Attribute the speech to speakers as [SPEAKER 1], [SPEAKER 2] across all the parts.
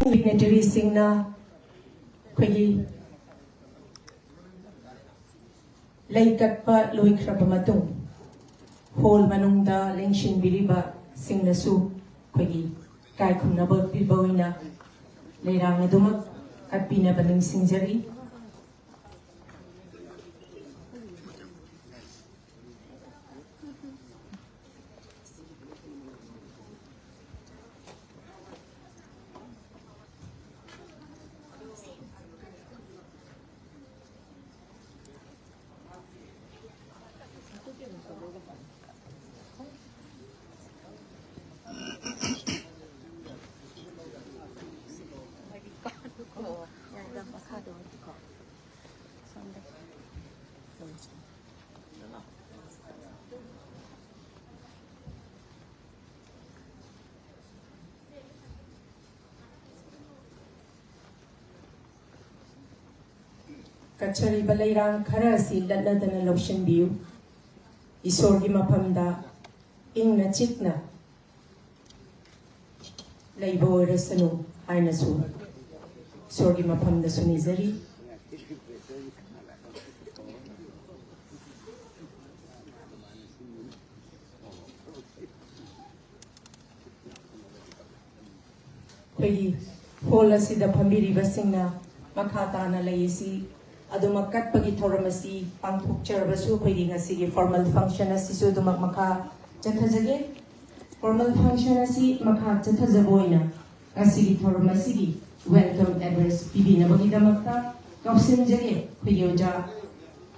[SPEAKER 1] dignitaries-singna khoi laikatpa loikraba matung hol manungda lengshin biriba singnasu khoi kai khumnaba piboina leirang adumak atpina baning singjari Kachari balairang karasi latladana lotion biu isorgi mapamda ingna chikna laibo resanu aina su sorgi mapamda sunizari koi hola sida phamiri basingna makhata na laisi adumak katpagi thoramasi pangthokcharabasu khoi ngasi formal function asi su dumak makha chathajage formal function asi makha chathajaboina ngasi thoramasi gi welcome address pibina bagi damakta kapsin jage khoi yoja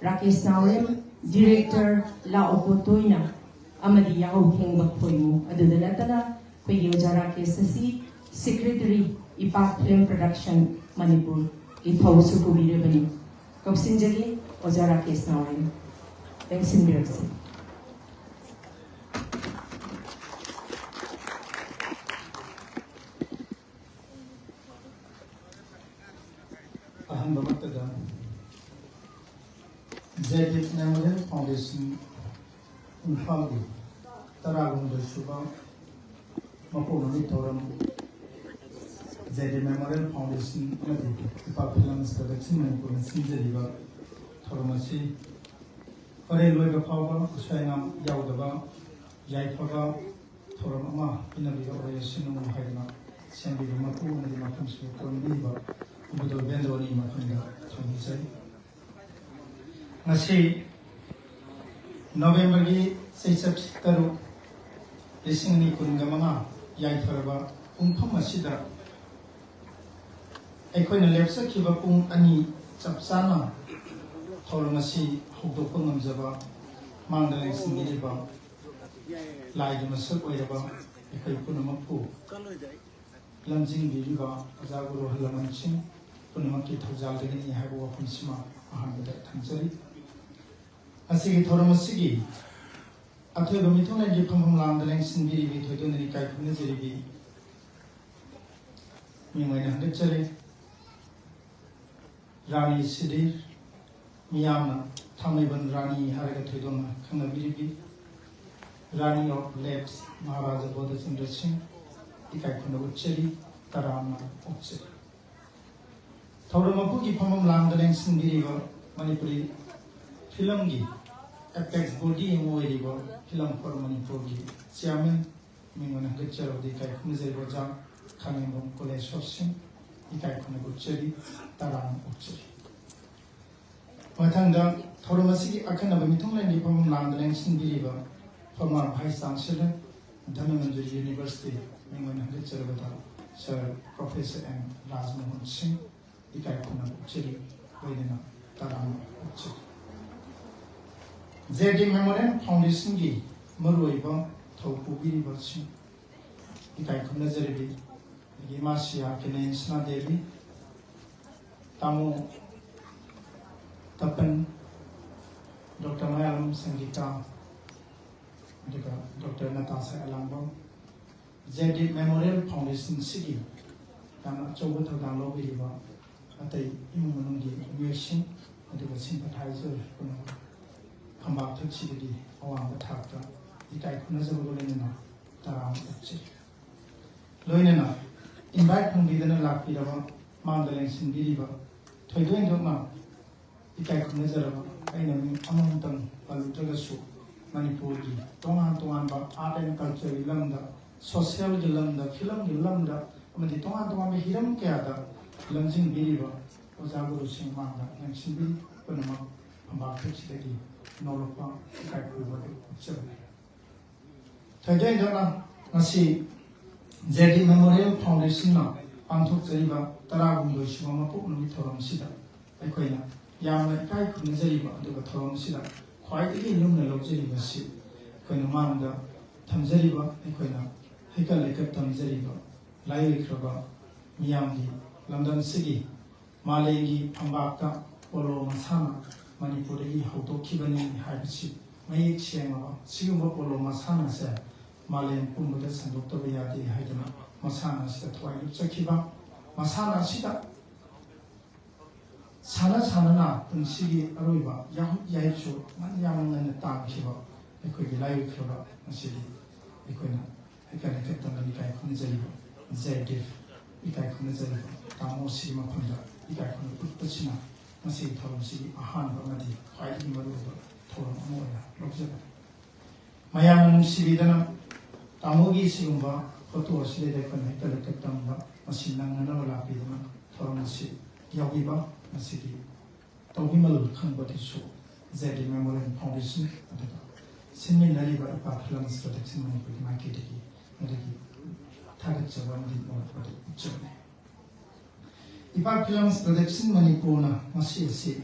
[SPEAKER 1] Rakesh Naurem director la opotoina amadi yahu thengba khoimu adudanatana khoi yoja Rakesh asi secretary ipak film production manipur ithausu kubire Kapsin jagi Oja Rakesh Naurem. Thanks in Dirksi.
[SPEAKER 2] Aham Bamatada Zedit Memorial Foundation in Falgi Taragun Shuba Mapurani Toram Zedit Memorial Foundation Ipak Films Production Manipur Sinjariba Thoramasi Hore Loiga Power Shainam Yaudaba Yaifaga Thoramama Inabiga Orayasinu Haidana Sambi Mapu and the Makamsu Kondiba Ubudo Vendoni Makunda Thomisai Nasi November Sesap Taru Lisingni Kungamama Yaifaraba Umpamasida ꯑꯩꯈꯣꯏꯅ ꯂꯦꯞꯆꯈꯤꯕ ꯄꯨꯡ 2 ꯆꯞ ꯆꯥꯅ ꯊꯧꯔꯝ ꯑꯁꯤ ꯍꯧꯗꯣꯛꯄ ꯉꯝꯖꯕ ꯃꯥꯡꯗ ꯂꯩꯁꯤꯟꯕꯤꯔꯤꯕ ꯂꯥꯏꯒꯤ ꯃꯁꯛ ꯑꯣꯏꯔꯕ ꯑꯩꯈꯣꯏ ꯄꯨꯝꯅꯃꯛꯄꯨ ꯂꯝꯖꯤꯡꯕꯤꯔꯤꯕ ꯑꯣꯖꯥ ꯒꯨꯔꯨ ꯑꯍꯜ ꯂꯃꯟꯁꯤꯡ ꯄꯨꯝꯅꯃꯛꯀꯤ ꯊꯧꯖꯥꯜꯗꯒꯤꯅꯤ ꯍꯥꯏꯕ ꯋꯥꯐꯝꯁꯤꯃ ꯑꯍꯥꯟꯕꯗ ꯊꯝꯖꯔꯤ ꯉꯁꯤꯒꯤ ꯊꯧꯔꯝ ꯑꯁꯤꯒꯤ ꯑꯊꯣꯏꯕ ꯃꯤꯊꯨꯡꯂꯦꯟꯒꯤ ꯐꯝꯐꯝ ꯂꯥꯡꯗ ꯂꯦꯡꯁꯤꯟꯕꯤꯔꯤꯕꯤ ꯊꯣꯏꯗꯣꯛꯅ ꯏꯀꯥꯏ ꯈꯨꯝꯅꯖꯔꯤꯕꯤ ꯃꯤꯡ ꯑꯣꯏꯅ ꯍꯟꯗꯣꯛꯆꯔꯤ Rani Sidir Miyamna Thamiban Rani Haragathidona Kanabiribi Rani of Labs Maharaja Bodhachandra Singh Ikaikuna Ucheri Tarama Ucheri Tauramapuki Pamam Landalang Sindiriva Manipuri Filamgi Apex Body and Woiriva Filam for Manipuri Siamen Mingana Lecture of the Kaikunizeva Kanimum College Sourcing Ikaikuna Ucheri Taram Ucheri. Matanga Thoramasi Akanaba Mitungland Pam Landang Sindiriva, former Vice Chancellor, Dhananjali University, Mingana Lecture Sir Professor M. Rajmohan Singh, Ikaikuna Ucheri, Vedana Taram Ucheri. Zedi Memorial Foundation Gi, Muruiba, Topubiri Vachi, Ikaikuna Zeribi, Gimasia Kenansna Devi. Tamu Tapan Dr. Mayalam Sangita Dr. Natasha Alambam Zedit Memorial Foundation City Dana Chobuta Dalo Viva Atay Imunundi Mission and the sympathizer Kambak Tuxidi Awam Tata Itai Kunazabulina Taram Loinena invite thangdidana lakpiraba mangdaleng sinbiriba thoidoin dokna ikai khunazaraba aina mi amamtang palutagasu Manipur gi tongan ba art and culture lamda social gi lamda film gi lamda amadi tongan be hiram kya da lamjing biriba oja guru sing mangda nang sinbiri panama amba khechidagi nolopa ikai khuba chabe thoidoin dokna ngasi JD Memorial Foundation na pangthok jariba taragumdoi sibama poknami thoram sida aikoina yamna ikai khunajariba aduga thoram sida khwaidagi lumna lojariba si koina mangda thamjariba aikoina hekal lekap tamjariba laikraba miyamgi lamdan sigi malegi phambakta polo masana manipuragi hautokhibani haibisi mai chema sigumba polo masana se Malay Pumbuda Sandokta Yadi Haidana Masana Sita Twai Chakiba Masana Sita Sana Punsigi Aruiba Yaichu Yaman and the Tam Kiba Equity Live Club Masidi Equina Ekana Kaptan Kunzaliba Zedif Ikai Kunzaliba Tamo Sima Punda Ikai Kunpachina Masi Tom Sigi Ahan Ramadi Fighting Maruba Toram Moya Lobzeba Mayaman Sibidana Tamogi Sigumba, Foto Sile Connector Katamba, Masinang Nala Pidama, Tormasi, Yawiba, Masidi, Tobimal Kambotisu, Zedi Memorial Foundation, Seminary by Parklams Protection with my kitty, Target Javandi or Germany. The Parklams Protection Manipuna, Masi,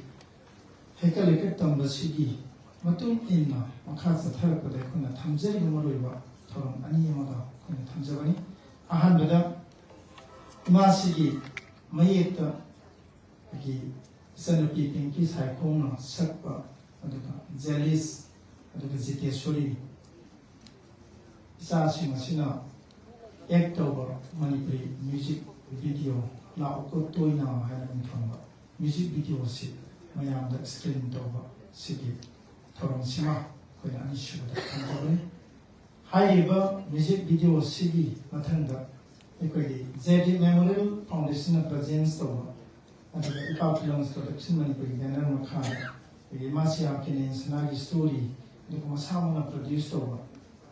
[SPEAKER 2] Hekalekatam Basigi, Matum Inna, Makasa Taraka, Tamzeri Moriba. Toram ani yamaga kuna thamjabani ahanbada imasigi mayekta gi sanapi pinki saikona sakpa aduga jealous aduga jiteshwari isasi masina October Manipuri music video la okotoina hayan thamba music video si mayam da screen toba sigi toram sima koina ani shuda thamjabani Haiba music video CD Matanda Equity JD Memorial Foundation of Presence Toba and the Films Production Manipuri Ganar Makana the Masia Kinin Sanagi story the Kumasamana produced over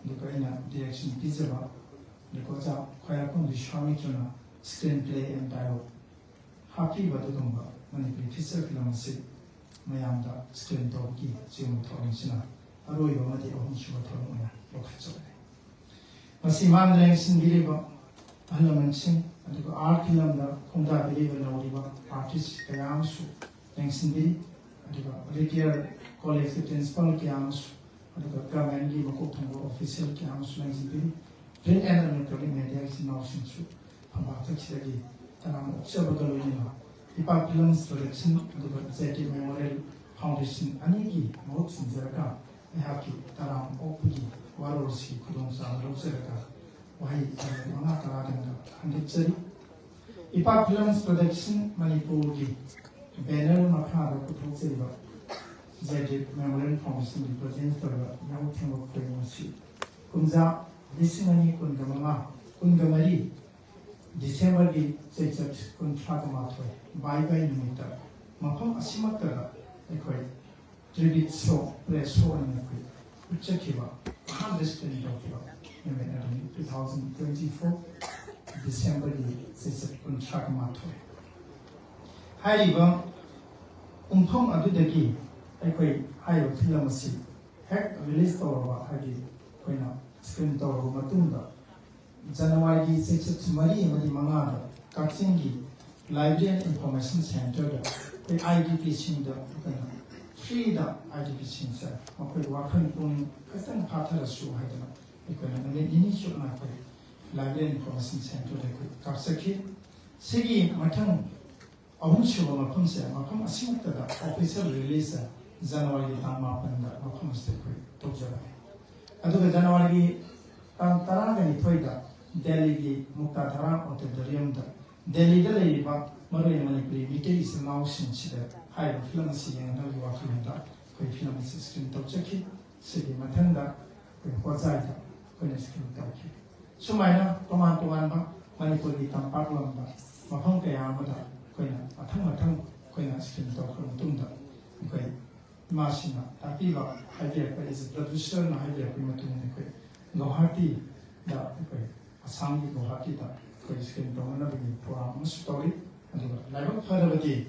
[SPEAKER 2] the Kaina direction Pizza the Kota Kwayakun Vishwamikuna screenplay and dialogue Happy Badumba Manipuri Pizza Filmasi Mayamda screen Toki Jim Torrensina Arroyo Madi Ohunshua Torona Masiman Langson Biliba, Alamansing, and the art film the Kunda Biliba Naudiba, artist Kayamsu, Langson Billy, and the retired college principal Kayamsu, and the government Makotango official Kayamsu Langson Billy, print and electronic media is in Ocean Soup, Pamatachi, Tanam Observatory, the Park Films Production, and the Zeti Memorial Foundation, Aniki, Mox in Zeraka, Haki, Taram Opugi. Warosi Kudong Sam Roseraka, Wahi Manakaradanga, and it's a Ipa Films Production Manipuri, Banner Makara Kutuziva, Zedit Memorial Foundation represents the Mountain of Pregnancy. Kunza, Lisimani Kungamama, Kungamari, December the Zechat Kuntrakamatwe, Bye Numita, Mapam Asimatara, Equate, Tribute Show, Press Show and Equate, Uchakiva. 2024 December sesat contract mathoi haiba umpham adudagi aikoi hayo filamasi hek release tawba hagi koina screen tawba matunda January sesat mari mari mangada Kaksingi Library and Information Center da IDP singda free da IDP singsa makoi wakhan pun kasang pathara su haidana ikona name initial na koi Library and Information Center da koi kapsaki sigi mathang ahun shuba mafam se mafam asimta da official release January tama panda mafam se koi tokjara aduga January tara ni thoida Delhi ki Muktadhara auditorium da Delhi da leiba maroi Manipuri Mitei Ismau Sinchida hai film si yang na wa film da koi film si screen to cheki sigi mathanda koi hozai da koi screen to ki sumaina toman ba Manipuri tampak lamba mafam kaya amada koina mathang koina skin to from tunda koi masina tapi ba hadia ko is producer na hadia ko matung ne koi Guwahati da koi Assam ki Guwahati da koi skin to na bi program story aduga laiba pharabati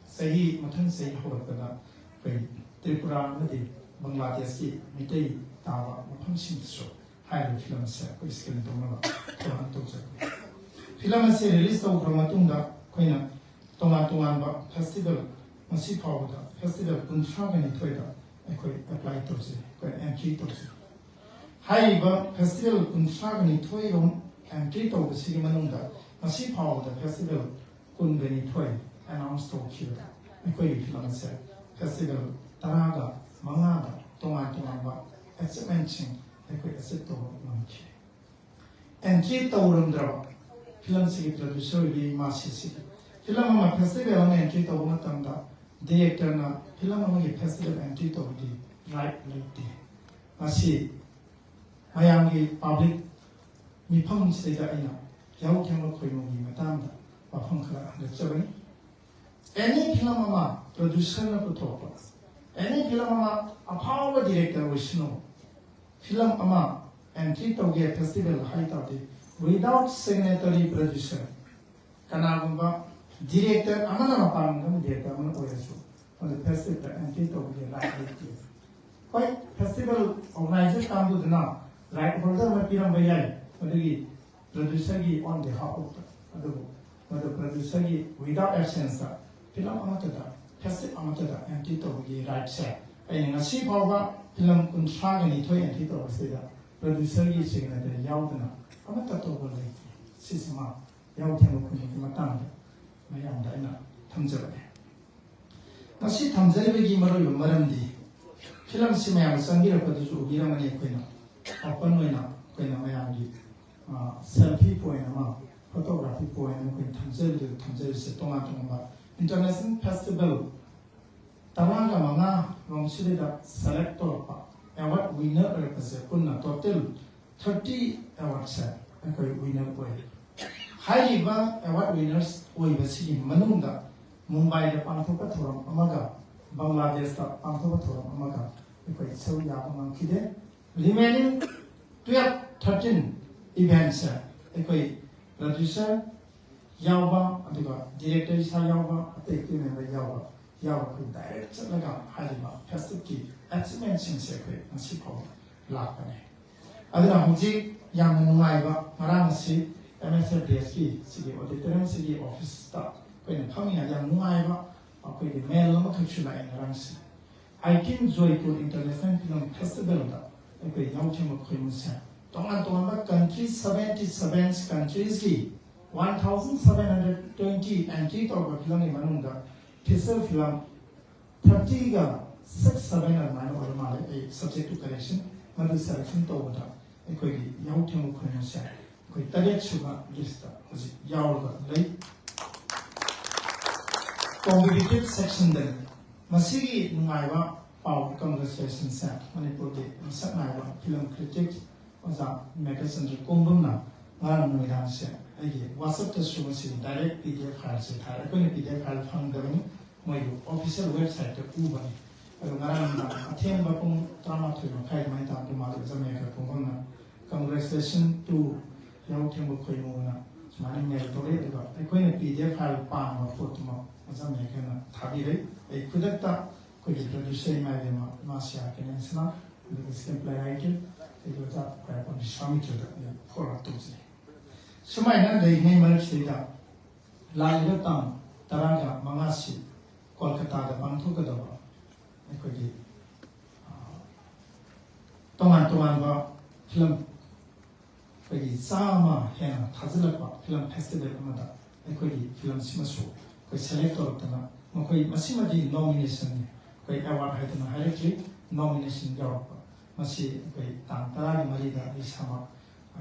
[SPEAKER 2] sahi mathang sahi hawakada koi Tripura nadi Bangladesh ki mitai tawa mafam sim so hai film se koi skin to na program to sa film se release to program da koina tongan ba festival masi phawda festival kunthra gani thoida koi apply to se koi entry to se hai ba festival kunthra gani thoi rom entry to se gi manungda masi phawda festival kun gani thoi announce to khida koi film se festival taraga mangaga tongan ba achievement ching koi asset to manchi entry to rom dra film se gi producer bi masi se film ma festival ma entry to ma tanda director na film ma gi festival entry to di right like masi mayam gi public mi phang se da ina yau kyang ko mo gi matam da ba phang khala da chabani any film ma producer na ko to any film ma apawa director wishnu film ma entry to ge festival hai ta di without signatory producer kana gumba director amana mapang ngam director amana oyasu on the festival entry to ge right koi festival organizer kambu dna right holder ma piram bayai odagi producer gi on behalf of the producer gi without absence film amata da festival amata da entry to ge right set ai ngasi phawa film kun thra ni thoi entry to se da producer gi signature yaudna amata to go lai sisma yaudhen ko ni matang mayam da ina thamjabane ngasi thamjaribe gi maramdi film simayam sangira ko du giramani koina open oina koina mayam gi selfie point ma photography point ko thamjari se tonga ba international festival tawanga manga rongside da selector pa award winner represent kunna total 30 awards ko winner ko high ba award winners oi basi manunda Mumbai da pangthopa thoram amaga Bangladesh da pangthopa thoram amaga ko sau ya amang khide remaining 13 events ko producer yawa aduga director sa yawa ate ki member yawa ko direct laga haliba festival ki achievement sing se ko nasi pho lakane aduna huji yang nungai ba marang si MSFDS ki sigi auditorium sigi office staff ko ne phamia yang nungai ba ko ki mail ma khachula in rangsi Aikin Joypur International Film Festival da ko yaw chemo ko musa tongan ba countries 77 countries ki 1720 entry to film ni manungda feature film 30 ga 6-7 na or male a subject to correction madu selection to da ko gi yaw themu ko musa ko tarek suba list hoji yaw ga lei competitive section da masigi nungaiwa pau conversation sa manipur de saknaiwa film critic oza magazine kombum na ngaram noida se ai WhatsApp to show si direct PDF file se thara ko ni PDF file phang da ni moi official website to ku ba ngaram na athem ba pung trama thoi no khai mai ta to ma ga jame ka kombum na congratulations to yaw them ko mo na mani me to re da ko ni PDF file pa ma photo ma jame ka na thabi re ai kudata ko ni producer mai de ma sia ke ne sna the simple item it was up by on Swami to the for to say Sumai na dai nei mar sida lai da tam taraga mangasi Kolkata da bangthu ka da ba ko ji tongan ba film ko ji sama hena thazla ba film festival ma da ko ji film simasu ko selector ta na mo ko masima di nomination ko award ha ta na directly nomination ga ba masi ko tang tara ni mari da isama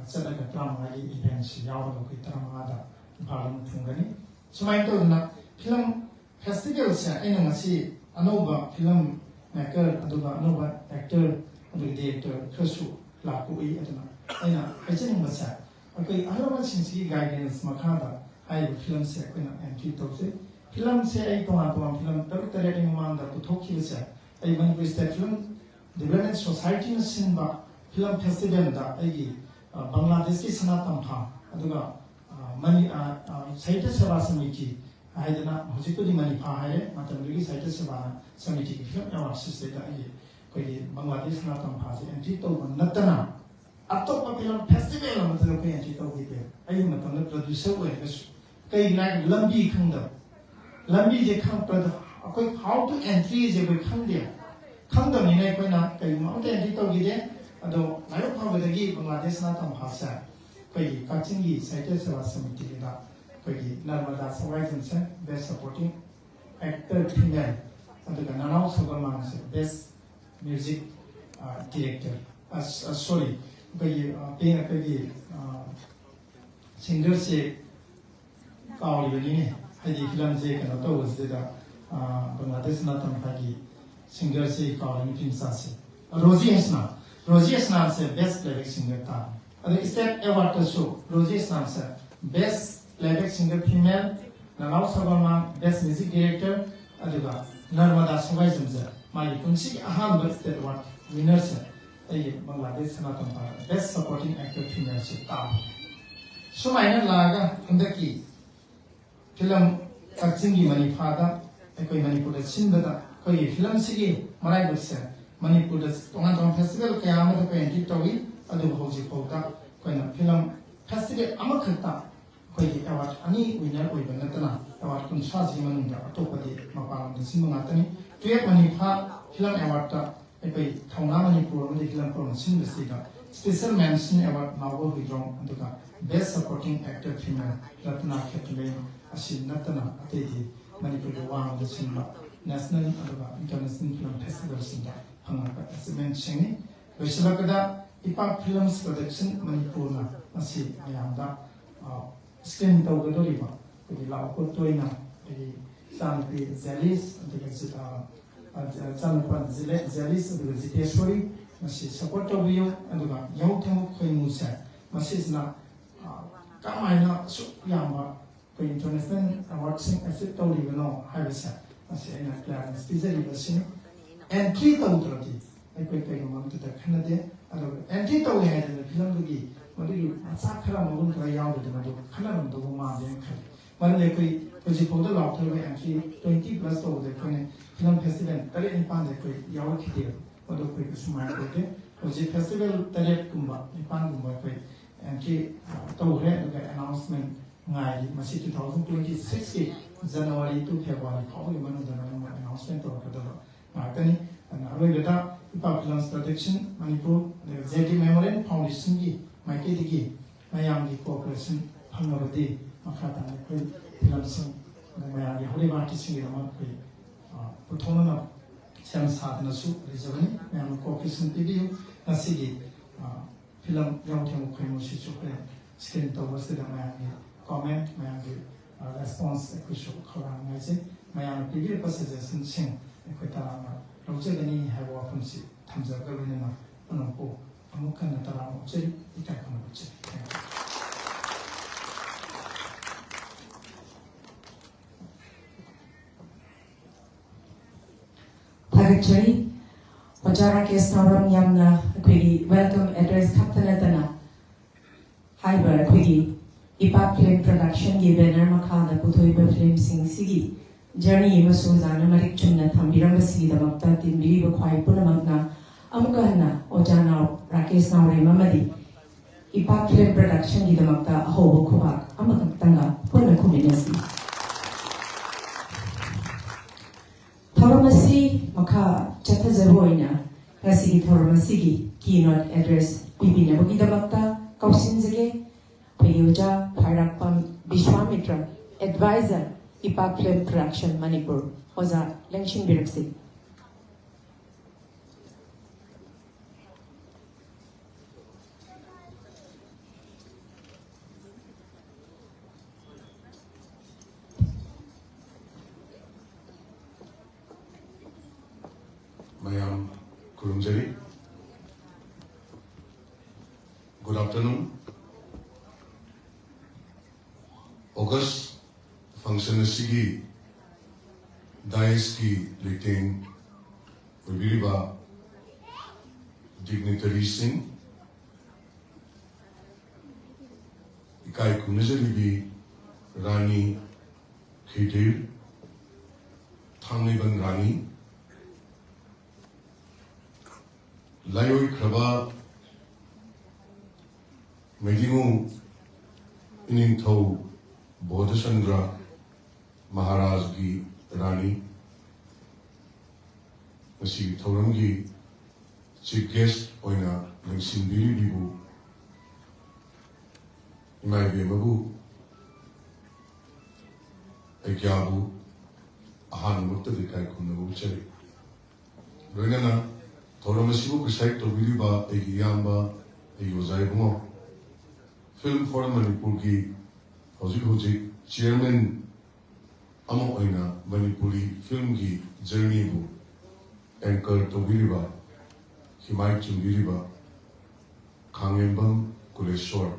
[SPEAKER 2] chalaga drama li events yaw ko drama da balam thungani sumai to na film festival sa ina masi anoba film maker aduba anoba actor adu director khasu la ko i aduna ina hajin masa ꯑꯩꯈꯣꯏ ꯑꯍꯜꯁꯤꯡꯁꯤꯒꯤ guidance ꯃꯈꯥꯗ ꯍꯥꯏꯔꯤꯕ ꯐꯤꯂꯝꯁꯦ ꯑꯩꯈꯣꯏꯅ entry ꯇꯧꯖꯩ ꯐꯤꯂꯝꯁꯦ ꯑꯩ ꯇꯣꯉꯥꯟ ꯇꯣꯉꯥꯟ film 6-7ꯒꯤ ꯃꯃꯥꯡꯗ ꯄꯨꯊꯣꯛꯈꯤꯕꯁꯦ ꯑꯩ Manipur state film development ꯁꯣꯁꯥꯏꯇꯤꯅ ꯁꯤꯟꯕ film ꯐꯦꯁꯇꯤꯚꯦꯜꯗ ꯑꯩꯒꯤ ꯕꯪꯒ꯭ꯂꯥꯗꯦꯁꯀꯤ ꯁꯅꯥꯇꯝꯐꯥ ꯑꯗꯨꯒ ꯁꯥꯍꯤꯇ꯭ꯌ ꯁꯦꯕꯥ ꯁꯃꯤꯇꯤ ꯍꯥꯏꯗꯅ ꯍꯧꯖꯤꯛꯄꯨꯗꯤ ꯃꯅꯤꯐꯥ ꯍꯥꯏꯔꯦ ꯃꯇꯝꯗꯨꯒꯤ ꯁꯥꯍꯤꯇ꯭ꯌ ꯁꯦꯕꯥ ꯁꯃꯤꯇꯤꯒꯤ ꯐꯤꯂꯝ ꯑꯦꯋꯥꯔꯗ ꯁꯤꯁꯇꯩꯗ ꯑꯩꯈꯣꯏꯒꯤ ꯕꯪꯒ꯭ꯂꯥꯗꯦꯁ ꯁꯅꯥꯇꯝꯐꯥꯁꯦ ꯑꯦꯟꯇ꯭ꯔꯤ ꯇꯧꯕ ꯅꯠꯇꯅ ꯑꯇꯣꯞꯄ ꯐꯤꯂꯝ ꯐꯦꯁꯇꯤꯚꯦꯜ ꯑꯃꯗ ꯑꯩꯈꯣই ꯑꯦꯟꯇ꯭ꯔꯤ ꯇꯧꯈꯤꯗꯦ ꯑꯩꯒꯤ ꯃꯇꯝꯗ ꯄ꯭ꯔꯣꯗ꯭ꯌꯨꯁꯔ ꯑꯣꯏꯔꯒꯁꯨ ꯀꯩꯒꯤꯅꯣ ꯍꯥꯏꯔꯒ ꯂꯝꯕꯤ ꯈꯪꯗꯕ ꯂꯝꯕꯤꯁꯦ ꯈꯪꯉꯛꯄꯗ ꯑꯩꯈꯣꯏ ꯍꯥꯎ ꯇꯨ ꯑꯦꯟꯇ꯭ꯔꯤꯁꯦ ꯑꯩꯈꯣꯏ ꯈꯪꯗꯦꯕ ꯈꯪꯗꯕꯅꯤꯅ ꯑꯩꯈꯣꯏꯅ ꯀꯩꯒꯨꯝꯕ ꯑꯝꯇ ꯑꯦꯟꯇ꯭ꯔꯤ ꯇꯧꯈꯤꯗꯦ ꯑꯗꯣ ꯂꯥꯏꯕꯛ ꯐꯕꯗꯒꯤ ꯕꯪꯒ꯭ꯂꯥꯗꯦꯁ ꯁꯅꯥꯇꯝꯐꯥꯁꯦ ꯑꯩꯈꯣꯏꯒꯤ ꯀꯛꯆꯤꯡꯒꯤ ꯁꯥꯍꯤꯇ꯭ꯌ ꯁꯦꯕꯥ ꯁꯃꯤꯇꯤꯗ ꯑꯩꯈꯣꯏꯒꯤ ꯅꯔꯃꯗꯥ ꯁꯋꯥꯏꯖꯝꯁꯦ ꯕꯦꯁ ꯁꯄꯣꯔꯇꯤꯡ ꯑꯦꯛꯇꯔ ꯐꯤꯃꯦꯜ ꯑꯗꯨꯒ ꯅꯅꯥꯎ ꯁꯒꯣꯜꯃꯥꯡꯁꯦ ꯕꯦꯁ ꯃ꯭ꯌꯨꯖꯤꯛ ꯗꯤꯔꯦꯛꯇꯔ ꯁꯣꯔꯤ ꯑꯩꯈꯣꯏꯒꯤ ꯁꯤꯡꯒꯔꯁꯦ ꯀꯥꯎꯔꯤꯕꯅꯤꯅꯦ ꯍꯥꯏꯗꯤ ꯐꯤꯂꯝꯁꯦ ꯀꯩꯅꯣ ꯇꯧꯕꯁꯤꯗ ꯕꯪꯒ꯭ꯂꯥꯗꯦꯁ ꯁꯅꯥꯇꯝꯐꯥꯒꯤ ꯁꯤꯡꯒꯔꯁꯦ ꯀꯥꯎꯔꯤ ꯅꯨꯄꯤ ꯃꯆꯥꯁꯦ ꯔꯣꯖꯤ ꯍꯁꯅꯥꯁꯦ ꯕꯦꯁ ꯄ꯭ꯂꯦꯕꯦꯛ ꯁꯤꯡꯒꯔ ꯇꯥꯔꯦ ꯑꯗꯨ ꯁ꯭ꯇꯦꯠ ꯑꯦꯋꯥꯔꯗꯇꯁꯨ ꯔꯣꯖꯤ ꯍꯁꯅꯥꯁꯦ ꯕꯦꯁ ꯄ꯭ꯂꯦꯕꯦꯛ ꯁꯤꯡꯒꯔ ꯐꯤꯃꯦꯜ ꯅꯅꯥꯎ ꯁꯒꯣꯜꯃꯥꯡ ꯕꯦꯁ ꯃ꯭ꯌꯨꯖꯤꯛ ꯗꯤꯔꯦꯛꯇꯔ ꯑꯗꯨꯒ ꯅꯔꯃꯗꯥ ꯁꯋꯥꯏꯖꯝꯁꯦ ꯃꯥꯒꯤ ꯄꯨꯟꯁꯤꯒꯤ ꯑꯍꯥꯟꯕ ꯁ꯭ꯇꯦꯠ ꯑꯦꯋꯥꯔꯗ ꯋꯤꯅꯔꯁꯦ ꯑꯩꯒꯤ ꯕꯪꯒ꯭ꯂꯥꯗꯦꯁ ꯁꯅꯥꯇꯝꯐꯥ ꯕꯦꯁ ꯁꯄꯣꯔꯇꯤꯡ ꯑꯦꯛꯇꯔ ꯐꯤꯃꯦꯜꯁꯦ ꯇꯥꯕ ꯁꯨꯃꯥꯏꯅ ꯂꯥꯛꯑꯒ ꯍꯟꯗꯛꯀꯤ ꯐꯤꯂꯝ ꯀꯛꯆꯤꯡꯒꯤ ꯃꯅꯤꯐꯥꯗ ꯑꯩꯈꯣꯏ ꯃꯅꯤꯄꯨꯔꯗ ꯁꯤꯟꯕꯗ ꯑꯩꯈꯣꯏꯒꯤ ꯐꯤꯂꯝꯁꯤꯒꯤ ꯃꯔꯥꯏꯕꯛꯁꯦ ꯃꯅꯤꯄꯨꯔꯗ ꯇꯣꯉꯥꯟ ꯇꯣꯉꯥꯟ ꯐꯦꯁꯇꯤꯚꯦꯜ ꯀꯌꯥ ꯑꯃꯗ ꯑꯩꯈꯣꯏ ꯑꯦꯟꯇ꯭ꯔꯤ ꯇꯧꯏ ꯑꯗꯨꯕꯨ ꯍꯧꯖꯤꯛꯐꯥꯎꯗ ꯑꯩꯈꯣꯏꯅ ꯐꯤꯂꯝ ꯐꯦꯁꯇꯤꯚꯦꯜ ꯑꯃꯈꯛꯇ ꯑꯩꯈꯣꯏꯒꯤ ꯑꯦꯋꯥꯔꯗ ꯑꯅꯤ ꯋꯤꯅꯔ ꯑꯣꯏꯕ ꯅꯠꯇꯅ ꯑꯦꯋꯥꯔꯗ 30ꯁꯤꯒꯤ ꯃꯅꯨꯡꯗ ꯑꯇꯣꯞꯄꯗꯤ ꯃꯄꯥꯟ ꯂꯝꯗ ꯁꯤꯟꯕ ꯉꯥꯛꯇꯅꯤ 12 ꯃꯅꯤꯐꯥ ꯐꯤꯂꯝ ꯑꯦꯋꯥꯔꯗꯇ ꯑꯩꯈꯣꯏ ꯊꯧꯅꯥ ꯃꯅꯤꯄꯨꯔ ꯑꯃꯗꯤ ꯐꯤꯂꯝ ꯐꯣꯔꯝ ꯁꯤꯟꯕꯁꯤꯗ ꯁ꯭ꯄꯦꯁꯦꯜ ꯃꯦꯟꯁꯟ ꯑꯦꯋꯥꯔꯗ ꯅꯥꯎꯕ ꯍꯨꯏꯗ꯭ꯔꯣꯝ ꯑꯗꯨꯒ ꯕꯦꯁ ꯁꯄꯣꯔꯇꯤꯡ ꯑꯦꯛꯇꯔ ꯐꯤꯃꯦꯜ ꯔꯠꯅꯥ ꯈꯦꯇ꯭ꯔꯤꯂꯩ ꯑꯁꯤ ꯅꯠꯇꯅ ꯑꯇꯩꯗꯤ ꯃꯅꯤꯄꯨꯔꯒꯤ ꯋꯥꯡꯃꯗ ꯁꯤꯟꯕ ꯅꯦꯁꯅꯦꯜ ꯑꯗꯨꯒ ꯏꯟꯇꯔꯅꯦꯁꯅꯦꯜ ꯐꯤꯂꯝ ꯐꯦꯁꯇꯤꯚꯦꯜꯁꯤꯡꯗ ꯐꯪꯂꯛꯄ ꯑꯦꯆꯤꯞꯃꯦꯟꯠꯁꯤꯡꯅꯤ ꯂꯣꯏꯁꯤꯜꯂꯛꯄꯗ ꯏꯄꯥꯛ ꯐꯤꯂꯝꯁ ꯄ꯭ꯔꯣꯗꯛꯁꯟ ꯃꯅꯤꯄꯨꯔꯅ ꯃꯁꯤ ꯃꯌꯥꯝꯗ ꯁ꯭ꯀ꯭ꯔꯤꯟ ꯇꯧꯒꯗꯧꯔꯤꯕ ꯑꯩꯈꯣꯏꯒꯤ ꯂꯥꯎꯀꯣ ꯇꯣꯏꯅ ꯑꯩꯈꯣꯏꯒꯤ ꯏꯆꯥꯅꯨꯄꯤ ꯖꯦꯂꯤꯁ ꯑꯗꯨꯒ ꯏꯆꯥꯅꯨꯄꯥ ꯖꯦꯂꯤꯁ ꯑꯗꯨꯒ ꯖꯤꯇꯦꯁꯣꯔꯤ ꯃꯁꯤ ꯁꯄꯣꯔꯠ ꯇꯧꯕꯤꯌꯨ ꯑꯗꯨꯒ ꯌꯥꯍꯧ ꯊꯦꯡꯃꯨꯛ ꯈꯣꯏꯃꯨꯁꯦ ꯃꯁꯤꯁꯤꯅ ꯀꯃꯥꯏꯅ ꯑꯁꯨꯛ ꯌꯥꯝꯕ ꯑꯩꯈꯣꯏ ꯏꯟꯇꯔꯅꯦꯁꯅꯦꯜ ꯑꯦꯋꯥꯔꯗꯁꯤꯡ ꯑꯦꯆꯤꯞ ꯇꯧꯔꯤꯕꯅꯣ ꯍꯥꯏꯕꯁꯦ ꯃꯁꯤ ꯑꯩꯅ ꯀ꯭ꯂꯤꯌꯥꯔꯦꯟꯁ ꯄꯤꯖꯔꯤꯕꯁꯤꯅꯤ ꯑꯦꯟꯇ꯭ꯔꯤ ꯇꯧꯗ꯭ꯔꯗꯤ ꯑꯩꯈꯣꯏ ꯀꯩꯒꯨꯝꯕ ꯑꯃꯇ ꯈꯟꯅꯗꯦ ꯑꯗꯨꯒ ꯑꯦꯟꯇ꯭ꯔꯤ ꯇꯧꯋꯦ ꯍꯥꯏꯗꯅ ꯐꯤꯂꯝꯗꯨꯒꯤ ꯃꯗꯨꯒꯤ ꯃꯆꯥꯛ ꯈꯔ ꯃꯒꯨꯟ ꯈꯔ ꯌꯥꯎꯗ꯭ꯔꯗꯤ ꯃꯗꯨ ꯈꯟꯅꯔꯝꯗꯧꯕ ꯃꯥꯟꯗꯦꯅ ꯈꯜꯂꯤ ꯃꯔꯝꯗꯤ ꯑꯩꯈꯣꯏ ꯍꯧꯖꯤꯛꯐꯥꯎꯗ ꯂꯥꯎꯊꯣꯛꯏꯕ ꯑꯦꯟꯇ꯭ꯔꯤ 20+ ꯇꯧꯕꯗ ꯑꯩꯈꯣꯏꯅ ꯐꯤꯂꯝ ꯐꯦꯁꯇꯤꯚꯦꯜ 7-9ꯗ ꯑꯩꯈꯣꯏ ꯌꯥꯎꯔꯛꯈꯤꯗꯦꯕ ꯃꯗꯨ ꯑꯩꯈꯣꯏ ꯀꯩꯁꯨꯃꯥꯏꯅ ꯇꯧꯗꯦ ꯍꯧꯖꯤꯛ ꯐꯦꯁꯇꯤꯚꯦꯜ 7-9ꯒꯨꯝꯕ ꯑꯩꯈꯣꯏ ꯑꯦꯟꯇ꯭ꯔꯤ ꯇꯧꯈ꯭ꯔꯦ ꯑꯗꯨꯒ ꯑꯦꯅꯥꯎꯟꯁꯃꯦꯟ ꯉꯥꯏꯔꯤ ꯃꯁꯤ 2026ꯒꯤ ꯖꯅꯋꯥꯔꯤ ꯇꯨ ꯐꯦꯕ꯭ꯔꯨꯋꯥꯔꯤ ꯐꯥꯎꯕꯒꯤ ꯃꯅꯨꯡꯗ ꯃꯌꯥꯝ ꯑꯦꯅꯥꯎꯟꯁꯃꯦꯟ ꯇꯧꯔꯛꯀꯗꯕ ꯉꯥꯛꯇꯅꯤ ꯑꯔꯣꯏꯕꯗ ꯏꯄꯥꯛ ꯐꯤꯂꯝꯁ ꯄ꯭ꯔꯣꯗꯛꯁꯟ ꯃꯅꯤꯄꯨꯔ ꯖꯦ.ꯗꯤ ꯃꯦꯃꯣꯔꯤꯌꯜ ꯐꯥꯎꯟꯗꯦꯁꯟꯒꯤ ꯃꯥꯏꯀꯩꯗꯒꯤ ꯃꯌꯥꯝꯒꯤ ꯀꯣꯑꯣꯄꯔꯦꯁꯟ ꯐꯪꯂꯕꯗꯤ ꯃꯈꯥ ꯇꯥꯅ ꯑꯩꯈꯣই ꯐꯤꯂꯝꯁꯤꯡ ꯃꯌꯥꯝꯒꯤ ꯍꯧꯔꯤꯕ ꯑꯥꯔꯇꯤꯁꯁꯤꯡꯒꯤꯗꯃꯛ ꯑꯩꯈꯣꯏ ꯄꯨꯊꯣꯛꯅꯅꯕ ꯁꯦꯝ ꯁꯥꯗꯨꯅꯁꯨ ꯂꯩꯖꯕꯅꯤ ꯃꯌꯥꯝꯅ ꯀꯣꯑꯣꯄꯔꯦꯁꯟ ꯄꯤꯕꯤꯌꯨ ꯉꯁꯤꯒꯤ ꯐꯤꯂꯝ ꯌꯥꯎꯊꯦꯡ ꯈꯣꯏꯃꯨꯁꯤꯁꯨ ꯑꯩꯈꯣꯏ ꯁ꯭ꯀ꯭ꯔꯤꯟ ꯇꯧꯕꯁꯤꯗ ꯃꯌꯥꯝꯒꯤ ꯀꯣꯃꯦꯟꯠ ꯃꯌꯥꯝꯒꯤ ꯔꯦꯁꯄꯣꯟꯁ ꯑꯩꯈꯣꯏꯁꯨ ꯈꯧꯔꯥꯡꯅ ꯉꯥꯏꯖꯩ ꯃꯌꯥꯝꯅ ꯄꯤꯕꯤꯔꯛꯄ ꯁꯖꯦꯁꯟꯁꯤꯡ ꯑꯩꯈꯣꯏ ꯇꯔꯥꯝꯅ ꯂꯧꯖꯒꯅꯤ ꯍꯥꯏꯕ ꯋꯥꯐꯝꯁꯤ ꯊꯝꯖꯔꯒ ꯂꯣꯏꯅꯅ ꯑꯅꯧꯕ ꯑꯃꯨꯛ ꯍꯟꯅ ꯇꯔꯥꯝꯅ ꯑꯣꯛꯆꯔꯤ ꯏꯀꯥꯏ ꯈꯨꯝꯅꯕ ꯎꯠꯆꯔꯤ
[SPEAKER 1] Thagachari, Ojara Kesnaram Yamna, Quiggy, welcome address Kaptanatana, Hyber, Quiggy, Ipak Film Production, Given Makana, Putoiba Film Sing Sigi, Journey Masuzana, Marik Chuna, Tambirambasi, the Makta, Timbi, Kwai Punamagna, Amukana, Ojana, Rakesh Nauri Mamadi, Ipak Film Production, Gidamakta, Hobo Kubak, Amakatanga, Punakuminasi. Thoramasi Maka Chatazaroina, Rasigi Thoramasigi, keynote address, Bibina Bogidamata, Kausinzage, Payuja, Parakpam, Bishwamitra, advisor, Ipak Film Production, Manipur, Oza, Lengshin Biraksi.
[SPEAKER 3] Mayam Kurumjari. Good afternoon. August function asigi Dais ki Liting Ubiriba Dignitary Singh Ikai Kunazalibi Rani Khidir Thangniban Rani Layoi Kraba Medimu Inintho Bodhachandra Maharaj Gi Rani Masi Thorangi Chief Guest Oina Lingsin Biri Bibu Imai Bebabu Ekyabu Ahan Mutta Dikai Kunabu Chari Renana Thoramasibu Kusai Tobiriba Ekiyamba Eyozaibumo Film Forum Manipur Ki Hoji Chairman Amo Oina Manipuri Film Ki Journey Bu Anchor Tobiriba Himai Chumbiriba Kangembam Kuleshwar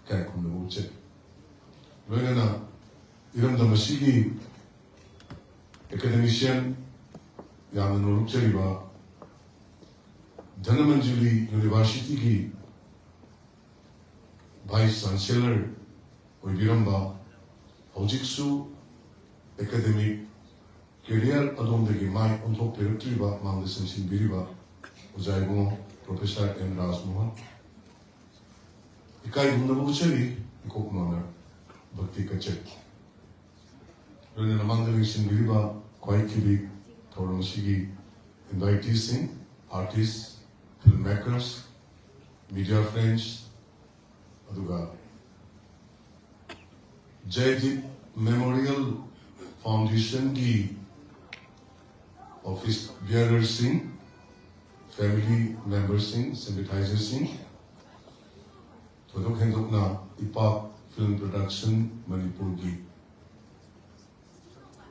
[SPEAKER 3] Kai Kunabu Chari Renana Iram Damasigi Academician Yaman Chariba Dhanamanjuli University Ki Vice Chancellor Oibiramba Hojiksu Academic Career Adondagi Mai Onthok Peraktriba Mangdasan Sinbiriba Ujaibo Professor M. Rajmohan Ikai Hundabu Chari Ikok Mana Bhakti Kachet Rana Mangdaling Sinbiriba Kwai Kibi Thoramsigi invitees sing artists, filmmakers, media friends, aduga Jaydeep Memorial Foundation ki office bearer sing, family members sing, sympathizer sing, Todok Hendok na Ipak Film Production Manipur ki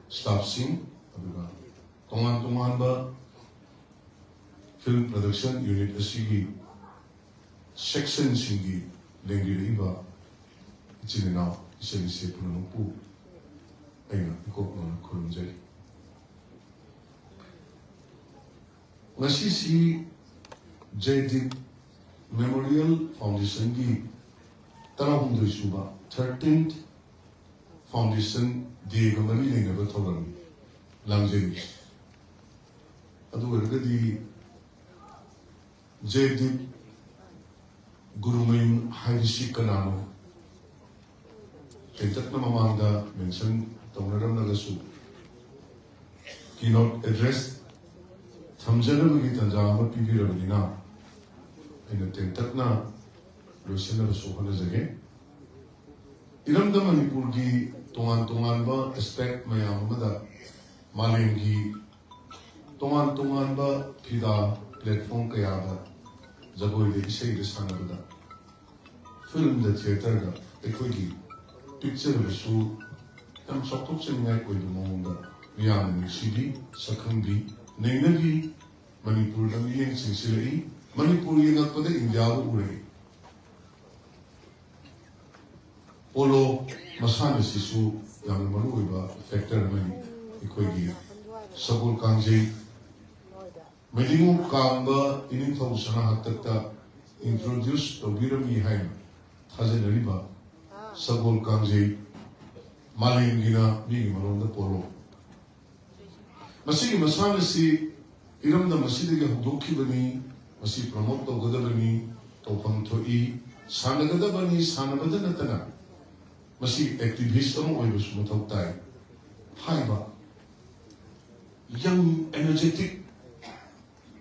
[SPEAKER 3] staff sing, aduga Tongan ba Film Production Unit asigi section singi lengiriba ichilina iselise punamupu aina ikok mana kurunjari ngasi si Jaydeep Memorial Foundation ki tarahumdoi suba 13th Foundation Day ga mari lenga thoran langjeri adu ergadi Jaydeep Gurumayim Hairishi Kanano Kentakna Mamanda mention Tonaram Nagasu Keynote Address Thamjanam Gitanjama Pibi Ramadina in the Tentakna Luciana Sohana Zage Iram the Manipurgi Tongan Ba aspect Mayamada Malingi Tongan Ba Pida platform Kayada Jagoi de Isai de Sanabada Film the theatre ga Equigi Picture of the show Tam Sotok Sengai Koi the Monga Miyan Sibi Sakambi Nainagi Manipur Namiyan Sinsilai Manipurian Akpada India Ure Polo Masana Sisu Yang Manuiba Factor Mani Equigi Sabul Kanji Medimu Kamba Inintho Sana Hatata introduce Tobirami Haim Tazenariba Sabul Kanji Malingina being around the Polo. Masigi Masanasi Iram the Masidi Hudoki Bani, Masi promote the Godabani, Topam Toi, Sanagadabani, Sanabadanatana, Masi activism or was Mutai. Haiba young, energetic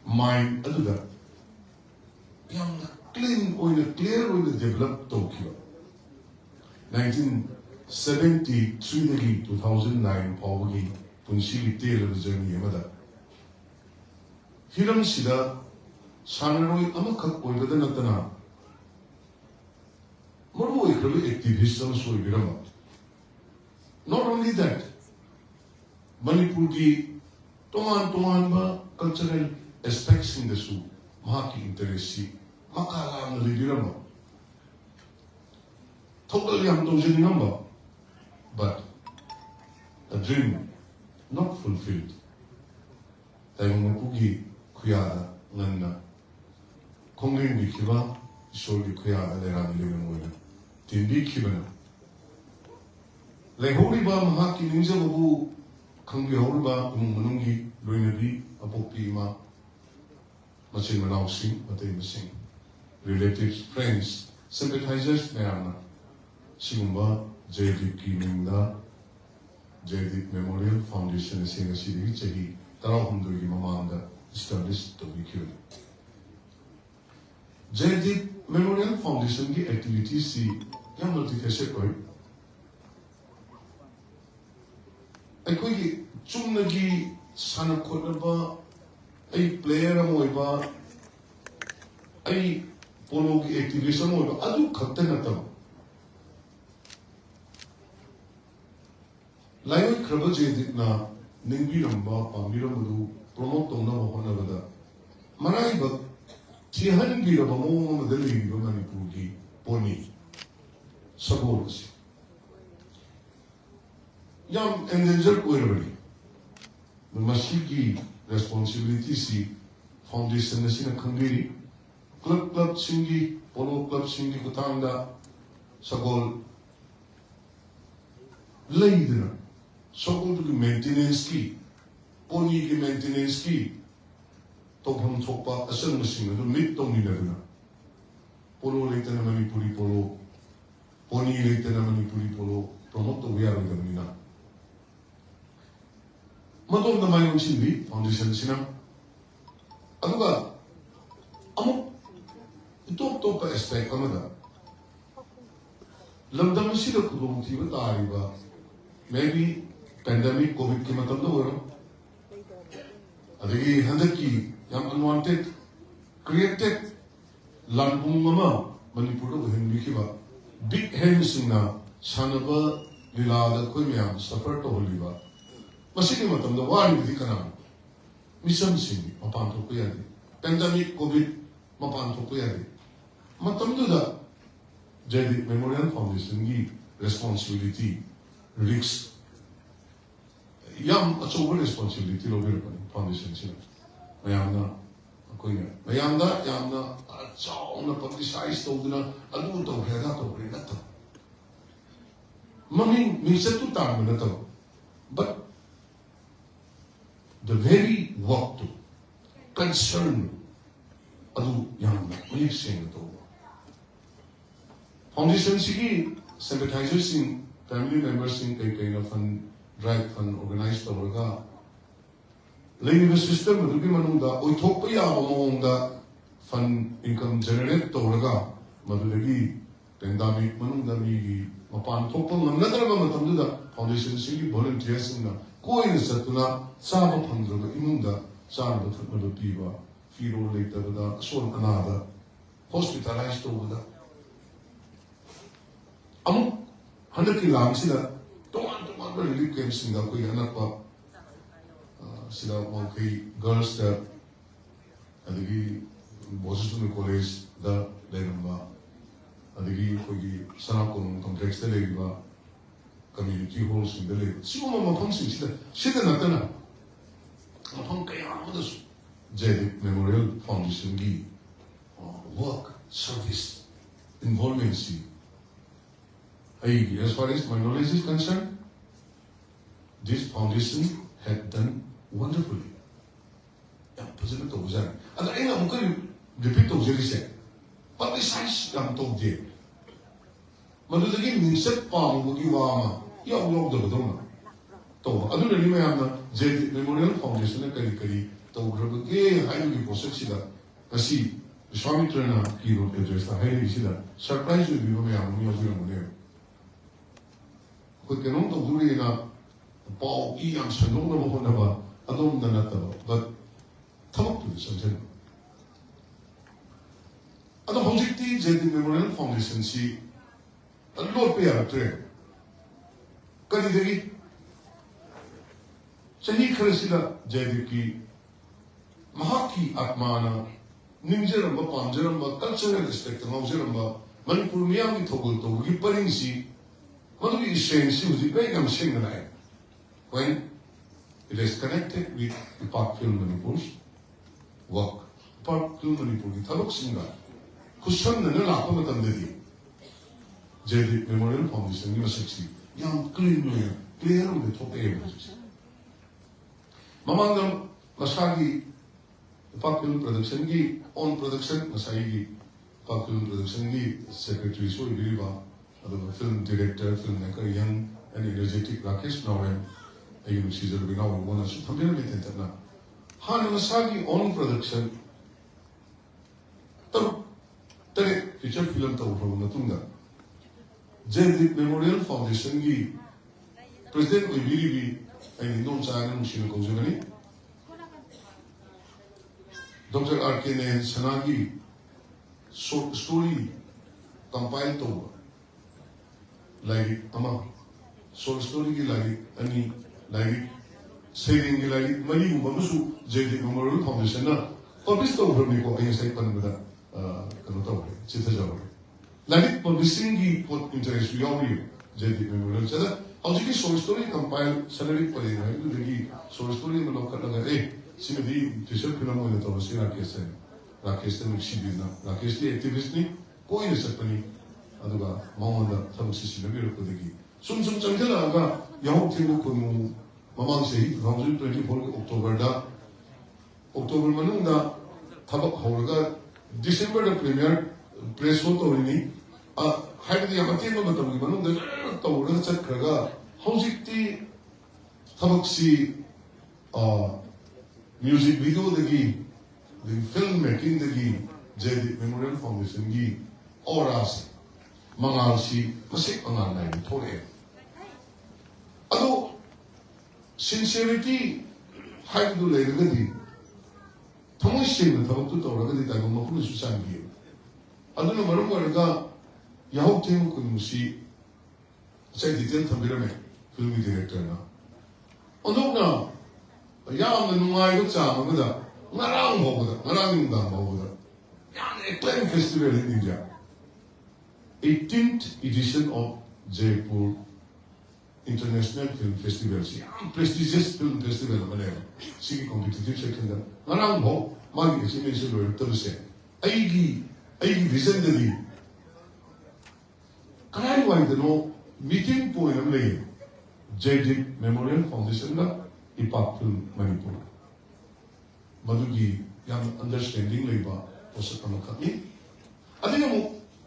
[SPEAKER 3] mind aduda young clean oil clear oil developed Tokyo 1973 2009 pawagi punsi tel journey amada hiram sida sanaroi amakak oilada natana moru oikru activism so birama not only that Manipur ki tongan ba cultural aspects in the su mahaki interest makala na libirama total yam tojini namba but a dream not fulfilled. Tayong mapugi kuyada nganna kongling bikiba shorgi kuyada lerani lewengoyna timbi kibana leihoriba mahaki ninja babu kangbi horiba imung manunggi loinabi apokpi ima machin manawsing matay masing relatives, friends, sympathizers mayamna sigumba Jaydeep ki mingda Jaydeep Memorial Foundation singa sidigi chahi tarahumdui mamanda established to be killed. Jaydeep Memorial Foundation की activities सी यह multifaceted कोई अकोई की चुम्न की सान खोटबा ऐ player अमोइबा ऐ पोलो की activist अमोइबा अदु खत्ते नतम live क्रब Jaydeep ना निंबी रंबा पांबी रंबदु promote तोना बहोना बदा मनाई बक Tihan gira ba mo madali ba Manipuri poni sabols. Yam endangered already. The masiki responsibility si foundation na sina kangiri club singi polo club singi kutanda sagol leidna sagol ki maintenance ki poni ki maintenance ki Topham Thokpa Asan Machine, the mid Tominaduna. Polo later Manipuri Polo, Pony later Manipuri Polo, promote the way of the Mina. Madom the Mayon Sindi, Foundation Sina. Aduga Amuk, don't talk aspect Amada. Lamdam Sida Kuduti with Ariba. Maybe pandemic, COVID came at the door. Adagi Handaki. Yang unwanted, created Lanbung Mama, Manipur of Hindikiba. Big hands in a Sanaba, Lila, the Kumiam, suffered to Oliva. Masinimatam, the war with the Kanam. Mission Sing, Mapanto Kuyadi. Pandemic, COVID, Mapanto Kuyadi. Matamduda, Jaydeep Memorial Foundation, give responsibility, risks. Yam, a sober responsibility, Logan Foundation. Mayamna, Mayamda, Yamna, a song of the size told the Adu to Redato Redato. Money means a 2 times, but the very work to concern Adu Yamna, we sing it over. Foundation Siki sympathizers in family members in campaign of fund, drive fund, organized over. Lady system will be Manunda, Utopia among the fund income generate Toraga, Madulagi, Pandemic, Manunda Migi, Mapan Topum, another Mamatamduda, Foundation City, volunteers in the Coin Satuna, Saba Pandra, Imunda, Saba Madupiva, Firo later, the Son another, hospitalized over the Amuk 100 kilometers, don't want to relieve camps in the Kuyanapa. Sila mga girls that adigi Boston College da leiramba adigi kogi sanakon complex da leiriba community halls in da leiriba siguro mapang sila natana mapang kaya amada su Jaydeep Memorial Foundation gi work service involvement si as far as my knowledge is concerned, this foundation had done wonderfully. Yeah, President Ozan. And I am going to repeat those said. But besides, I'm told there. Madulagi means that palm will give Wama. You have logged the Badona. To other than Jaydeep Memorial Foundation, a Kari, to Grabagay, highly possessed. I see the Swami Trana, he wrote address, the highly sida. Surprise will be me of your name. But cannot do it in a Paul E. and Sanona. Adom Nanatava, but talk to this and the Hojiti Jaydeep Memorial Foundation, see a lot pay a train. Kadidagi Sahi Krasila Jaydeep Mahaki Atmana, Ninjaramba, Panjaramba, cultural respect, and Mauseramba, Manipur Miami Togul, Giparinsi, Madhugi essence is very amazing. When it is connected with the Park Film Manipur's work. Park Film Manipur की तबक सिंगा खुशन न लापा में तंदे दी JD memorial Foundation की मसक्सी यहाँ clear में थोपे है मुझे ममांगम मसागी Park Film Production की on production मसागी Park Film Production की secretary सो इबली बा अदर film director filmmaker young and energetic Rakesh Nawayan अयुम सीजर बिना वो ना सु थम्बेर में थे तब ना हाँ मसागी on production तब तेरे फीचर फिल्म तो उठा हुआ तुंगा जेडी मेमोरियल फाउंडेशन की प्रेसिडेंट कोई भी आई निंदों चाहे मुझे न कौन सी डॉक्टर आरके ने सना की स्टोरी कंपाइल तो लाइक अमा स्टोरी की लाइक अन्य लाइक सेविंग की लाइक मनी को बमुसु जेडी मेमोरियल फाउंडेशन ना पब्लिश तो उठने को आई सही पन बता करो तो है चित्र जाओ लाइक पब्लिशिंग की बहुत इंटरेस्ट भी आओ जेडी मेमोरियल चला और जी की स्टोरी कंपाइल सैलरी पड़े हैं तो देखिए स्टोरी में लोग कर लगा सिमदी टीचर फिल्म में तो बस राकेश ने मिक्सी भी ना राकेश ने एक्टिविस्ट नहीं कोई नहीं सकता नहीं अदुगा माउंडा तब से सिलबी रखो देखिए सुन चंचला आगा यहाँ थे वो कोई ममांग से ही 2024 अक्टूबर मनुंगा थबक होगा December premier press हो तो नहीं हाइट दिया मत ये तो मतलब कि मनुंगा तो उधर चल करेगा हौजिकती थबक सी म्यूजिक वीडियो देखी फिल्म मेकिंग देखी जेडी मेमोरियल फाउंडेशन की और आस मंगाल सी मसिक मंगाल नहीं थोड़े अदो सिंसियरिटी हाइट दो ले लगी थमोई सेंग थबक तो तौरगदी ताइम मफुन सुसान की अदुन मरम वरगा याहु तेम कुमुसी से डिटेल थंबिरा में फिल्म डायरेक्टर ना ओनोना याम नुंगाई को चाम बदा ngarang hoda ngarang yung hoda yan acclaim festival in India 18th edition of Jaipur International Film Festival yan prestigious film festival manera sige competitive section da ngarang ho magi estimation lo terse aigi vision dali kanai wai no meeting point am le JD Memorial Foundation na Ipak Film Manipur मधुगी yam understanding लेबा post अमखनी अदिनमु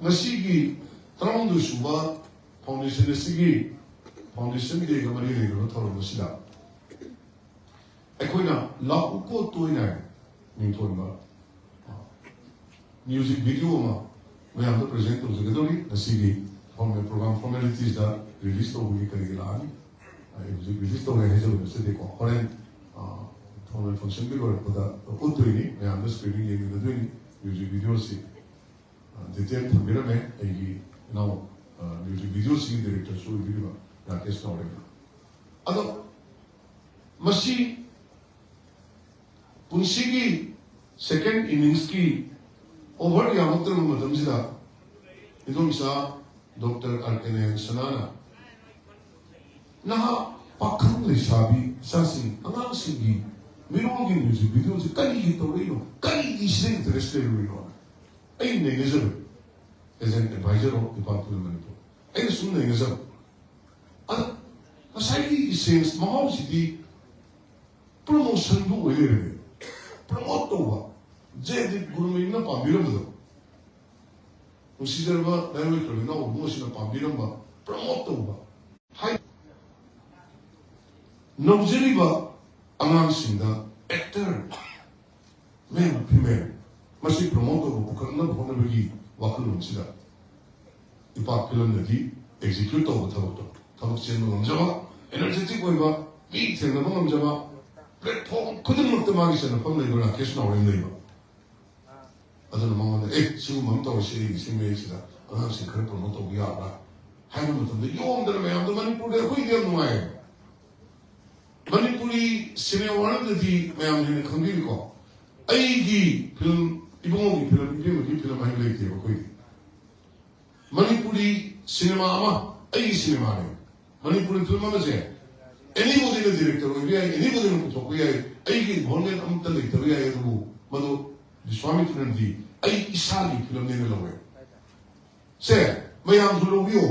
[SPEAKER 3] ngasi तरंग दुसुबा foundation सिगी foundation दे गमरी लेगो थोरो मसिदा एकोइना लाउ को तोइना निथोनबा music video मा मैं हम तो present तो जगदोरी ngasi form programme formalities दा रिलीज तो होगी करेगा आनी म्यूजिक रिलीज तो है जो से देखो और 오늘 function 비거보다 꽃들이 내가 스크린이 얘기를 드리니 뮤직 비디오시 디테일 탐비라메 이기 나오 뮤직 비디오시 디렉터 소리 비디오 라케스 나오레가 아도 마시 분식이 세컨드 이닝스기 오버 야못들은 뭐 덤지다 이동사 डॉक्टर आरकेने सनाना ना पाखंग लेशाबी सासिंग अंगासिंगी मिलोगी म्यूजिक वीडियो से कई ही तो रही हो कई इससे इंटरेस्टेड हुई हो ऐ नेगेजर as an advisor of department manager ऐ सुन नेगेजर अन असाइडी सेंस महाउसिदी प्रमोशन दो वेले प्रमोट तो हुआ जे दि गुरुमिन ना पाबिरम दो उसीजरबा डायरेक्ट करना और मोशन पाबिरम बा प्रमोट तो हुआ हाई नौजरीबा अंगांसिंदा एक्टर मेन फीमेल मसी प्रमोट को पुकरना होनबगी वाखलुनसिदा इपाक फिल्म नदी एग्जीक्यूट तो थबक चेन नमजबा एनर्जेटिक ओइबा मी थेंगना नमजबा प्लेटफॉर्म खुदमक्त मागी सन फम लेबा केस नावरेन लेबा अदन मंगन ए सिगु ममता वसी सिमेसिदा अंगांसिं खर प्रमोट तो याबा हाइनो मतम योमदर मयाम द मणिपुर दे होई गेम नुआय मणिपुरी सिनेमा वानददी मयाम ने खंगिको अईगी फिल्म इबोंगी फिल्म की फिल्म हाई लेते हो कोई मणिपुरी सिनेमा अमा ꯑꯩꯒꯤ ꯁꯤꯅꯦꯃꯥꯅꯤ ꯃꯅꯤꯄꯨꯔꯤ ꯐꯤꯂꯝ ꯑꯃꯁꯦ ꯑꯦꯅꯤꯕꯣꯗꯤꯅ ꯗꯤꯔꯦꯛꯇꯔ ꯑꯣꯏꯕ ꯌꯥꯏ ꯑꯦꯅꯤꯕꯣꯗꯤꯅ ꯄꯨꯊꯣꯛꯄ ꯌꯥꯏ ꯑꯩꯒꯤ ꯏꯟꯚꯣꯜꯃꯦꯟ ꯑꯃꯠꯇ ꯂꯩꯇꯕ ꯌꯥꯏ ꯑꯗꯨꯕꯨ ꯃꯗꯨ ꯕꯤꯁ꯭ꯋꯥꯃꯤꯇ꯭ꯔꯅꯗꯤ ꯑꯩ ꯏꯁꯥꯒꯤ ꯐꯤꯂꯝꯅꯦꯅ ꯂꯧꯋꯦ ꯁꯦ ꯃꯌꯥꯝꯁꯨ ꯂꯧꯕꯤꯌꯣ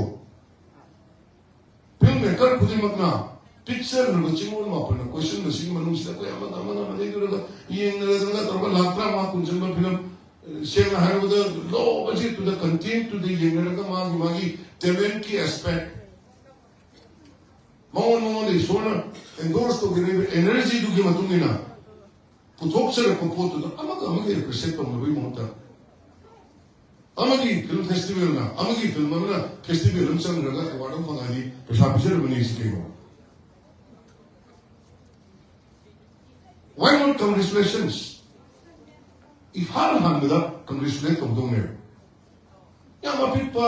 [SPEAKER 3] ꯐꯤल्म मेकर खुदिमकना पिक्चर न चिंगोन मापन क्वेश्चन मसिंग मनुष्य को यामन अमन अमन इदुरगा येंगरगा तोरबा लात्रा मा कुंजन फिल्म सेना हारबदा लो बजे to the content to the येंगरगा मागी टैलेंट की एस्पेक्ट मोन दे सोना एंडोर्स तो गिरे एनर्जी दु की मतुंगिना पुथोक्सर को पोतो अमग रिप्रेजेंट तमबई मोता अमगी फिल्म फेस्टिवल ना अमगी फिल्म ना फेस्टिवल हम संग रगा अवार्ड फंगादी पैसा पिक्चर बने इसके हो why not congratulations ihar hanbada congratulate to dong ne ya ma pipa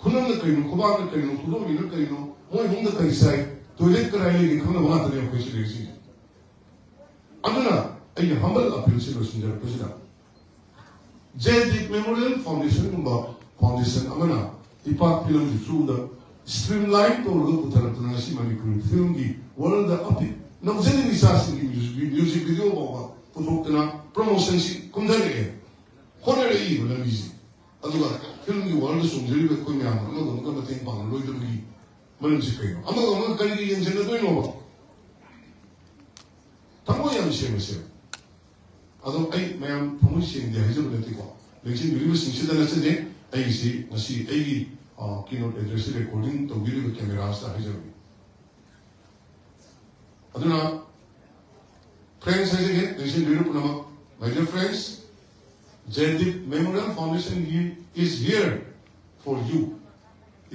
[SPEAKER 3] kunam na kaino kuba na kaino kudo mi na kaino moi hung da kai sai toilet karai le khana ba ta ne ko shi si aduna ai humble appeal si ro sinjar president Jaydeep Memorial Foundation gumba foundation amana ipak film di through the streamline to ro putharatna si manipur film gi world the api namjeni research ki music video ba puthokna promotion si kumdane honere I bala bisi aduga film gi world songjeri be koi myam amagam ka mateng pang loi do gi manam si kayo amagam kali gi yenjena do no ba tamo yam se अदो आई ma'am promotion दे हजब लेते को लेकिन बिल्कुल सिंसिदा नसे दे आई सी नसी आई keynote address recording तो बिल्कुल camera सा हजब अदुना फ्रेंड्स है जे लेकिन बिल्कुल पुनमा my dear friends Jaideep memorial foundation is here for you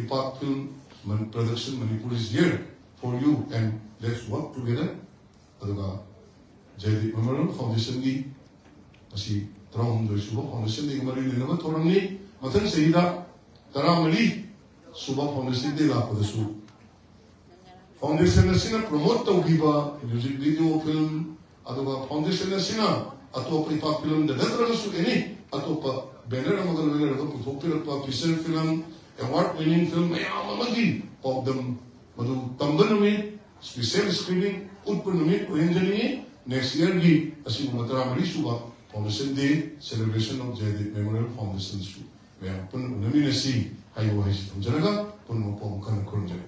[SPEAKER 3] ipak film production manipur is here for you and let's work together aduga Jaideep memorial Foundation की असी तरह दो सुबह फाउंडेशन दे मरी लेना बा थोरंगी मथन सहीदा तरह मरी सुबह फाउंडेशन दे ला पदसु फाउंडेशन नसिना प्रमोट तौगिबा म्यूजिक वीडियो फिल्म अदुगा फाउंडेशन नसिना अतोप इपा फिल्म द दत्रसु एनी अतोप बैनर मगल वेलर तो पुथोपिरपा feature film award winning film मयाम अमगी पॉपदम मधु तंबनमी स्पेशल स्क्रीनिंग उत्पन्नमी ओएंजनी next year gi asi matara mari suba foundation day celebration of Jaydeep Memorial Foundation su me pun unami nasi hayo hai janaga pun mo pom kan kurunjani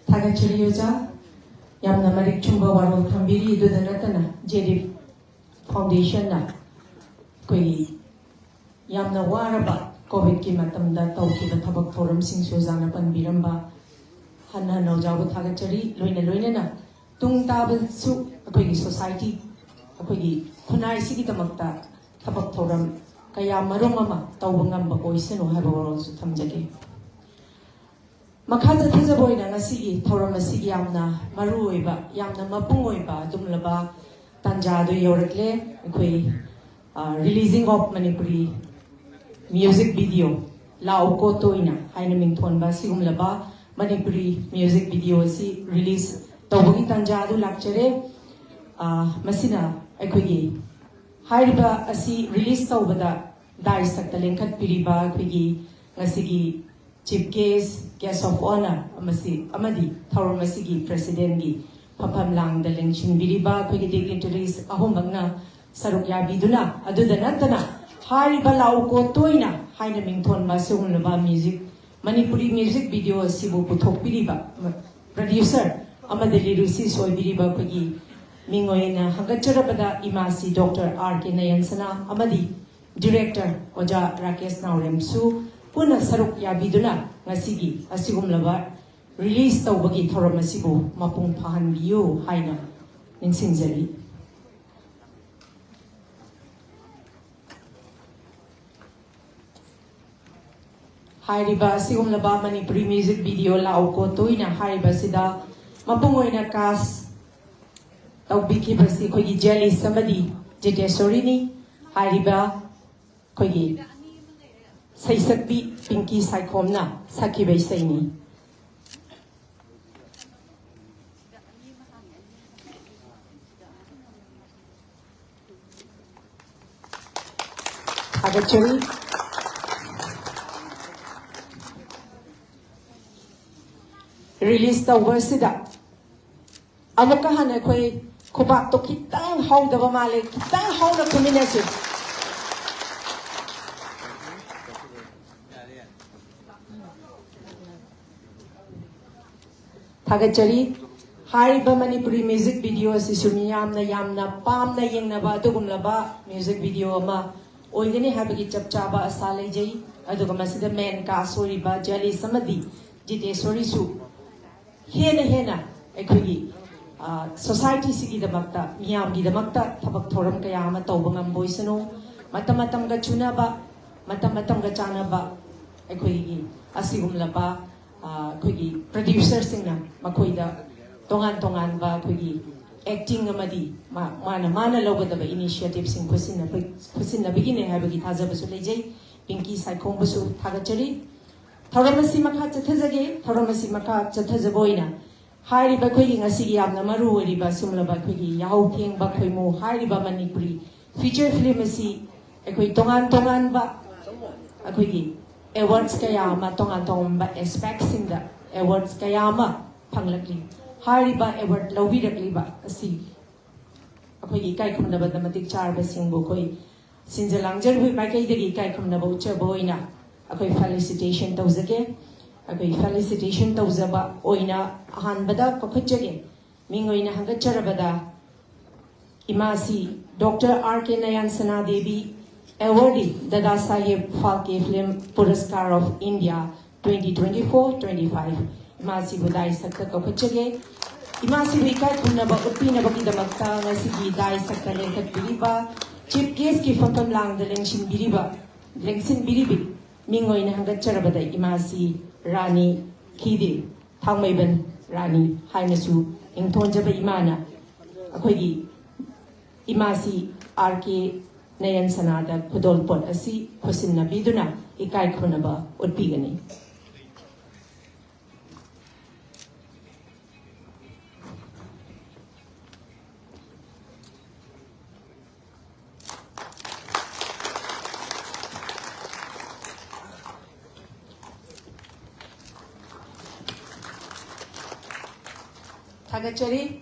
[SPEAKER 1] 타가치리 여자 얌나 마릭 춤바 와로 탐비리 이도다 나타나 Jaydeep Foundation na koi ꯌꯥꯝꯅ ꯋꯥꯔꯕ ꯀꯣꯚꯤꯗꯀꯤ ꯃꯇꯝꯗ ꯇꯧꯈꯤꯕ ꯊꯕꯛ ꯊꯧꯔꯝꯁꯤꯡ ꯁꯨꯖꯥꯅ ꯄꯟꯕꯤꯔꯝꯕ ꯍꯟꯅ ꯅꯧꯖꯥꯎꯕ ꯊꯥꯒꯠꯆꯔꯤ ꯂꯣꯏꯅꯅ ꯇꯨꯡ ꯇꯥꯕꯁꯨ ꯑꯩꯈꯣꯏꯒꯤ ꯁꯣꯁꯥꯏꯇꯤ ꯑꯩꯈꯣꯏꯒꯤ ꯈꯨꯟꯅꯥꯏꯁꯤꯒꯤꯗꯃꯛꯇ ꯊꯕꯛ ꯊꯧꯔꯝ ꯀꯌꯥ ꯃꯔꯨꯝ ꯑꯃ ꯇꯧꯕ ꯉꯝꯕ ꯑꯣꯏꯁꯅꯨ ꯍꯥꯏꯕ ꯋꯥꯔꯣꯜꯁꯨ ꯊꯝꯖꯒꯦ ꯃꯈꯥ ꯆꯠꯊꯖꯕ ꯑꯣꯏꯅ ꯉꯁꯤꯒꯤ ꯊꯧꯔꯝ ꯑꯁꯤꯒꯤ ꯌꯥꯝꯅ ꯃꯔꯨꯑꯣꯏꯕ ꯌꯥꯝꯅ ꯃꯄꯨꯡ ꯑꯣꯏꯕ ꯑꯗꯨꯝꯂꯕ ꯇꯥꯟꯖꯥꯗꯨ ꯌꯧꯔꯛꯂꯦ ꯑꯩꯈꯣꯏ releasing of Manipuri music video Laoko Toina haina mingthonba sigumlaba Manipuri music video si release tawagi tanjadu lakchere masina aikogi hairiba asi release tawbada dai sakta lengkhat piriba aikogi ngasigi chief guest of honor amadi thawram asigi president gi phapam langda lengshin biriba aikogi dignitaries ahomagna saruk yabiduna aduda natana hariba lauko toina haina mingthon ma sungulaba music Manipuri music video sibu puthok piriba producer amade lirusi soibiriba khagi mingoina hagacharabada imasi Dr. R.K. Nayansana amadi director Oja Rakesh Nauremsu puna saruk yabiduna ngasigi asigumlaba release tawbagi thoram asibu mapung phahanbiyu haina ningsingjari Hairiba sigumlaba Manipuri music video Laoko Toina Hairiba sida mapungoina kas taubiki basi kogi jelly samadi Jetesorini Hairiba kogi saisakbi Pinky Saikomna Sakibai Saini Tagachari. Release the Versida. Amukahan koi kubak to kitang how the Vamale, kitang how the community. Tagachari. Hariba Manipuri music video asisu miyamna yamna pamna yengnaba adugumlaba music video ama oigani habagi chapchaba asa leijai aduga masida main cast oriba Jali Samadi Jiteswari su hena ekhigi society sigi damakta miyam gi damakta thabak thoram kaya ama tawba ngamboisano matam ga chunaba matam ga chanaba ekhigi asigumlaba ekhigi producer singna makoida tongan ba kugi acting amadi mana logadaba initiative sing kusin na begin habagi thajabasu lejai pinky saikong basu thagachari thoramasi makha chathajage thoramasi makha chathajaboina hairi ba kugi ngasi yamna maru ori ba sumlaba kugi yahau theng ba khoimu hairi ba Manipuri feature film asi ekoi tongan ba kugi awards kaya ma tongan ba aspects in the awards kaya ma phanglakli Hariba Award Lawirakliba asi akhoi kai khumnaba damatik charba singbo khoi sinjalangjar hui makai degi kai khumnaba uchaboina akhoi felicitation tawjage akhoi felicitation tawjaba oina ahanbada kokhachage mingoina hangacharabada imasi Dr. R.K. Nayan Sana Devi awardee Dada Saheb Phalke Film Puraskar of India 2024-25 imasi budai sakta kokhachage imasi wikai kunaba utpina bakidamagta ngasigi dai sakta lengkat biriba chief guest ki famtam lang de lengsin biribi mingoy na hangacharabada imasi Rani Khidi thangmaiban Rani hainasu ingthonjaba imana akhoigi imasi R.K. Nayan Sanada khudolpot asi khosinna biduna ikai khunaba utpigani Tagachari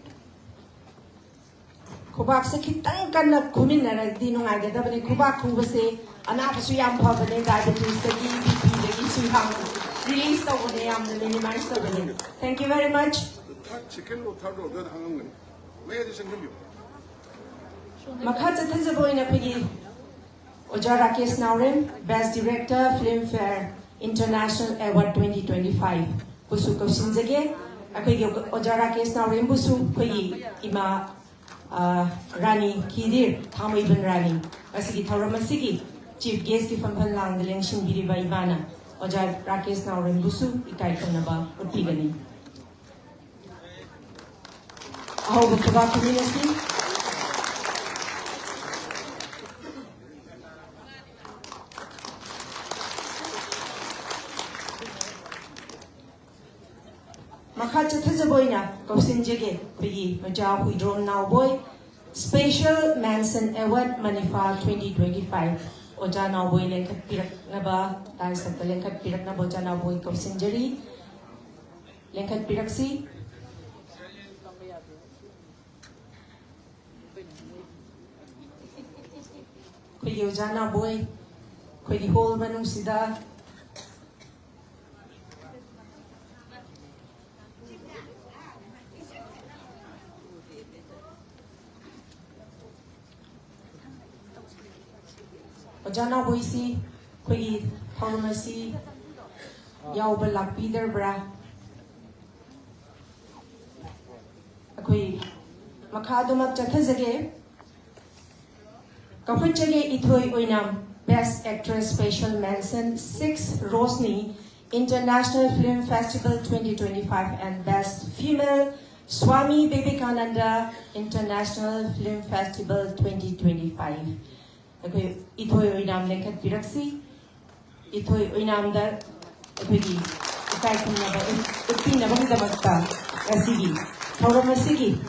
[SPEAKER 1] Kubak se kitang kana kumin na dinong aga dabani kubak kubase ana pasu yam phabane diabetes dagi BP dagi suhang release tawone yam na minimize tawone. Thank you very much.
[SPEAKER 4] 치킨 로타로 몇 하는 거니? 왜 이리 생각이요?
[SPEAKER 1] Makha chathajaboina phigi Oja Rakesh Naurem Best Director Filmfare International Award 2025 busu kausinjage akhoi Oja Rakesh Naurem busu khoi ima Rani Khidir Thamiban Rani asigi thauramasi chief guest ki famphal lang de lengshin biriba ibana Oja Rakesh Naurem busu ikai khanaba utpigani aho bukaba community Makha chathajaboina kausinjage khoi Oja Huidrom Now Boy Special Manson Award Manifa 2025 Oja Now Boy lengkat pirak naba dai sakta lengkat pirak naba Oja Now Boy kausinjari lengkat piraksi khoi Oja Now Boy khoi di hall manung sida Oja Now Boy si khoi pharmacy yauba lakpiderbra akhoi makhadumak chathajage Kaphachage ithoi oinam Best Actress Special Mention 6 Rosni International Film Festival 2025 and Best Female Swami Vivekananda International Film Festival 2025. Okay, ithoi oinam lengkat piraksi ithoi oinam da ekhigi ikai khunaba utpinaba damakta asigi thauramasi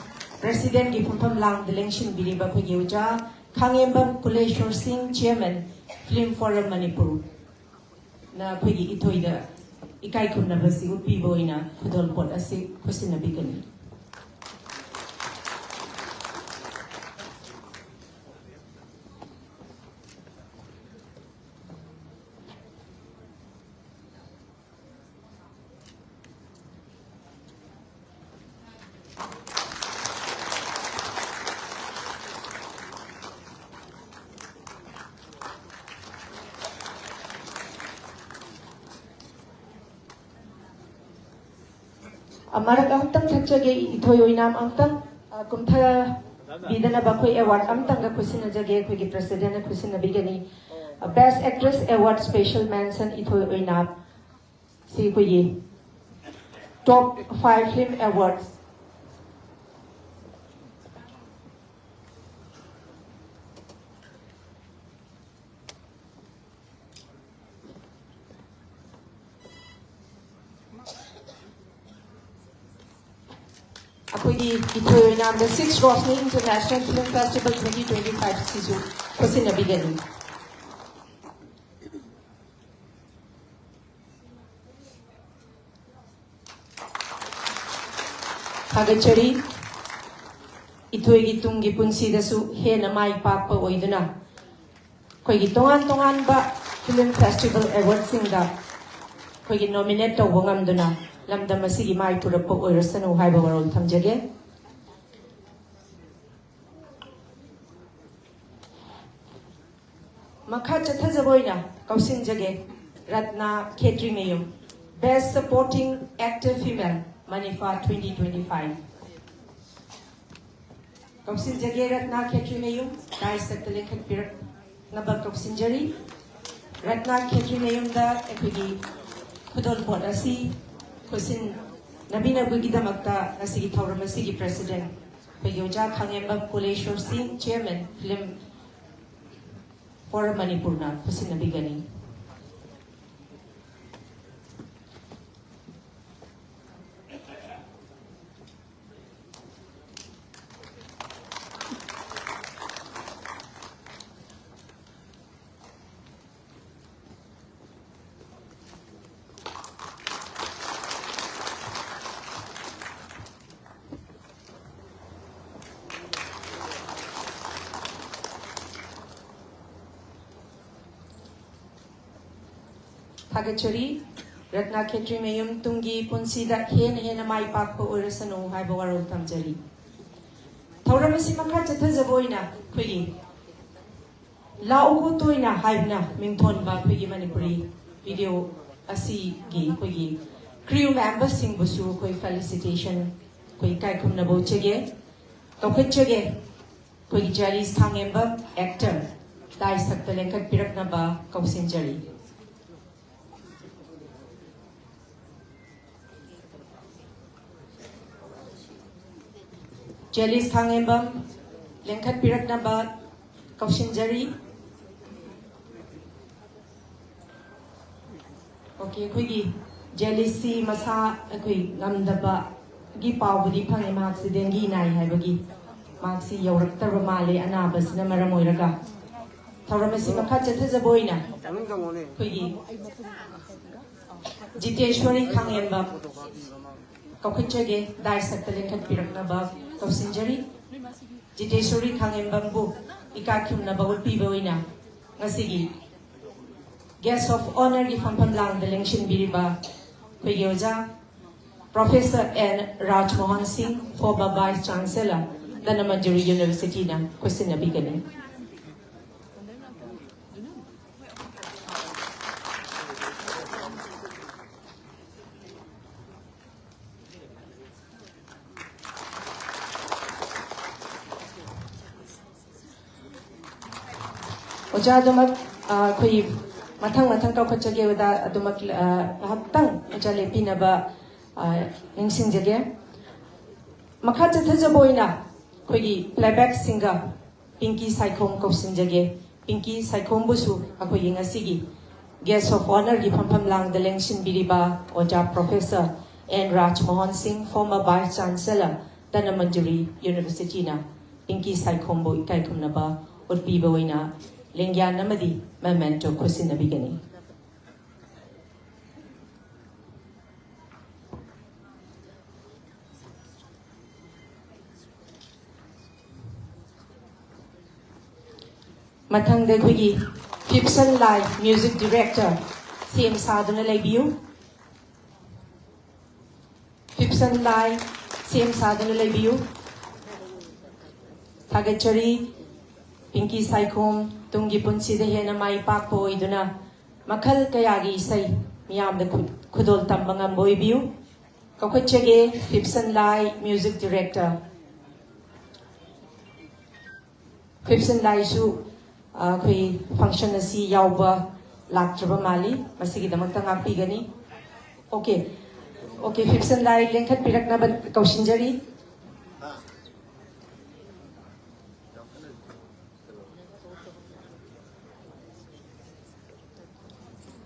[SPEAKER 1] President ki phumpham lang de lengshin biriba khoi Oja Khangembam Kuleshwar Singh Chairman Film Forum Manipur na khoi ithoi da ikai khunna basi upi boina khudol pot asi khusina bigani Amarak amtang thachage ithoyoinam amtang kumtha bidana bakhoi award amtang ga khusina jage khoi gi president na khusina bigani best actress award special mention ithoyoinam si khoi gi top 5 film awards Akoigi ithoyoinam the 6th Rosny International Film Festival 2025 sisu khusina bigani Hagachari ithoigi tungi punsi dasu hena mai pakpa oiduna koigi tongan ba film festival award singda koigi nominate tawba ngamduna lamdam asigi mai purappa oirasanu haiba warol thamjage makha chathajaboina kausinjage Ratna Khetrimeyum Best Supporting Actor Female Manifa 2025 kausinjage Ratna Khetrimeyum dai saktale khatpirak naba kausinjari Ratna Khetrimeyum da ekigi khudol pot asi Kusin Nabina Bugidamakta Nasigi Tauramasi President Payoja Kangembam Kuleshwar Singh Chairman Film Forum Manipurna Kusin Nabigani Hagachari Ratna Khetrimeyum Tungi Punsida hena mai pakpa oirasanu haiba warol thamjari Thauramasi makha chathajaboina khoigi Laugo toina haibna mingthon ba khoigi Manipuri video asi gi khoigi crew members sing busu khoi felicitation khoi kai khumna bo chege tokhetchege khoigi jari sangembam actor dai saktale khat pirakna ba kausinjari Jelis Kangembam Lengkat Pirak Naba Kausinjari Okay, Kuigi Jelis si Masa Kui Namdaba Gi Pau Budi Pangi Maxi Dengi Nai Habagi Maxi Yorakta Ramale Anabas Namaramoiraga Tauramasi Makacha Tazaboina Kuigi Jiteshwari Kangembam Kaukinchage Dai Saktalenkat Pirak Naba Kausinjari Jiteshwari Kangembambu Ikakyum Nabawut Piboina Ngasigi Guest of Honor Gi Pampamlang the Lengshin Biriba Kuyoja Professor N. Raj Mohan Singh former Vice Chancellor Danamanjari University na Kusina Bigani Oja adumak koi matang kaukachage wada adumak haptang oja lepina ba ningsingjage makha chathajaboina koi playback singer Pinky Saikhom kausinjage Pinky Saikhom busu akoi ngasigi guest of honor gi phampamlang the lengshin biriba oja Professor N. Raj Mohan Singh former Vice Chancellor Danamanjari University na Pinky Saikhom bo ikai thumna ba utpiba oina ꯂꯦꯡꯌꯥꯟ ꯑꯃꯗꯤ ꯃꯦꯃꯦꯟꯇꯣ ꯈꯨꯠꯁꯤꯟꯅꯕꯤꯒꯅꯤ꯫ ꯃꯊꯪꯗ ꯑꯩꯈꯣꯏꯒꯤ ꯐꯤꯞꯁꯟ ꯂꯥꯏ music director ꯁꯦꯝ ꯁꯥꯗꯨꯅ ꯂꯩꯕꯤꯌꯨ꯫ ꯐꯤꯞꯁꯟ ꯂꯥꯏ ꯁꯦꯝ ꯁꯥꯗꯨꯅ ꯂꯩꯕꯤꯌꯨ꯫ ꯊꯥꯒꯠꯆꯔꯤ ꯄꯤꯡꯀꯤ ꯁꯥꯏꯈꯣꯝ ꯇꯨꯡꯒꯤ ꯄꯨꯟꯁꯤꯗ ꯍꯦꯟꯅ ꯃꯥꯏ ꯄꯥꯛꯄ ꯑꯣꯏꯗꯨꯅ ꯃꯈꯜ ꯀꯌꯥꯒꯤ ꯏꯁꯩ ꯃꯤꯌꯥꯝꯗ ꯈꯨꯗꯣꯜ ꯇꯝꯕ ꯉꯝꯕ ꯑꯣꯏꯕꯤꯌꯨ꯫ ꯀꯧꯈꯠꯆꯒꯦ ꯐꯤꯞꯁꯟ ꯂꯥꯏ ꯃ꯭ꯌꯨꯖꯤꯛ ꯗꯤꯔꯦꯛꯇꯔ꯫ ꯐꯤꯞꯁꯟ ꯂꯥꯏꯁꯨ ꯑꯩꯈꯣꯏ ꯐꯪꯁꯟ ꯑꯁꯤ ꯌꯥꯎꯕ ꯂꯥꯛꯇ꯭ꯔꯕ ꯃꯥꯜꯂꯤ, ꯃꯁꯤꯒꯤꯗꯃꯛꯇ ꯉꯥꯛꯄꯤꯒꯅꯤ꯫ ꯑꯣꯀꯦ ꯐꯤꯞꯁꯟ ꯂꯥꯏ ꯂꯦꯡꯈꯠꯄꯤꯔꯛꯅꯕ ꯀꯧꯁꯤꯟꯖꯔꯤ꯫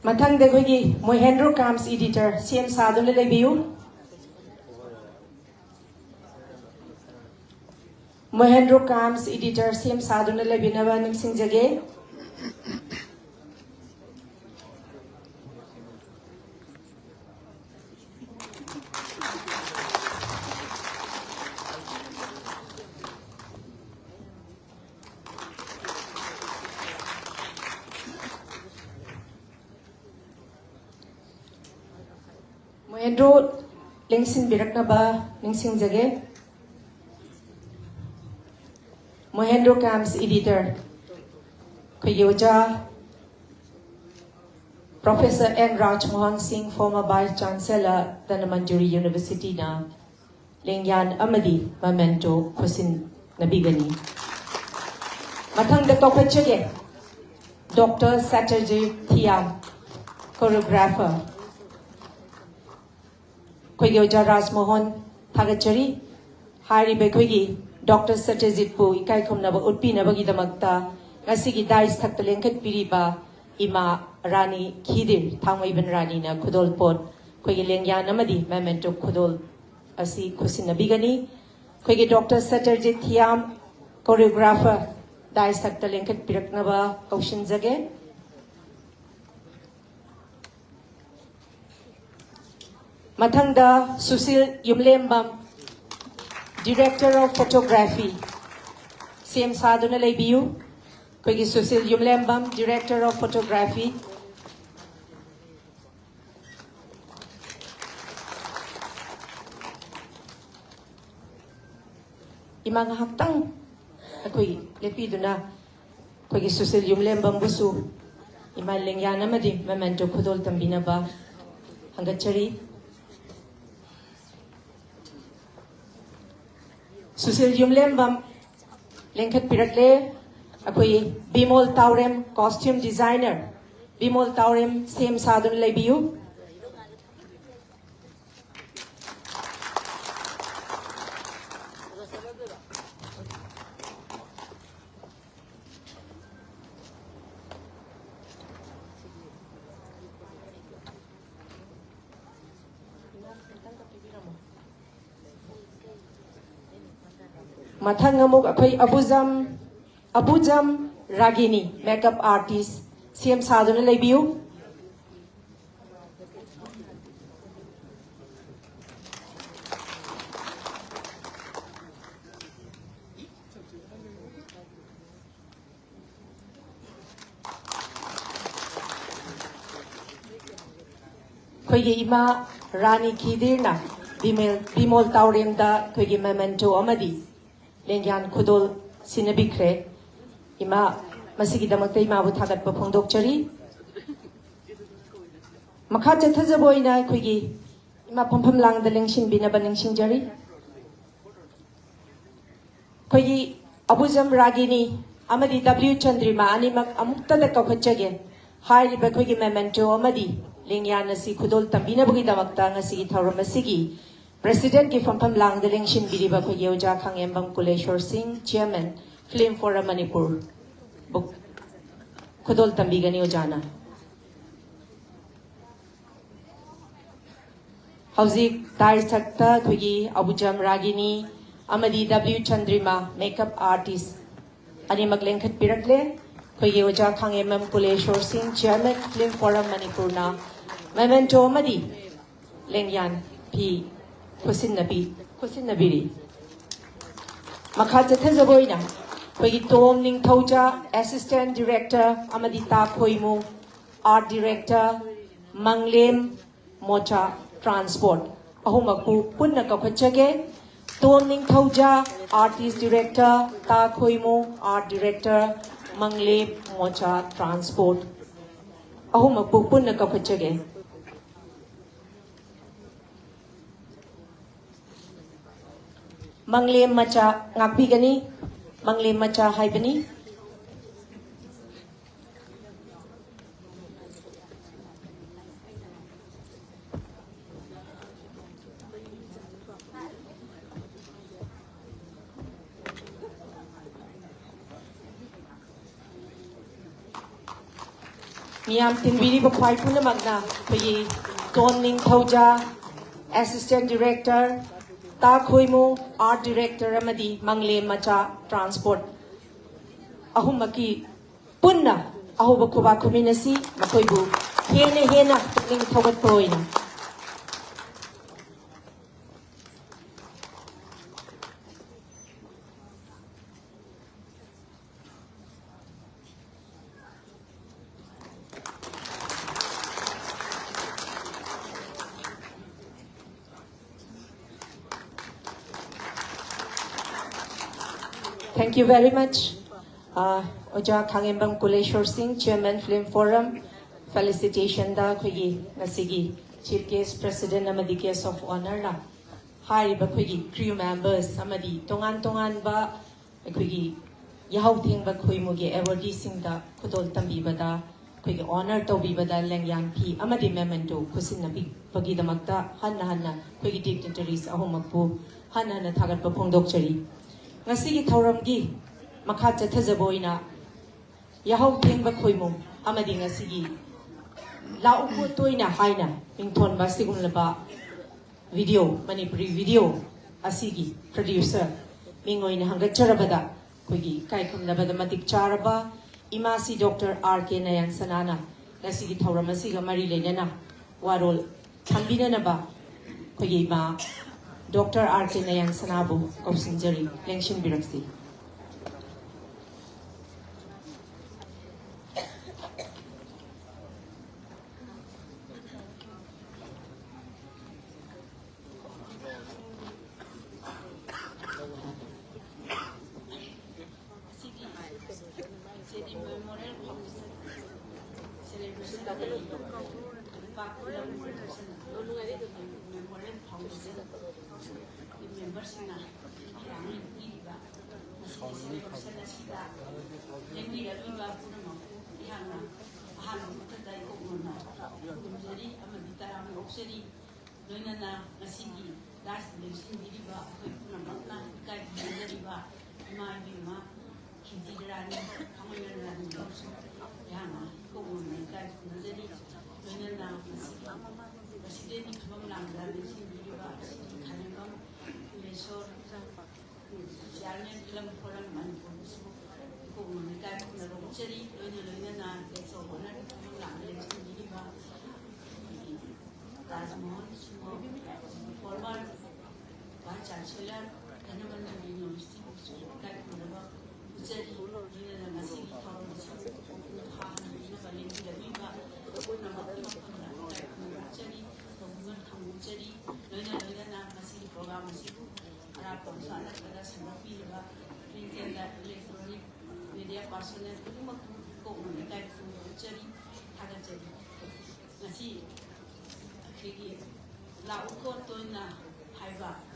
[SPEAKER 1] ꯃꯊꯪꯗ ꯑꯩꯈꯣꯏꯒꯤ ꯃꯣꯍꯦꯟꯗ꯭ꯔꯣ ꯀꯥꯝꯁ ꯏꯗꯤꯇꯔ ꯁꯦꯝ ꯁꯥꯗꯨꯅ ꯂꯩꯕꯤꯌꯨ꯫ ꯃꯣꯍꯦꯟꯗ꯭ꯔꯣ ꯀꯥꯝꯁ ꯏꯗꯤꯇꯔ ꯁꯦꯝ ꯁꯥꯗꯨꯅ ꯂꯩꯕꯤꯅꯕ ꯅꯤꯡꯁꯤꯡꯖꯒꯦ꯫ ꯃꯣꯍꯦꯟꯗ꯭ꯔꯣ ꯂꯦꯡꯁꯤꯟꯕꯤꯔꯛꯅꯕ ꯅꯤꯡꯁꯤꯡꯖꯒꯦ꯫ ꯃꯣꯍꯦꯟꯗ꯭ꯔꯣ ꯀꯥꯝꯁ ꯏꯗꯤꯇꯔ ꯑꯩꯈꯣꯏꯒꯤ ꯑꯣꯖꯥ ꯄ꯭ꯔꯣꯐꯦꯁꯔ ꯑꯦꯟ ꯔꯥꯖꯃꯣꯍꯟ ꯁꯤꯡ ꯐꯣꯔꯃꯔ ꯚꯥꯏꯁ ꯆꯥꯟꯁꯦꯂꯔ ꯙꯅꯃꯟꯖꯨꯔꯤ ꯌꯨꯅꯤꯚꯔꯁꯤꯇꯤꯅ ꯂꯦꯡꯌꯥꯟ ꯑꯃꯗꯤ ꯃꯦꯃꯦꯟꯇꯣ ꯈꯨꯠꯁꯤꯟꯅꯕꯤꯒꯅꯤ꯫ ꯃꯊꯪꯗ ꯀꯧꯈꯠꯆꯒꯦ ꯗꯣꯛꯇꯔ ꯁꯦꯇꯔꯖꯤꯠ ꯊꯤꯌꯥꯝ ꯀꯣꯔꯤꯌꯣꯒ꯭ꯔꯥꯐꯔ ꯑꯩꯈꯣꯏꯒꯤ ꯑꯣꯖꯥ ꯔꯥꯖꯃꯣꯍꯟ ꯊꯥꯒꯠꯆꯔꯤ꯫ ꯍꯥꯏꯔꯤꯕ ꯑꯩꯈꯣꯏꯒꯤ ꯗꯣꯛꯇꯔ ꯁꯦꯇꯔꯖꯤꯠꯄꯨ ꯏꯀꯥꯏ ꯈꯨꯝꯅꯕ ꯎꯠꯄꯤꯅꯕꯒꯤꯗꯃꯛꯇ ꯉꯁꯤꯒꯤ ꯗꯥꯏꯁ ꯊꯛꯇ ꯂꯦꯡꯈꯠꯄꯤꯔꯤꯕ ꯏꯃꯥ ꯔꯥꯅꯤ ꯈꯤꯗꯤꯔ ꯊꯥꯡꯃꯩꯕꯟ ꯔꯥꯅꯤꯅ ꯈꯨꯗꯣꯜ ꯄꯣꯠ ꯑꯩꯈꯣꯏꯒꯤ ꯂꯦꯡꯌꯥꯟ ꯑꯃꯗꯤ ꯃꯦꯃꯦꯟꯇꯣ ꯈꯨꯗꯣꯜ ꯑꯁꯤ ꯈꯨꯠꯁꯤꯟꯅꯕꯤꯒꯅꯤ꯫ ꯑꯩꯈꯣꯏꯒꯤ ꯗꯣꯛꯇꯔ ꯁꯦꯇꯔꯖꯤꯠ ꯊꯤꯌꯥꯝ ꯀꯣꯔꯤꯌꯣꯒ꯭ꯔꯥꯐꯔ ꯗꯥꯏꯁ ꯊꯛꯇ ꯂꯦꯡꯈꯠꯄꯤꯔꯛꯅꯕ ꯀꯧꯁꯤꯟꯖꯒꯦ꯫ ꯃꯊꯪꯗ ꯁꯨꯁꯤꯜ ꯌꯨꯝꯂꯦꯝꯕꯝ ꯗꯤꯔꯦꯛꯇꯔ ꯑꯣꯐ ꯐꯣꯇꯣꯒ꯭ꯔꯥꯐꯤ ꯁꯦꯝ ꯁꯥꯗꯨꯅ ꯂꯩꯕꯤꯌꯨ꯫ ꯑꯩꯈꯣꯏꯒꯤ ꯁꯨꯁꯤꯜ ꯌꯨꯝꯂꯦꯝꯕꯝ ꯗꯤꯔꯦꯛꯇꯔ ꯑꯣꯐ ꯐꯣꯇꯣꯒ꯭ꯔꯥꯐꯤ꯫ ꯏꯃꯥ ꯉꯥꯏꯍꯥꯛꯇꯪ ꯑꯩꯈꯣꯏ ꯂꯦꯞꯄꯤꯗꯨꯅ ꯑꯩꯈꯣꯏꯒꯤ ꯁꯨꯁꯤꯜ ꯌꯨꯝꯂꯦꯝꯕꯝꯕꯨꯁꯨ ꯏꯃꯥ ꯂꯦꯡꯌꯥꯟ ꯑꯃꯗꯤ ꯃꯦꯃꯦꯟꯇꯣ ꯈꯨꯗꯣꯜ ꯇꯝꯕꯤꯅꯕ ꯍꯪꯒꯠꯆꯔꯤ꯫ ꯁꯨꯁꯤꯜ ꯌꯨꯝꯂꯦꯝꯕꯝ ꯂꯦꯡꯈꯠꯄꯤꯔꯛꯂꯦ꯫ ꯑꯩꯈꯣꯏ ꯕꯤꯃꯣꯜ ꯇꯥꯎꯔꯦꯝ ꯀꯣꯁꯇ꯭ꯌꯨꯝ ꯗꯤꯖꯥꯏꯅꯔ ꯕꯤꯃꯣꯜ ꯇꯥꯎꯔꯦꯝ ꯁꯦꯝ ꯁꯥꯗꯨꯅ ꯂꯩꯕꯤꯌꯨ꯫ ꯃꯊꯪ ꯑꯃꯨꯛ ꯑꯩꯈꯣꯏ ꯑꯕꯨꯖꯝ ꯔꯥꯒꯤꯅꯤ ꯃꯦꯀꯞ ꯑꯥꯔꯇꯤꯁ ꯁꯦꯝ ꯁꯥꯗꯨꯅ ꯂꯩꯕꯤꯌꯨ꯫ ꯑꯩꯈꯣꯏꯒꯤ ꯏꯃꯥ ꯔꯥꯅꯤ ꯈꯤꯗꯤꯔꯅ ꯕꯤꯃꯣꯜ ꯇꯥꯎꯔꯦꯝꯗ ꯑꯩꯈꯣꯏꯒꯤ ꯃꯦꯃꯦꯟꯇꯣ ꯑꯃꯗꯤ ꯂꯦꯡꯌꯥꯟ ꯈꯨꯗꯣꯜ ꯁꯤꯟꯅꯕꯤꯈ꯭ꯔꯦ꯫ ꯏꯃꯥ ꯃꯁꯤꯒꯤꯗꯃꯛꯇ ꯏꯃꯥꯕꯨ ꯊꯥꯒꯠꯄ ꯐꯣꯡꯗꯣꯛꯆꯔꯤ꯫ ꯃꯈꯥ ꯆꯠꯊꯖꯕ ꯑꯣꯏꯅ ꯑꯩꯈꯣꯏꯒꯤ ꯏꯃꯥ ꯐꯝꯐꯝ ꯂꯥꯡꯗ ꯂꯦꯡꯁꯤꯟꯕꯤꯅꯕ ꯅꯤꯡꯁꯤꯡꯖꯔꯤ꯫ ꯑꯩꯈꯣꯏꯒꯤ ꯑꯕꯨꯖꯝ ꯔꯥꯒꯤꯅꯤ ꯑꯃꯗꯤ W ꯆꯟꯗ꯭ꯔꯤꯃꯥ ꯑꯅꯤꯃꯛ ꯑꯃꯨꯛꯇꯗ ꯀꯧꯈꯠꯆꯒꯦ꯫ ꯍꯥꯏꯔꯤꯕ ꯑꯩꯈꯣꯏꯒꯤ ꯃꯦꯃꯦꯟꯇꯣ ꯑꯃꯗꯤ ꯂꯦꯡꯌꯥꯟ ꯑꯁꯤ ꯈꯨꯗꯣꯜ ꯇꯝꯕꯤꯅꯕꯒꯤꯗꯃꯛꯇ ꯉꯁꯤꯒꯤ ꯊꯧꯔꯝ ꯑꯁꯤꯒꯤ ꯄ꯭ꯔꯦꯁꯤꯗꯦꯟꯠꯀꯤ ꯐꯝꯐꯝ ꯂꯥꯡꯗ ꯂꯦꯡꯁꯤꯟꯕꯤꯔꯤꯕ ꯑꯩꯈꯣꯏꯒꯤ ꯑꯣꯖꯥ ꯈꯥꯡꯉꯦꯝꯕꯝ ꯀꯨꯂꯦꯁꯣꯔ ꯁꯤꯡ ꯆꯤꯌꯔꯃꯦꯟ ꯐꯤꯜꯝ ꯐꯣꯔꯝ ꯃꯅꯤꯄꯨꯔ ꯈꯨꯗꯣꯜ ꯇꯝꯕꯤꯒꯅꯤ ꯑꯣꯖꯥꯅ꯫ ꯍꯧꯖꯤꯛ ꯗꯥꯏꯁ ꯊꯛꯇ ꯑꯩꯈꯣꯏꯒꯤ ꯑꯕꯨꯖꯝ ꯔꯥꯒꯤꯅꯤ ꯑꯃꯗꯤ W ꯆꯟꯗ꯭ꯔꯤꯃꯥ ꯃꯦꯀꯞ ꯑꯥꯔꯇꯤꯁ ꯑꯅꯤꯃꯛ ꯂꯦꯡꯈꯠꯄꯤꯔꯛꯂꯦ꯫ Kogi Oja Kangem Kuleshwar Singh, Chairman Film Forum Manipurna, Memento Madi, Lengyan P. Kusin Nabiri. Makata Tazaboina, Kogi Tom Ning Toja, Assistant Director, Amadita Koimu, Art Director, Manglem Mocha Transport. Ahumaku Punna Kapachage, Tom Ning Toja, Artist Director, Ta Koimu, Art Director, Manglem Mocha Transport. Ahumaku Punna Kapachage. Manglem Macha Ngakbigani, Manglem Macha Haibani. Miam Tinbiri Bakwai Puna Magna, Pagi, Tom Ning Toja, Assistant Director, Ta Khoimu, Art Director Amadi, Manglem Macha Transport. Ahumaki Punna, Ahubakuba Kuminasi, Makoibu, Hena, Ning Togat Poina. Thank you very much. Oja Kangembang Kuleshwar Singh, Chairman Film Forum. Felicitation da Kuyi Nasigi, Chief Guest President Amadi Guest of Honor la. Hi Bakuyi, crew members, Amadi, Tongan ba, Kuyi, Yahouting Bakui Mugi, Awardee Sing da, Kudol Tambi Bada, Kuyi Honor Tobi Bada, Lengyan P, Amadi Memento, Kusinabi, Pagida Magda, Hanna, Kuyi Dignitaries, Ahomapu, Hanna Tagat Papong Dokchari. Ngasigi Tauramgi, Makata Tazaboina, Yahoo King Bakuimu, Amadi Ngasigi, La Uputoina Haina, Ington Basigum Laba, video, Manipuri video, Asigi, producer, Mingoin Hangacharabada, Kugi, Kaikum Labada Matik Charaba, Imasi Dr. R.K. Nayan Sanana, Ngasigi Tauramasiga Marilena, Warol, Tambina Naba, Kuyima. Dr. R.K. Nayan Sanabu, Kausinjari, Lengshin Biraksi.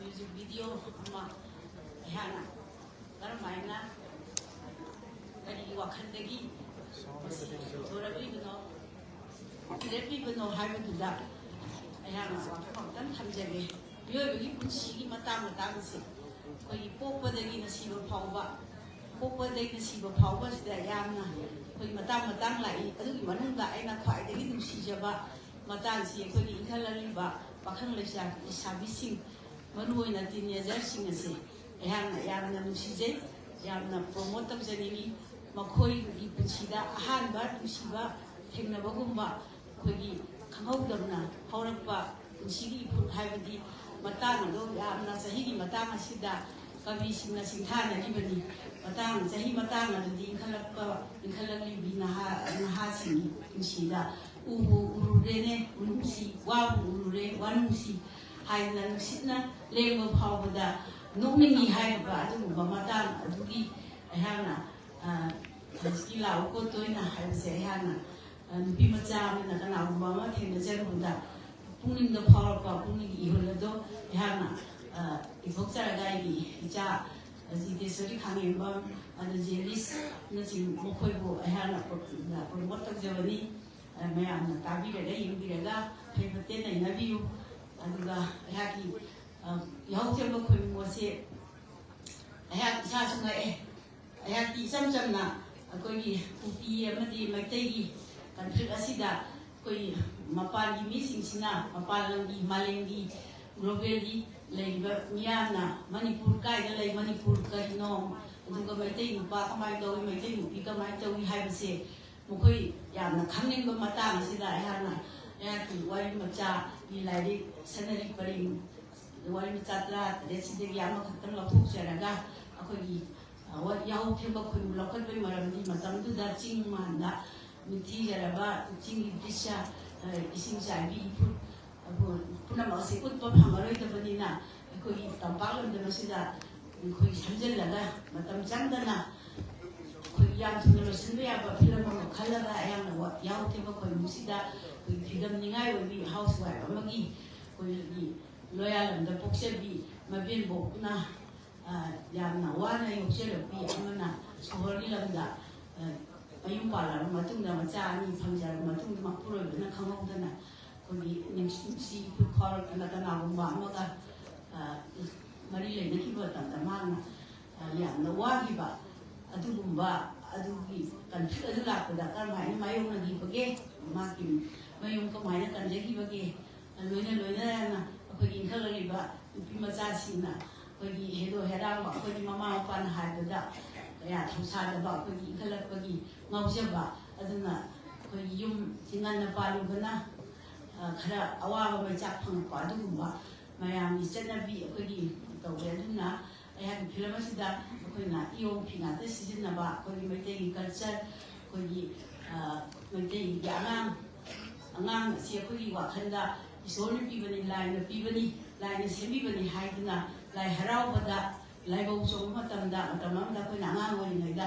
[SPEAKER 5] Music video ama hana karamaina kari wakhandagi thorabibno lepibno haibudda ayana wakhan thamjage yoyigi punsigi matang se koi popadagi nasiba phawba sida yamna koi matang lai adugi manungda aina khwaidagi nusijaba matang si koi inkhalariba pakhang leisa isabising Maruina teenagers sing as a Yana Nusije, Yana promote of the Navy, ꯃꯈꯣꯏꯒꯤ ꯄꯨꯟꯁꯤꯗ ꯑꯍꯥꯟꯕ ꯅꯨꯡꯁꯤꯕ ꯊꯦꯡꯅꯕꯒꯨꯝꯕ ꯑꯩꯈꯣꯏꯒꯤ ꯈꯪꯍꯧꯗꯕꯅ ꯍꯧꯔꯛꯄ ꯄꯨꯟꯁꯤꯒꯤ ꯏꯐꯨꯠ ꯍꯥꯏꯕꯗꯤ ꯃꯇꯥꯡ ꯑꯗꯣ ꯌꯥꯝꯅ ꯆꯍꯤꯒꯤ ꯃꯇꯥꯡ ꯑꯁꯤꯗ ꯀꯕꯤꯁꯤꯡꯅ ꯁꯤꯡꯊꯥꯅꯔꯤꯕꯅꯤ ꯆꯍꯤ ꯃꯇꯥꯡ ꯑꯗꯨꯗꯤ ꯏꯟꯈꯠꯂꯛꯂꯤꯕꯤ ꯅꯍꯥꯁꯤꯡꯒꯤ ꯄꯨꯟꯁꯤꯗ ꯎꯕꯨ ꯎꯔꯨꯔꯦꯅꯦ ꯎꯅꯨꯡꯁꯤ ꯋꯥꯕꯨ ꯎꯔꯨꯔꯦ ꯋꯥꯅꯨꯡꯁꯤ ꯍꯥꯏꯗꯅ ꯅꯨꯡꯁꯤꯠꯅ ꯂꯦꯡꯕ ꯐꯥꯎꯕꯗ ꯅꯣꯛꯅꯤꯡꯉꯤ ꯍꯥꯏꯔꯤꯕ ꯑꯗꯨꯒꯨꯝꯕ ꯃꯇꯥꯡ ꯑꯗꯨꯒꯤ ꯑꯩꯍꯥꯛꯅ ꯍꯧꯖꯤꯛꯀꯤ ꯂꯥꯎ ꯀꯣꯠꯇꯣꯏꯅ ꯍꯥꯏꯕꯁꯦ ꯑꯩꯍꯥꯛꯅ ꯅꯨꯄꯤ ꯃꯆꯥ ꯑꯃꯅ ꯀꯅꯥꯒꯨꯝꯕ ꯑꯃ ꯊꯦꯡꯅꯖꯔꯨꯕꯗ ꯄꯨꯛꯅꯤꯡꯗ ꯐꯥꯎꯔꯛꯄ ꯄꯨꯛꯅꯤꯡꯒꯤꯏꯍꯨꯜ ꯑꯗꯣ ꯑꯩꯍꯥꯛꯅ ꯏꯊꯣꯛꯆꯔꯒ ꯑꯩꯒꯤ ꯏꯆꯥ ꯖꯤꯇꯦꯁꯣꯔꯤ ꯈꯥꯡꯉꯦꯝꯕꯝ ꯑꯗꯨ ꯖꯦꯂꯤꯁꯅꯆꯤꯡꯕ ꯃꯈꯣꯏꯕꯨ ꯑꯩꯍꯥꯛꯅ ꯄ꯭ꯔꯣꯃꯣꯠ ꯇꯧꯖꯕꯅꯤ ꯃꯌꯥꯝꯅ ꯇꯥꯕꯤꯔꯒ ꯌꯦꯡꯕꯤꯔꯒ ꯐꯩ ꯐꯠꯇꯦ ꯅꯩꯅꯕꯤꯌꯨ ꯑꯗꯨꯒ ꯑꯩꯍꯥꯛꯀꯤ ꯌꯥꯍꯧ ꯊꯦꯡꯕ ꯈꯣꯏꯃꯨ ꯑꯁꯤ ꯑꯩꯍꯥꯛ ꯏꯁꯥꯁꯨ ꯉꯛꯑꯦ ꯑꯩꯍꯥꯛꯀꯤ ꯏꯆꯝ ꯆꯝꯅ ꯑꯩꯈꯣꯏꯒꯤ ꯀꯨꯀꯤ ꯑꯃꯗꯤ ꯃꯩꯇꯩꯒꯤ ꯀꯟꯐ꯭ꯂꯤꯛ ꯑꯁꯤꯗ ꯑꯩꯈꯣꯏ ꯃꯄꯥꯟꯒꯤ ꯃꯤꯁꯤꯡꯁꯤꯅ ꯃꯄꯥꯟ ꯂꯝꯒꯤ ꯃꯥꯂꯦꯝꯒꯤ ꯒ꯭ꯂꯣꯕꯦꯜꯒꯤ ꯂꯩꯔꯤꯕ ꯃꯤꯌꯥꯝꯅ ꯃꯅꯤꯄꯨꯔ ꯀꯥꯏꯗ ꯂꯩ ꯃꯅꯤꯄꯨꯔ ꯀꯔꯤꯅꯣ ꯑꯗꯨꯒ ꯃꯩꯇꯩ ꯅꯨꯄꯥ ꯀꯃꯥꯏꯅ ꯇꯧꯏ ꯃꯩꯇꯩ ꯅꯨꯄꯤ ꯀꯃꯥꯏꯅ ꯇꯧꯏ ꯍꯥꯏꯕꯁꯦ ꯃꯈꯣꯏ ꯌꯥꯝꯅ ꯈꯪꯅꯤꯡꯕ ꯃꯇꯥꯡ ꯑꯁꯤꯗ ꯑꯩꯍꯥꯛꯀꯤ ꯋꯥꯔꯤ ꯃꯆꯥꯒꯤ ꯂꯥꯏꯔꯤꯛ ꯁꯅꯔꯤꯛ ꯄꯔꯤꯡ ꯋꯥꯔꯤ ꯃꯆꯥ 13ꯁꯤꯗꯒꯤ ꯑꯃꯈꯛꯇꯪ ꯂꯧꯊꯣꯛꯆꯔꯒ ꯑꯩꯈꯣꯏꯒꯤ ꯌꯥꯍꯧ ꯊꯦꯡꯕ ꯈꯣꯏꯃꯨ ꯂꯧꯈꯠꯄꯒꯤ ꯃꯔꯝꯗꯤ ꯃꯇꯝꯗꯨꯗ ꯆꯤꯡ ꯃꯥꯟꯗ ꯅꯤꯡꯊꯤꯖꯔꯕ ꯆꯤꯡꯒꯤ ꯗ꯭ꯔꯤꯁ꯭ꯌ इसिंग चाइबी इफुट पुनम असे उतप फंगरोइदबनिना अखोई तंपाक लमदमसिदा अखोई समजलगा मतम चंदना अखोई याम थुन लोसनबे याबा फिल्म अमा खलगा यामना याव थेबा खोई मुसिदा फिल्म निगाय ओबी हाउस वाइफ अमगी अखोई लोया लमदा पोक्सेबी मबेन बोकना यामना वाना योक्सेलबी अमना सोहरगी lambda ayung pala matung da macha ani phangjar matung makpuro na khangau na koni nimsi pu khor na na ba amaga mari le na ki ba ta ma na ya na wa gi ba adugumba adugi kan adu la ko da kar mai mayung na gi bage ma ki mayung ko mai na kan je gi bage loina na ko gi khal ri ba pi macha si na ko gi hedo hera ba ko gi mama pa na ha da ya thusada ba ko gi khalak ba gi ngaujaba aduna ko yum tingan na palugana khara awa ba chak phang pa adugumba mayam ni chanabi ko gi tawle aduna ayha film asida ko na iyo phina te sijina ba ko gi mete culture ko gi mete angang si ko gi wa khanda isol pi bani line semi bani haiduna lai harau bada lai bau so matamda ko na ngang woni naida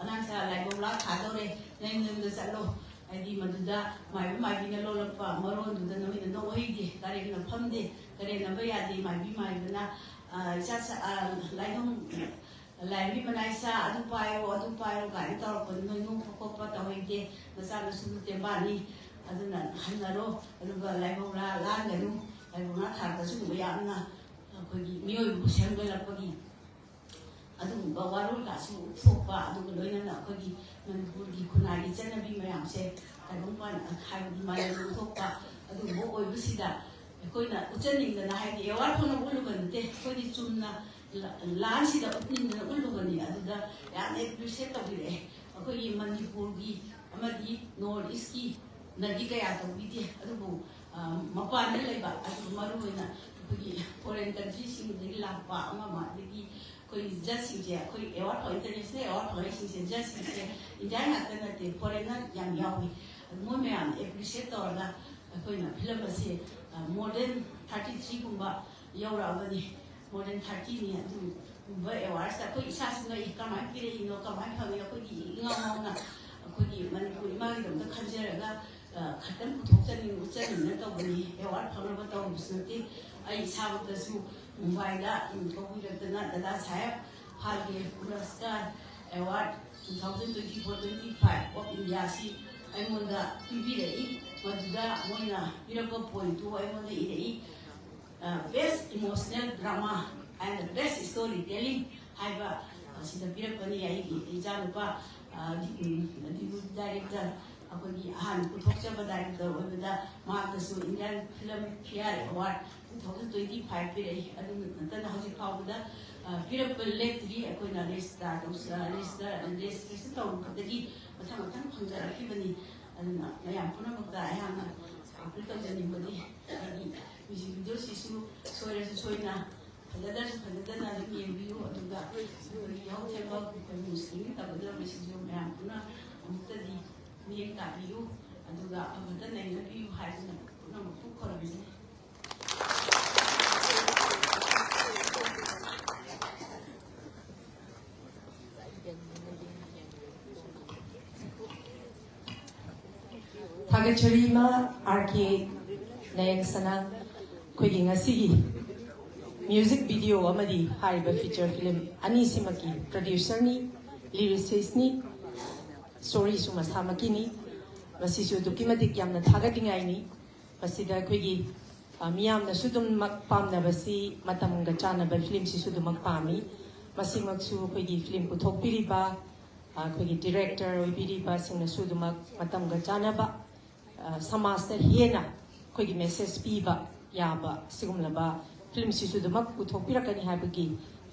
[SPEAKER 5] anang sa lai bau la kha dore neng da salo adi maduda mai bi na lo pa maron du da no mi no oi di kare na phamde kare na ba ya di mai na sa lai dong lai bi manai sa adu payo ga ni tor ko no ko pa ta oi de na sa na su te ba ni aduna hanaro adu ga lai bau la ga nu lai bau na tha da su ya na ko gi mioi bu sem ga la ko gi adu ba warul ka su thokpa adu ga loina na ko gi manipur gi khunai gi chanabi mayam se kadung pan khai di mai lu thokpa adu bo oi bu sida ko na uchaning da na hai di war phona ulu ga te ko di chumna lan sida utning da ulu ga ni adu da ya ne appreciate ta bi re ko gi manipur gi amadi north east ki nadi ka ya to bi di adu bo mapa na lai ba adu maru na foreign countries in la pa ama degi koi just je koi award for international award for excellence just je india na tana te foreigner yang yawi mo me am appreciate or da koi na film se more than 33 kumba yaura bani more than 30 ni adu ba award sa koi isa singa ikama kire ino kama phang ya koi ngam na koi man koi ma dum da khanjera ga khatam puthokchani uchani na to bani award phang ba to bisnati ai sao ta su mumbai da in ko wi da da sahab halge puruskar award 2024-25 of india si ai monda tv dei maduda moina irako point to ai monda idei best emotional drama and best storytelling haiba sida pirakani ai ijanupa di director ꯑꯩꯈꯣꯏꯒꯤ ꯑꯍꯥꯟꯕ ꯄꯨꯊꯣꯛꯆꯕ director ꯑꯣꯏꯕꯗ ꯃꯍꯥꯛꯇꯁꯨ Indian film ꯐꯤꯌꯥꯔ award 2025 ꯄꯤꯔꯛꯏ ꯑꯗꯨ ꯅꯠꯇꯅ ꯍꯧꯖꯤꯛ ꯐꯥꯎꯕꯗ ꯄꯤꯔꯛꯄ ꯂꯦꯞꯇ꯭ꯔꯤ ꯑꯩꯈꯣꯏꯅ ꯔꯦꯖꯤꯁꯇ꯭ꯔꯦꯁꯟ ꯇꯧꯕ ꯈꯛꯇꯒꯤ ꯃꯊꯪ ꯃꯊꯪ ꯐꯪꯖꯔꯛꯈꯤꯕꯅꯤ ꯑꯗꯨꯅ ꯃꯌꯥꯝ ꯄꯨꯝꯅꯃꯛꯇ ꯑꯩꯍꯥꯛꯅ ꯑꯄꯤꯜ ꯇꯧꯖꯅꯤꯡꯕꯗꯤ ꯑꯩꯒꯤ ꯃ꯭ꯌꯨꯖꯤꯛ ꯚꯤꯗꯤꯑꯣꯁꯤꯁꯨ ꯁꯣꯏꯔꯁꯨ ꯁꯣꯏꯅ ꯐꯖꯗ꯭ꯔꯁꯨ ꯐꯖꯗꯅ ꯑꯗꯨꯝ ꯌꯦꯡꯕꯤꯌꯨ ꯑꯗꯨꯒ ꯑꯩꯈꯣꯏꯒꯤ ꯌꯥꯍꯧꯊꯦꯡꯕ ꯑꯩꯈꯣꯏ ꯃꯨꯁꯂꯤꯝꯒꯤ ꯇꯧꯒꯗꯕꯁꯤꯡꯁꯨ ꯃꯌꯥꯝ ꯄꯨꯟꯅ ꯑꯃꯨꯛꯇꯗꯤ ꯃꯤꯠꯌꯦꯡ ꯇꯥꯕꯤꯌꯨ ꯑꯗꯨꯒ ꯑꯃꯠꯇ ꯅꯩꯅꯕꯤꯌꯨ ꯍꯥꯏꯗꯨꯅ ꯄꯨꯝꯅꯃꯛꯄꯨ ꯈꯣꯏꯔꯝꯖꯩ
[SPEAKER 1] थागचरीमा आरके नायक सना कोई ngasi म्यूजिक वीडियो अमदी हारिबा फीचर फिल्म अनि सिमकी प्रोड्यूसर नि लिरिसिस्ट नि स्टोरी सु मसामकी नि मसिसु दुकिमतिक यामना थागटिंगाई नि मसिदा कोई मियामना सुदुम मक पामनबसी मतमगा चानबा फिल्म सिसु दुमक पामी मसिमक्सु कोई फिल्म पुथोकपिरिबा कोई डायरेक्टर ओइबिरिबा सिंगना सुदुमक मतमगा चानबा समाज हेना कोई मेसेज पीबा याबा सिगुमलबा फिल्म सिसुदमक पुथोकपिरकनी हाबगी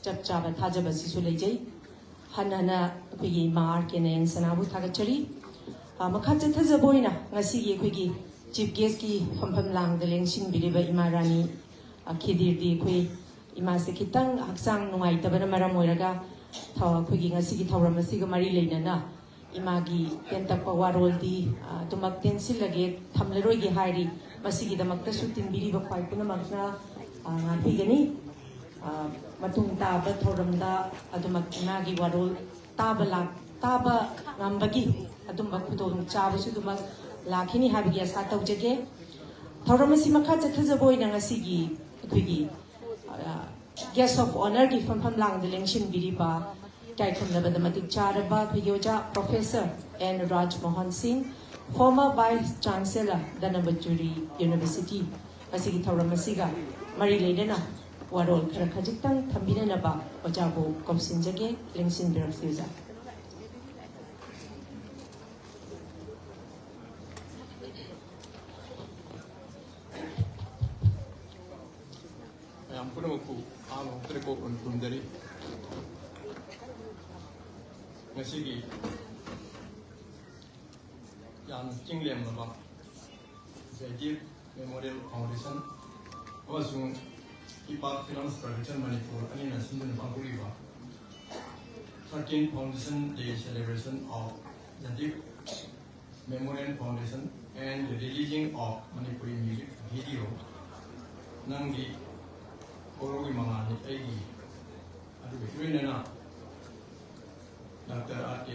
[SPEAKER 1] चप चाबा थाजबा सिसु लेजै हनना कोई मार के नयन सनाबु थागचरी मखा चथजबोइना ngasi कोई चीफ गेस्ट की फमफम लांग दलेंसिन बिरिबा इमारानी खिदिरदी कोई इमा से खितंग हक्सांग नुंगाई तबना मरम ओइरगा था कोई ngasi की थौरम सिगा मरी लेनना इमागी पेंतक वारोलदी तुमक टेंसिल लगे थमलरोगी हारी मसिगी दमकता सुतिन बिरिबा ख्वाइ पुनमकना ngapigani matung taba thoramda adumak nagi warol taba ngambagi adumak khudong chabu su dumak lakhini habigi asa tawjage thoramasi makha chathajaboi na ngasigi akhigi guest of honor gi famfam lang de lengshin biriba kaikhamnabada matik charaba khigyoja Professor N Raj Mohan Singh, former Vice Chancellor Dhanabajuri University asigi thoramasiga Mari Ledena, Warol Karakajitang, Tambinaba, Ojabo, Komsinjage, Lingsin Biraxuza.
[SPEAKER 6] I am Punaku, I'm Treko on Kundari. Nasigi Yan Kingliam Lava, Zagir Memorial Foundation. Also, Ipak Finance Production Manipur, Anina Sindhu Banguriva. 13th Foundation Day celebration of the Deep Memorial Foundation and the releasing of Manipuri music video. Nangi Korogi Mangani Egi. Aduina Dr. R.K.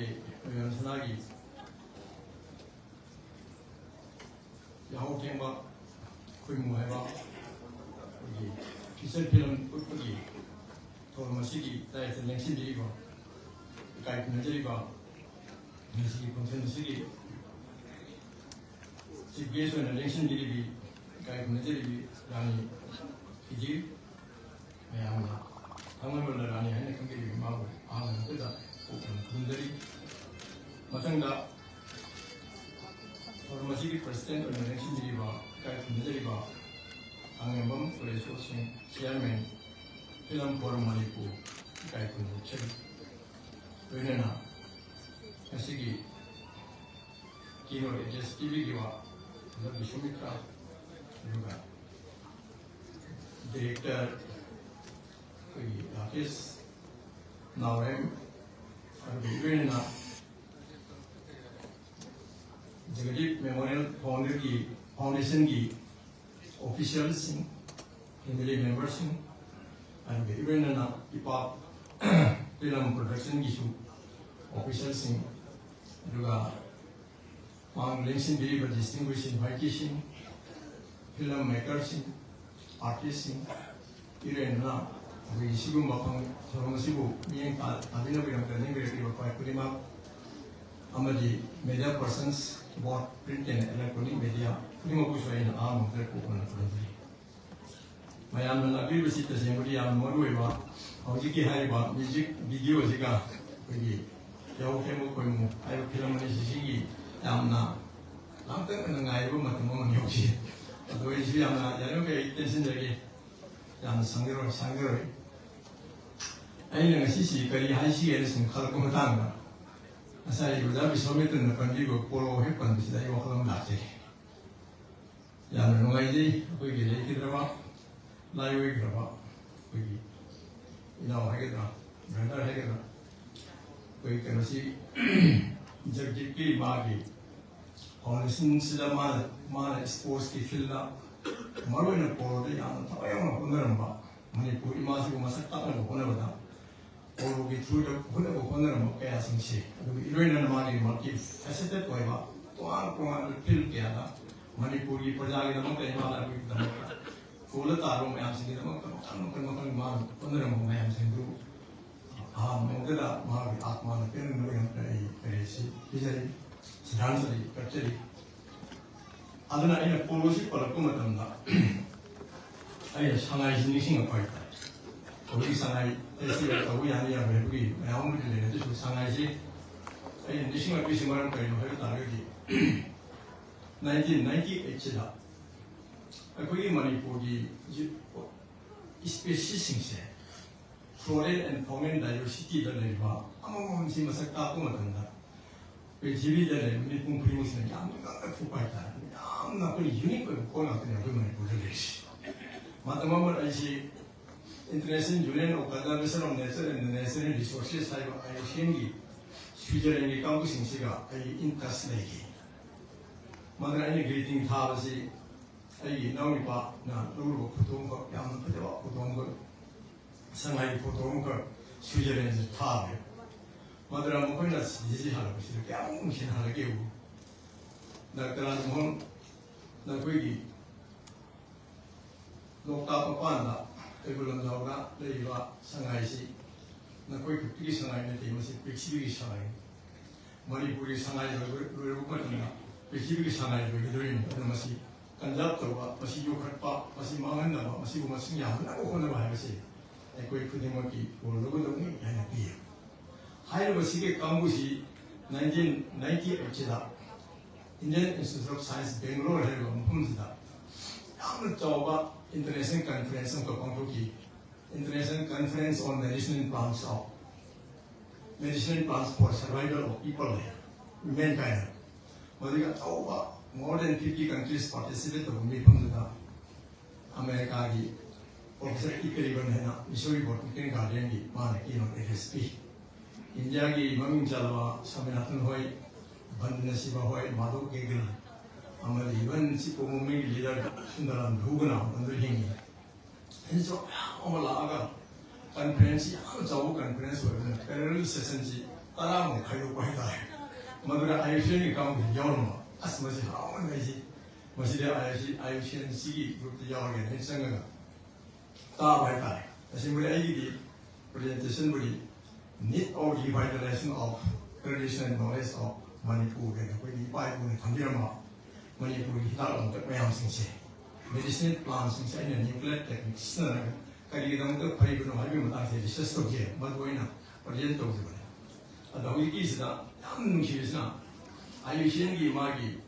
[SPEAKER 6] Sanagi Yahoo Kemba Kuimueva. Kisah film pergi, kalau masih di daerah Lengsin jadi bah, kait menjadi bah, masih konsen masih di, si biasa na Lengsin jadi di, kait menjadi di, rani hiji, macam mana, kamu berada rani hanya kembali mau, itu dah, bukan menjadi, macam dah, kalau masih di presiden na Lengsin jadi bah, kait menjadi bah. Angembam Resourcing Chairman Film Forum Manipur Kaikun Chek Wenena Asigi Kino Address TV Giwa Nabi Shumitra juga Director Rakesh Nawem Wenena Jagadip Memorial Foundation Gi officials, family members, and even an Ipak film production issue officials, juga Mang Lengsin believe distinguished invitation, filmmakers, artists, even now we see Mapang Soromasibu, being Abina Biram, Amadi media persons, both print and electronic media. Ini mau kusuai na am terkuat na terjadi. Mayam na nabi besit terjadi yang malu eva. Awak jiki hari ba music video jika pergi. Jauh kemu kemu. Ayo film ni sisi yang na ꯉꯥꯛꯇꯪ ꯉꯥꯏꯕ ꯃꯇꯝ ꯑꯃ ꯌꯧꯈꯤ ꯑꯗꯣ ꯑꯩꯁꯨ ꯌꯥꯝꯅ ꯌꯥꯔꯤꯃꯈꯩ ꯇꯦꯟꯁꯤꯟꯖꯒꯦ ꯌꯥꯝꯅ ꯁꯥꯡꯖꯔꯣꯏ ꯑꯩꯅ ꯉꯁꯤꯁꯤ ꯀꯔꯤ ꯍꯥꯏꯁꯤꯒꯦꯅ ꯁꯨꯝ ꯈꯜꯂꯛꯄ ꯃꯇꯥꯡꯗ ꯉꯁꯥꯏ ꯑꯣꯖꯥ ꯕꯤꯁ꯭ꯋꯥꯃꯤꯇ꯭ꯔꯅ ꯄꯟꯕꯤꯕ ꯄꯣꯂꯣ ꯍꯦꯛ ꯄꯟꯕꯁꯤꯗ ꯑꯩ ꯋꯥꯈꯜ ꯑꯃ ꯂꯥꯛꯆꯩ ꯌꯥꯝꯅ ꯅꯨꯡꯉꯥꯏꯖꯩ ꯑꯩꯈꯣꯏꯒꯤ ꯂꯩꯈꯤꯗ꯭ꯔꯕ ꯂꯥꯏꯑꯣꯏꯈ꯭ꯔꯕ ꯑꯩꯈꯣꯏꯒꯤ ꯏꯅꯥꯎ ꯍꯥꯏꯒꯗ꯭ꯔꯥ ꯕ꯭ꯔꯗꯔ ꯍꯥꯏꯒꯗ꯭ꯔꯥ ꯑꯩꯈꯣꯏ ꯀꯩꯅꯣꯁꯤ ꯖꯒꯖꯤꯠꯀꯤ ꯃꯥꯒꯤ ꯐꯥꯎꯟꯗꯦꯁꯟꯁꯤꯗ ꯃꯥꯅ ꯁ꯭ꯄꯣꯔꯠꯁꯀꯤ ꯐꯤꯜꯗ ꯃꯔꯨꯑꯣꯏꯅ ꯄꯣꯂꯣꯗ ꯌꯥꯝꯅ ꯊꯋꯥꯏ ꯌꯥꯎꯅ ꯍꯣꯠꯅꯔꯝꯕ ꯃꯅꯤꯄꯨꯔ ꯏꯃꯥꯁꯤꯕꯨ ꯃꯁꯛ ꯇꯥꯛꯅꯕ ꯍꯣꯠꯅꯕꯗ ꯄꯣꯂꯣꯒꯤ ꯊ꯭ꯔꯨꯗ ꯍꯣꯠꯅꯔꯝꯕ ꯀꯌꯥꯁꯤꯡꯁꯦ ꯑꯗꯨꯒ ꯏꯔꯣꯏꯅꯅ ꯃꯥꯒꯤ ꯃꯜꯇꯤ ꯐꯦꯁꯦꯇꯦꯠ ꯑꯣꯏꯕ ꯇꯣꯉꯥꯟ ꯇꯣꯉꯥꯟꯕ ꯐꯤꯜ ꯀꯌꯥꯗ ꯃꯅꯤꯄꯨꯔꯒꯤ ꯄ꯭ꯔꯖꯥꯒꯤꯗꯃꯛꯇ ꯏꯃꯥꯅ ꯑꯩꯈꯣꯏꯒꯤꯗꯃꯛꯇ ꯐꯣꯜꯗ ꯇꯥꯔꯕ ꯃꯌꯥꯝꯁꯤꯡꯒꯤꯗꯃꯛꯇ ꯃꯈꯜ ꯃꯥꯅ ꯍꯣꯠꯅꯔꯝꯕ ꯃꯌꯥꯝꯁꯤꯡꯗꯨ ꯑꯍꯥꯟꯕꯗ ꯃꯥꯒꯤ ꯑꯥत्माꯅ ꯄꯦꯟꯅꯕꯒꯤꯗꯃꯛꯇ ꯑꯩ ꯀꯔꯤꯁꯤ ꯄꯤꯖꯔꯤ ꯁꯤꯙꯥꯟꯖꯂꯤ ꯀꯠꯆꯔꯤ ꯑꯗꯨꯅ ꯑꯩꯅ ꯄꯣꯂꯣꯁꯤ ꯄꯜꯂꯛꯄ ꯃꯇꯝꯗ ꯑꯩꯅ ꯁꯉꯥꯏꯁꯤ ꯅꯤꯡꯁꯤꯡꯉꯛꯄ ꯍꯥꯏꯇꯥꯔꯦ ꯍꯧꯖꯤꯛ ꯁꯉꯥꯏ ꯐꯦꯁꯇꯤꯚꯦꯜ ꯇꯧꯕ ꯌꯥꯅꯤ ꯌꯥꯔꯣꯏ ꯍꯥꯏꯕꯒꯤ ꯃꯌꯥꯝ ꯑꯃꯗꯤ ꯂꯩꯔꯦ ꯑꯗꯨꯁꯨ ꯁꯉꯥꯏꯁꯤ ꯑꯩꯅ ꯅꯤꯡꯁꯤꯡꯉꯛꯄꯁꯤ ꯃꯔꯝ ꯀꯔꯤꯅꯣ ꯍꯥꯏꯕ ꯇꯥꯔꯒꯗꯤ 1998ꯁꯤꯗ ꯑꯩꯈꯣꯏꯒꯤ ꯃꯅꯤꯄꯨꯔꯒꯤ ꯏꯁꯄꯦꯁꯤꯁꯁꯤꯡꯁꯦ ꯐ꯭ꯂꯣꯔꯦꯜ ꯑꯦꯟ ꯐꯥꯎꯅꯦꯜ ꯗꯥꯏꯕꯔꯁꯤꯇꯤꯗ ꯂꯩꯕ ꯑꯃꯃꯝꯁꯤ ꯃꯁꯛ ꯇꯥꯛꯄ ꯃꯇꯝꯗ ꯄ꯭ꯔꯤꯊꯤꯕꯤꯗ ꯂꯩꯕ ꯃꯤꯄꯨꯝ ꯈꯨꯗꯤꯡꯃꯛꯁꯤꯅ ꯌꯥꯝꯅ ꯉꯛꯅ ꯊꯣꯛꯄ ꯍꯥꯏꯇꯥꯔꯦ ꯌꯥꯝꯅ ꯑꯩꯈꯣꯏ ꯌꯨꯅꯤꯛ ꯑꯣꯏꯕ ꯄꯣꯠ ꯉꯥꯛꯇꯅꯤ ꯑꯩꯈꯣꯏ ꯃꯅꯤꯄꯨꯔꯗ ꯂꯩꯔꯤꯁꯤ ꯃꯇꯝ ꯑꯃꯗ ꯑꯩꯁꯤ international union of conservation of nature and natural resources ꯍꯥꯏꯕ IUCNꯒꯤ ꯁ꯭ꯋꯤꯖꯔꯂꯦꯟꯒꯤ ꯀꯥꯡꯕꯨꯁꯤꯡꯁꯤꯒ ꯑꯩ ꯏꯟ ꯇꯆ ꯂꯩꯈꯤ ꯃꯗꯨꯅ ꯑꯩꯅ ꯒ꯭ꯔꯤꯇꯤꯡ ꯊꯥꯕꯁꯤ ꯑꯩꯒꯤ ꯏꯅꯥꯎꯅꯨꯄꯥꯅ ꯂꯧꯔꯨꯕ ꯐꯣꯇꯣ ꯑꯃꯈꯛ ꯌꯥꯝꯅ ꯐꯖꯕ ꯐꯣꯇꯣ ꯑꯃꯈꯛ ꯁꯉꯥꯏꯒꯤ ꯐꯣꯇꯣ ꯑꯃꯈꯛ ꯁ꯭ꯋꯤꯖꯔꯂꯦꯟꯗ ꯊꯥꯕꯅꯦ ꯃꯗꯨꯅ ꯃꯈꯣꯏꯅ ꯁꯤꯁꯤ ꯍꯜꯂꯛꯄꯁꯤꯗ ꯀꯌꯥꯃꯨꯛ ꯅꯨꯡꯁꯤꯅ ꯍꯜꯂꯛꯀꯦꯕꯨ ꯗꯥꯛꯇꯔ ꯃꯣꯍꯟ ꯅꯈꯣꯏꯒꯤ ꯂꯣꯛꯇꯥꯛ ꯃꯄꯥꯟꯗ ꯀꯩꯕꯨꯜ ꯂꯝꯖꯥꯎꯗ ꯂꯩꯔꯤꯕ ꯁꯉꯥꯏꯁꯤ ꯅꯈꯣꯏ ꯈꯛꯇꯒꯤ ꯁꯉꯥꯏ ꯅꯠꯇꯦ ꯃꯁꯤ ꯄ꯭ꯔꯤꯊꯤꯕꯤꯒꯤ ꯁꯉꯥꯏ ꯃꯅꯤꯄꯨꯔꯒꯤ ꯁꯉꯥꯏ ꯂꯣꯏꯔꯕ ꯃꯇꯝꯗ ꯄ꯭ꯔꯤꯊꯤꯕꯤꯒꯤ ꯁꯉꯥꯏ ꯂꯣꯏꯒꯗꯣꯔꯤꯅꯤ ꯑꯗꯨꯅ ꯃꯁꯤ ꯀꯟꯖꯥꯔꯕ ꯇꯧꯕ ꯃꯁꯤ ꯌꯣꯛꯈꯠꯄ ꯃꯁꯤ ꯃꯥꯡꯍꯟꯗꯕ ꯃꯁꯤꯕꯨ ꯃꯁꯤꯡ ꯌꯥꯝꯍꯟꯅꯕ ꯍꯣꯠꯅꯕ ꯍꯥꯏꯕꯁꯤ ꯑꯩꯈꯣꯏ ꯈꯨꯗꯤꯡꯃꯛꯀꯤ ꯔꯣꯜ ꯂꯧꯒꯗꯕꯅꯤ ꯍꯥꯏꯅ ꯄꯤꯌꯦ ꯍꯥꯏꯔꯤꯕꯁꯤꯒꯤ ꯀꯥꯡꯕꯨꯁꯤ 1998ꯁꯤꯗ Indian Institute of Science Bangalore ꯍꯥꯏꯔꯤꯕ ꯃꯐꯝꯁꯤꯗ ꯌꯥꯝꯅ ꯆꯥꯎꯕ international conference of Kapanguki, International Conference on Medicinal Plants for Survival of People, Mankind. More than 50 countries participate in the America, Professor Ikeriban, Missouri Botanical Garden, FSP. India, Maming Jalava, Saminathan Hoy, Bandana Siva Hoy, Madhu Giggle. Amali even Sipo moving leader Sundaram Hugana under him. And so, Omalaga conference, Jawu conference, parallel sessions, Aram, Kayo Paita, Madura IUCN account, Yono, as much as how many Masida IUCN C group the Yorgan, and Sanga. Tabai, a simple idea, presentation would need all revitalization of traditional knowledge of Manipur and when you buy one Kandirama. Manipur hitak untuk mayamsingse, medicinal plants and nuclear techniques. Kali kita untuk peribadi hari ini mata saya research tu je, mahu ina perjalanan tu je. Ada wiki sudah, yang mungkin sudah. IUCN ki magi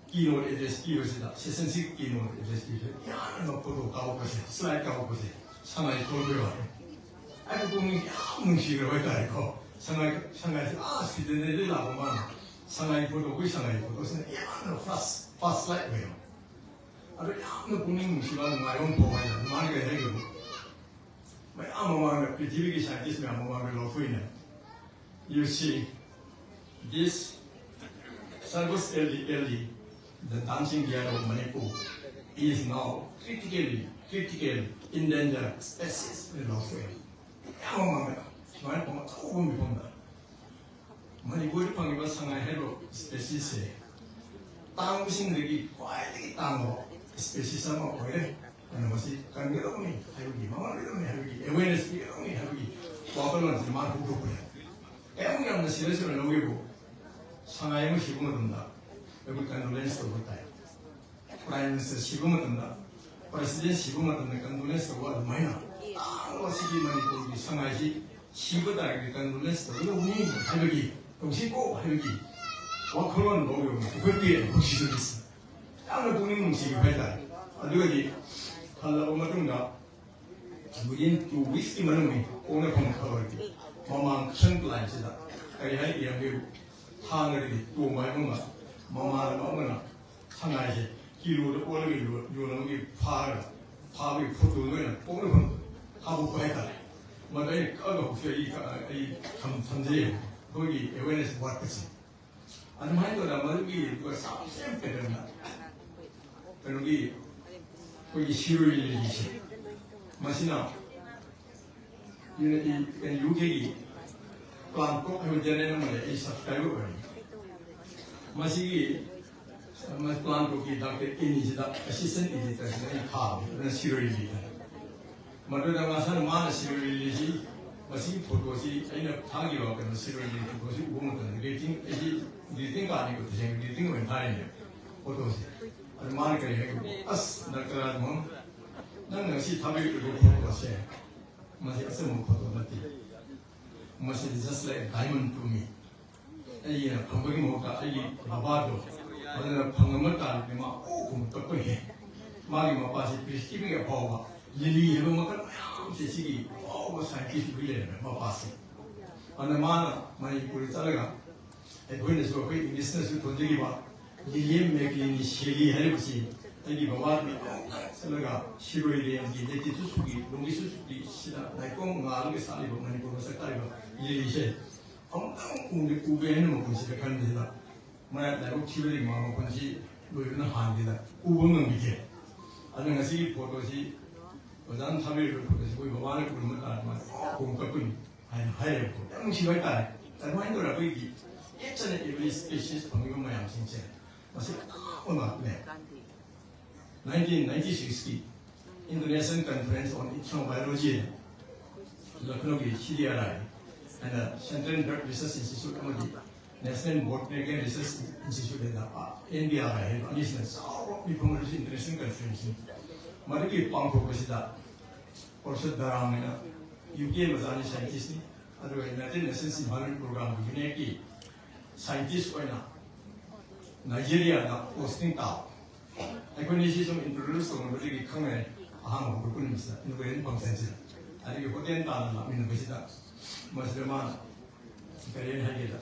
[SPEAKER 6] keynote address keynote sudah, session si keynote address keynote. Yang nak foto kau pasti, slide kau pasti, sangat itu berapa. Aku pun yang mungkin berapa kali kau, sangat student ni lah mana. Sangai foto, kui sangai foto, sana yang fast slide way. Ada yang kuning siapa ngayon po aja, mana kaya gitu. Mereka amamang PTV scientist mereka amamang lofuin. You see, this Sargus Eldi, the dancing deer of Manipur, is now critically endangered species in lofuin. Amamang, cuma pengetahuan bipunda. Manipur panggil sangai hero spesies tang sing lagi kuai tang spesies sama kuai karena masih kan kita ni hari ini mana kita ni hari ini awareness kita ni hari ini waktu nanti mana hukum punya yang yang nasi nasi orang lagi bu sangai mu siapa mutanda lepas condolence tu bertai prime minister siapa mutanda presiden siapa mutanda condolence tu buat mana masih di Manipur di sangai si siapa tak condolence tu ini hari ini 동시고 하여기 와클만 먹으면 그때 혹시도 있어. 양을 동행 음식이 발달. 누가지 할라고 말은가 우린 또 위스키만 먹으면 오늘 밤 가버리. 마마 천플라이즈다. 그래 할 이야기 하늘이 또 말문가 마마를 먹으나 상하이지 기로를 올리기 요놈이 파비 포도는 오늘 밤 하고 가야 마다이 까가 혹시 이 감선제 거기 에웨네스 왔겠지. 아니 마이도나 마르기 그 삼샘 때렸나. 그러기 거기 시루일이지. 마시나 이 유격이 plan 꼭 해보자는 말에 이 subscribe 버리. 마시기 mas plan kok이 닥터 인이지다 assistant editor 가 그런 시루일이다. 마르다 마산 마나 시루일이지. 마시 포토시 아니나 타기로 그런 시루일이 그것이 우문은 리딩가 아니고 대신 리딩은 다이네. 포토시. 아니 마나 그래 해고 아스 나그라 뭐 나는 시 타비를 포토시. 마시 아스모 포토 맞지. Must is just like diamond to me. A company mocha, a lavado, other Pangamata, oh, Tokohe. Marima Pasi, keeping a power. Lily, Maka, Sicily, all scientific related, Mapasi. On the mana, my Puritalaga, and when it's okay in business with Todiva, Lily making Shili Helipsi, and the Bavami, Salaga, Shiri, and the Suki, Lumisuki, like Konga, Salibo, Manipo, Sakaiba. 이제 우리 우베는 무슨 간디다. 뭐야 나도 키우리 마음 건지 뭐는 한디다. 우보는 이게 아는 것이 포도시 어장 참여를 포도시 거기 뭐만을 부르면 알만 공급은 아니 하려고 당시가 있다. 잘만들어 보이기 예전에 every species 방금 모양 진짜 맞아. 네. 1996 Indonesian Conference on Internal Biology. Lucknow CDRI and the Central Drug Research Institute of the National Botanical Research Institute of NBRI and National Promotion International Conference. Mariki Pangko Pasida, also Daramina, UK Mazani scientist, otherwise United Nations Environment Program, UNEP scientists or Nigeria, hosting Tao. I couldn't see some introduced on the Kame, Aham, who couldn't miss in the way in consensus. I think you put in Tana in the visitor. Musliman, Korean Hagida.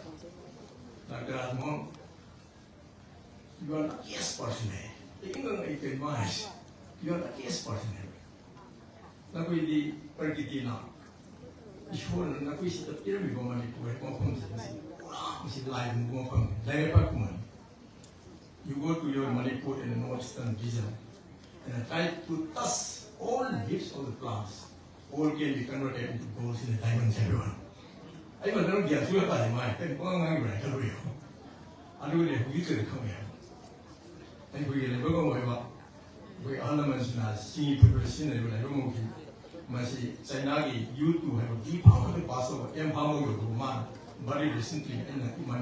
[SPEAKER 6] Dr. Admon, you are not yes person. The England make advice. You are not yes person. Nakui di Perkitina. Ishon, Nakui sit the pyramid woman who had more funds. She lied in more fun. You go to your Manipur in the northern region and try to touch all leaves of the plants. All can be converted into gold in the diamonds everyone. I don't know the actual time, I think one angry, I tell you. I do it, we could come here. And we will go over. We ornaments and see people seen it when I don't know. Masi, Sainagi, you two have a deep part of the Passover, empower your man, very recently, and my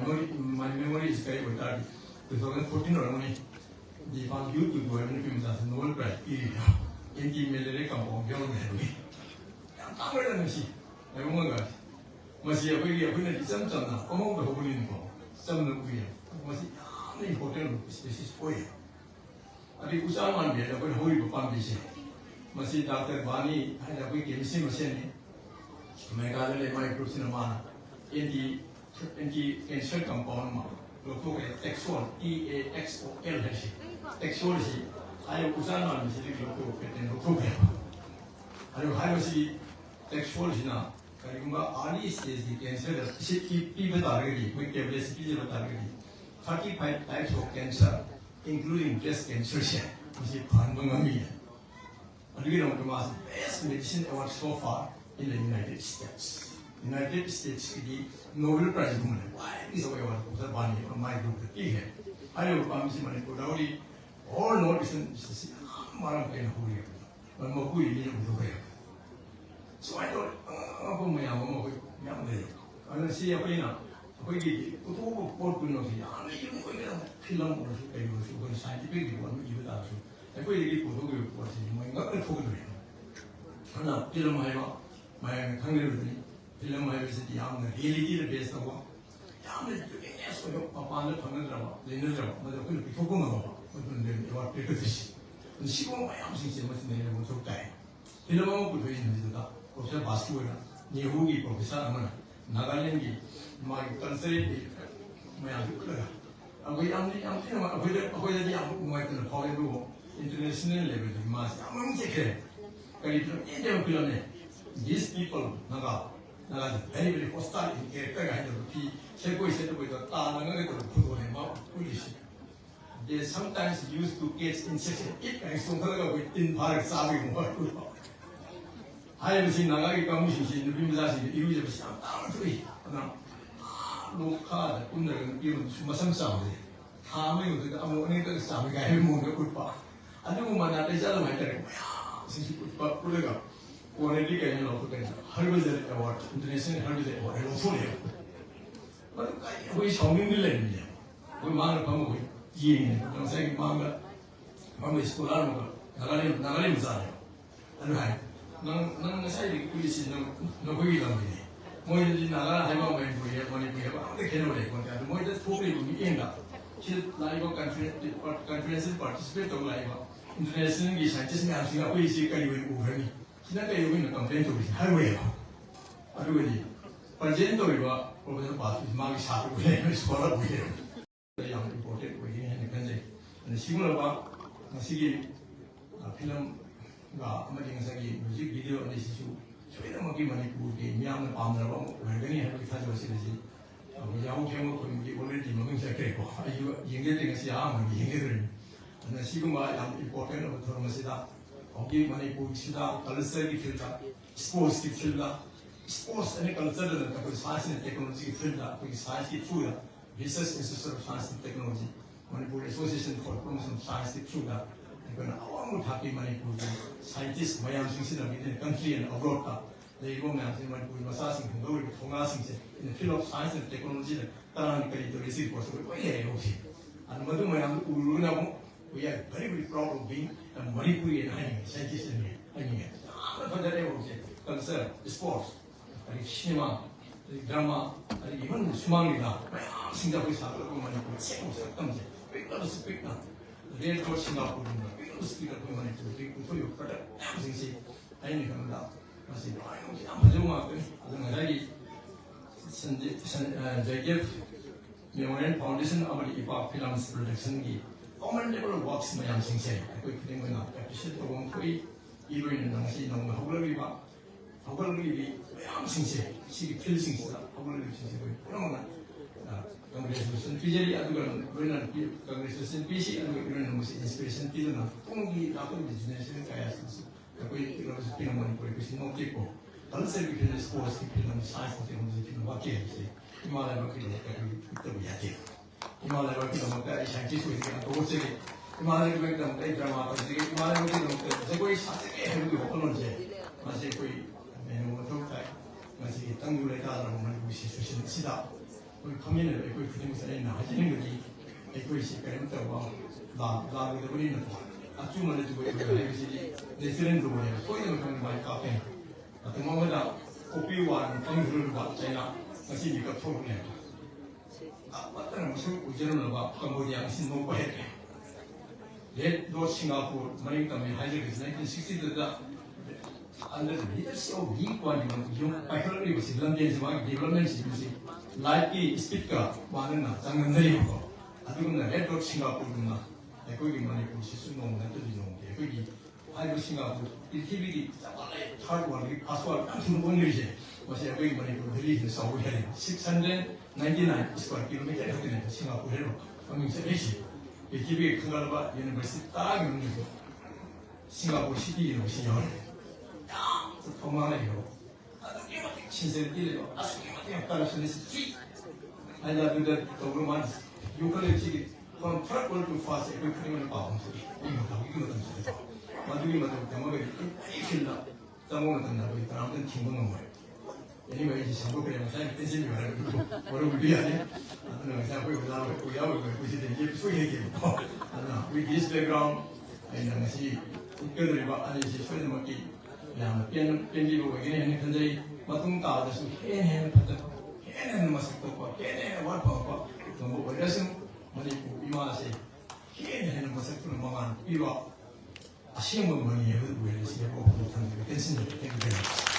[SPEAKER 6] memory is very good. 2014 only, the found you to do everything as a Nobel Prize. In the military compound, young man. I'm not see. I wonder. Must be a way of winning some son, all the whole info. Some of we must be important species for you. I think Usaman get a good holy foundation. Must see Dr. Bani had a week in Simosene. My garden, my groups in a man. In the ancient compound, look at Texol, EAXOL. Texology, I have Usaman is a little bit in October. I have see Texology now. Early stage cancer, people are ready, we can bless people are ready. 35 types of cancer, including breast cancer, which is Pandungamia. And we don't know the best medicine ever so far in the United States. United States, the Nobel Prize woman. Why is the way of the bunny on my group? I have come to Manipur, all notice Maram and Huri, but Mokui is the way. So I thought, oh, my young lady. I don't see a winner. We did all good of the army. You know, film or scientific one, you would ask you. I really put over what is my God for me. And now, Pillamaya, my hungry, Pillamaya is the young, really did the best of one. 야무지 꽤 소용 마음을 받는다고 내는다고 맞아 그걸 비교보는 거 그런데 이거 그렇듯이 시공 마음 신세 무슨 내는 뭐 좋다해 이런 거 보이는지다 혹시 마스고나 니후기 프로페서 하면 나가는 게 막 컨설이 뭐야 그거야 아고 양지 막 거기다 양 뭐가 있는 거기도 인터내셔널 레벨 마스 아무 문제 그래 좀 이제 그러네 these people 나가 very very hostile in character 아니고 비 세고 있어도 보이다 따라가는 것도 부도네 막 울리시 they sometimes used to get insects it can 송가가 있는 바를 싸우고 뭐 하이브신 나가기 까무신신 누빔자신 이루어져 시험 다운 소리 하나 녹화 오늘은 이런 수마상 싸우지 다음에 우리가 아무 언니들 싸우기가 해먹는 거 꿀빠 아니고 만나 대자로 말하는 거야 신시 꿀빠 꿀래가 원래리가 있는 어떻게 할배들 어워드 인터내셔널 할배들 어워드 이런 소리예요 우리 성민들 내는데 우리 마음을 봐먹고 이해는 영상이 마음을 스콜하는 거 나가리 무사해요 아니 넌 사이리 꾸리시 너 거기 가면 뭐 이제 나가라 해봐 뭐 이제 아무데 개노래 건데 뭐 이제 토비 미인가 실 라이브 컨퍼런스 파티시페이트 하고 라이브 인터내셔널 기 사이트스에 아시가 의식까지 오버니 지난해 여기는 컨텐츠 우리 하루에요 하루에 프레젠터가 프로페서 바스 마기 사고 해요 스코라 보여요 양 리포트 보이는 건데 시골 봐 시기 필름가 아마도 영상이 뮤직 비디오 내시수 저희는 먹기 많이 부르게 미양을 밤으로 외근이 하고 가져오시듯이 야구 경우 거기 원래 먹은 시작했고 이거 연결된 것이 야만 연결을 지금 양 리포트는 들어오시다 거기 많이 보시다 컬러스기 필다 스포츠 필다 스포츠 안에 컬러스는 그 사이언스 테크놀로지 필다 그 사이언스 투다 리서치 인스티튜트 오브 사이언스 테크놀로지 Manipur Association for Promotion of Science Truda 이건 아무런 답이 Manipur scientist mayam singsi나 within country and abroad 다 내일보 mayamsing Manipur 마사싱 공부를 통하싱세 in the field of science and technology 따라하니까 이 리서치 코스를 왜 해요 혹시 안 모두 mayam 우르나고 we are very very proud of being a Manipurian scientist 아니에요 아무런 반대로 혹시 concern sports 아니 시네마 드라마 아니 이건 수망이다 싱가포르 사업을 Manipur 최고 상담제 People speak now. The real coach Singapore, people speak up when they put your product. Say, I need to come down. I said, I don't know. They give Memorial Foundation of the Ipa Films Production. Commendable works, my young say. I could think when I appreciate the one way, even in the sea, no Hogariva. Hogarivi, I am sincere. She kills things up. Hogarivi, Congression PJ adugan benar Congression PC adugan mesti inspiration itu na tinggi aku business ini kayak sih aku itu harus pindah Manipur itu sih mau tipu kalau saya bikin sports itu pindah science itu mesti pindah wakil sih Himalaya wakil itu biasa Himalaya wakil maka scientist itu kan aku sih Himalaya wakil maka drama apa sih Himalaya wakil maka saya koi satu kayak itu orang sih masih koi menu itu kayak masih tanggung jawab orang Manipur situation sida 우리 커뮤니티를 에코이 부동산에 나가지는 거지 에코이 시까지 또 나가게 되버리는 거 아주머니 두고 이것이 레스토랑도 보내요 소위는 그런 많이 카페 같은 거보다 코피와 탕수를 받잖아 다시 니가 토론해 맞다는 무슨 우전을 봐 캄보디아 신노고 해 도 싱가포르 마니까미 하이저에서 1960다 under the leadership of Lee Kuan Yew, yung particularly was London's development is like the speaker, one na 장면 내리고, 아두근나 레드 싱가포르나, 거기 Manipur 시순농 나들이농, 거기 하이브 싱가포르 TV기 잡아내 타고하기 파스와 깜짝 놀리지, 뭐지 거기 Manipur 릴리즈 사우해리 699 스퀘어 킬로미터 되는 싱가포르로 방송사 대시, 이 TV에 큰가봐 유니버시티 딱 있는 거, 싱가포르 시티로 시절. 통화해요. 신세를 띠래요. 아스키마티가 따라서는 스트릿. 아니라도 더불어만 요컬레지기 from third world to fast every criminal problem. 이거 마두기마다 대목에 이킬다. 자몽은 된다고 있다. 아무튼 팀은 거예요. anyway 이제 전부 그냥 사실 댄싱이 말하고 뭐를 위하네. 나는 그냥 거기 올라오고 우야고 보시던 이제 소리 얘기고. 나는 we this background 아니면 다시 이끌을 봐 아니 이제 소리 먹기 야, 뺀리고 이게 현재 마땅 따라서 해내는 파트 걔네는 맛있고 걔네는 와파고 너무 어려서 머리고 이마세 걔네는 맛있고 뭐만 이와 아시는 분이 왜 시고 못하는 게 괜찮은 게 되게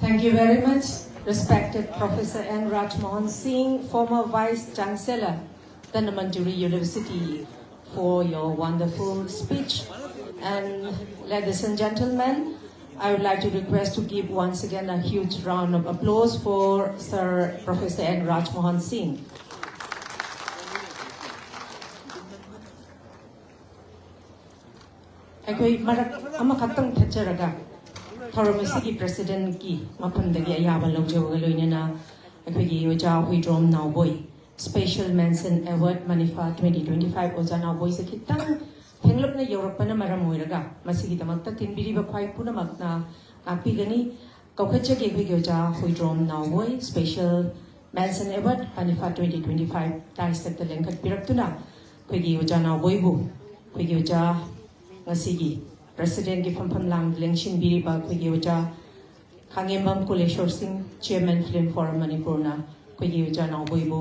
[SPEAKER 1] Thank you very much, respected Professor N. Rajmohan Singh, former Vice Chancellor, Dhanamantiri University, for your wonderful speech. And ladies and gentlemen, I would like to request to give once again a huge round of applause for Sir Professor N. Rajmohan Singh. ꯑꯩꯈꯣꯏ ꯃꯔꯛ ꯑꯃꯈꯛꯇꯪ ꯊꯠꯆꯔꯒ ꯊꯧꯔꯝ ꯑꯁꯤꯒꯤ ꯄ꯭ꯔꯁꯤꯗꯦꯟꯠꯀꯤ ꯃꯐꯝꯗꯒꯤ ꯑꯌꯥꯕ ꯂꯧꯖꯕꯒ ꯂꯣꯏꯅꯅ ꯑꯩꯈꯣꯏꯒꯤ ꯑꯣꯖꯥ ꯍꯨꯏꯗ꯭ꯔꯣꯝ ꯅꯥꯎꯕꯣꯏ ꯁ꯭ꯄꯦꯁꯤꯌꯦꯜ ꯃꯦꯟꯁꯟ ꯑꯦꯋꯥꯔꯗ ꯃꯅꯤꯐꯥ 2025 ꯑꯣꯖꯥ ꯅꯥꯎꯕꯣꯏꯁꯦ ꯈꯤꯇꯪ ꯊꯦꯡꯂꯞꯅ ꯌꯧꯔꯛꯄꯅ ꯃꯔꯝ ꯑꯣꯏꯔꯒ ꯃꯁꯤꯒꯤꯗꯃꯛꯇ ꯇꯤꯟꯕꯤꯔꯤꯕ ꯈ꯭ꯋꯥꯏ ꯄꯨꯝꯅꯃꯛꯅ ꯉꯥꯛꯄꯤꯒꯅꯤ ꯀꯧꯈꯠꯆꯒꯦ ꯑꯩꯈꯣꯏꯒꯤ ꯑꯣꯖꯥ ꯍꯨꯏꯗ꯭ꯔꯣꯝ ꯅꯥꯎꯕꯣꯏ ꯁ꯭ꯄꯦꯁꯤꯌꯦꯜ ꯃꯦꯟꯁꯟ ꯑꯦꯋꯥꯔꯗ ꯃꯅꯤꯐꯥ 2025 ꯗꯥꯏꯁꯇꯛꯇ ꯂꯦꯡꯈꯠꯄꯤꯔꯛꯇꯨꯅ ꯑꯩꯈꯣꯏꯒꯤ ꯑꯣꯖꯥ ꯅꯥꯎꯕꯣꯏꯕꯨ ꯑꯩꯈꯣꯏꯒꯤ ꯑꯣꯖꯥ ngasi President ki fampham lang lengsin biri ba khoi gi uja khangembam Kuleshwar Singh Chairman Film Forum Manipur na khoi gi uja naw boi bo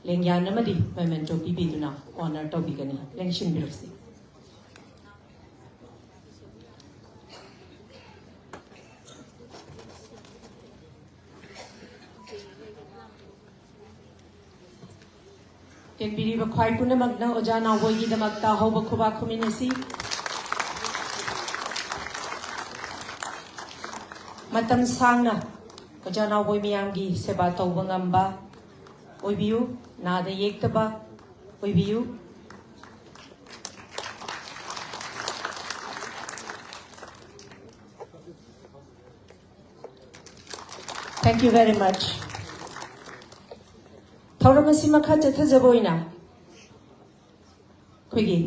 [SPEAKER 1] lengya namadi memento bibi duna honor to bigani lengsin birsi ken biri ba khwai puna magna uja naw boi gi damakta hoba khuba khuminasi matam sangna oja naw boi miyamgi seba tawba ngamba oibiu nada yektaba oibiu Thank you very much. Thauramasi makha chathajaboina khoigi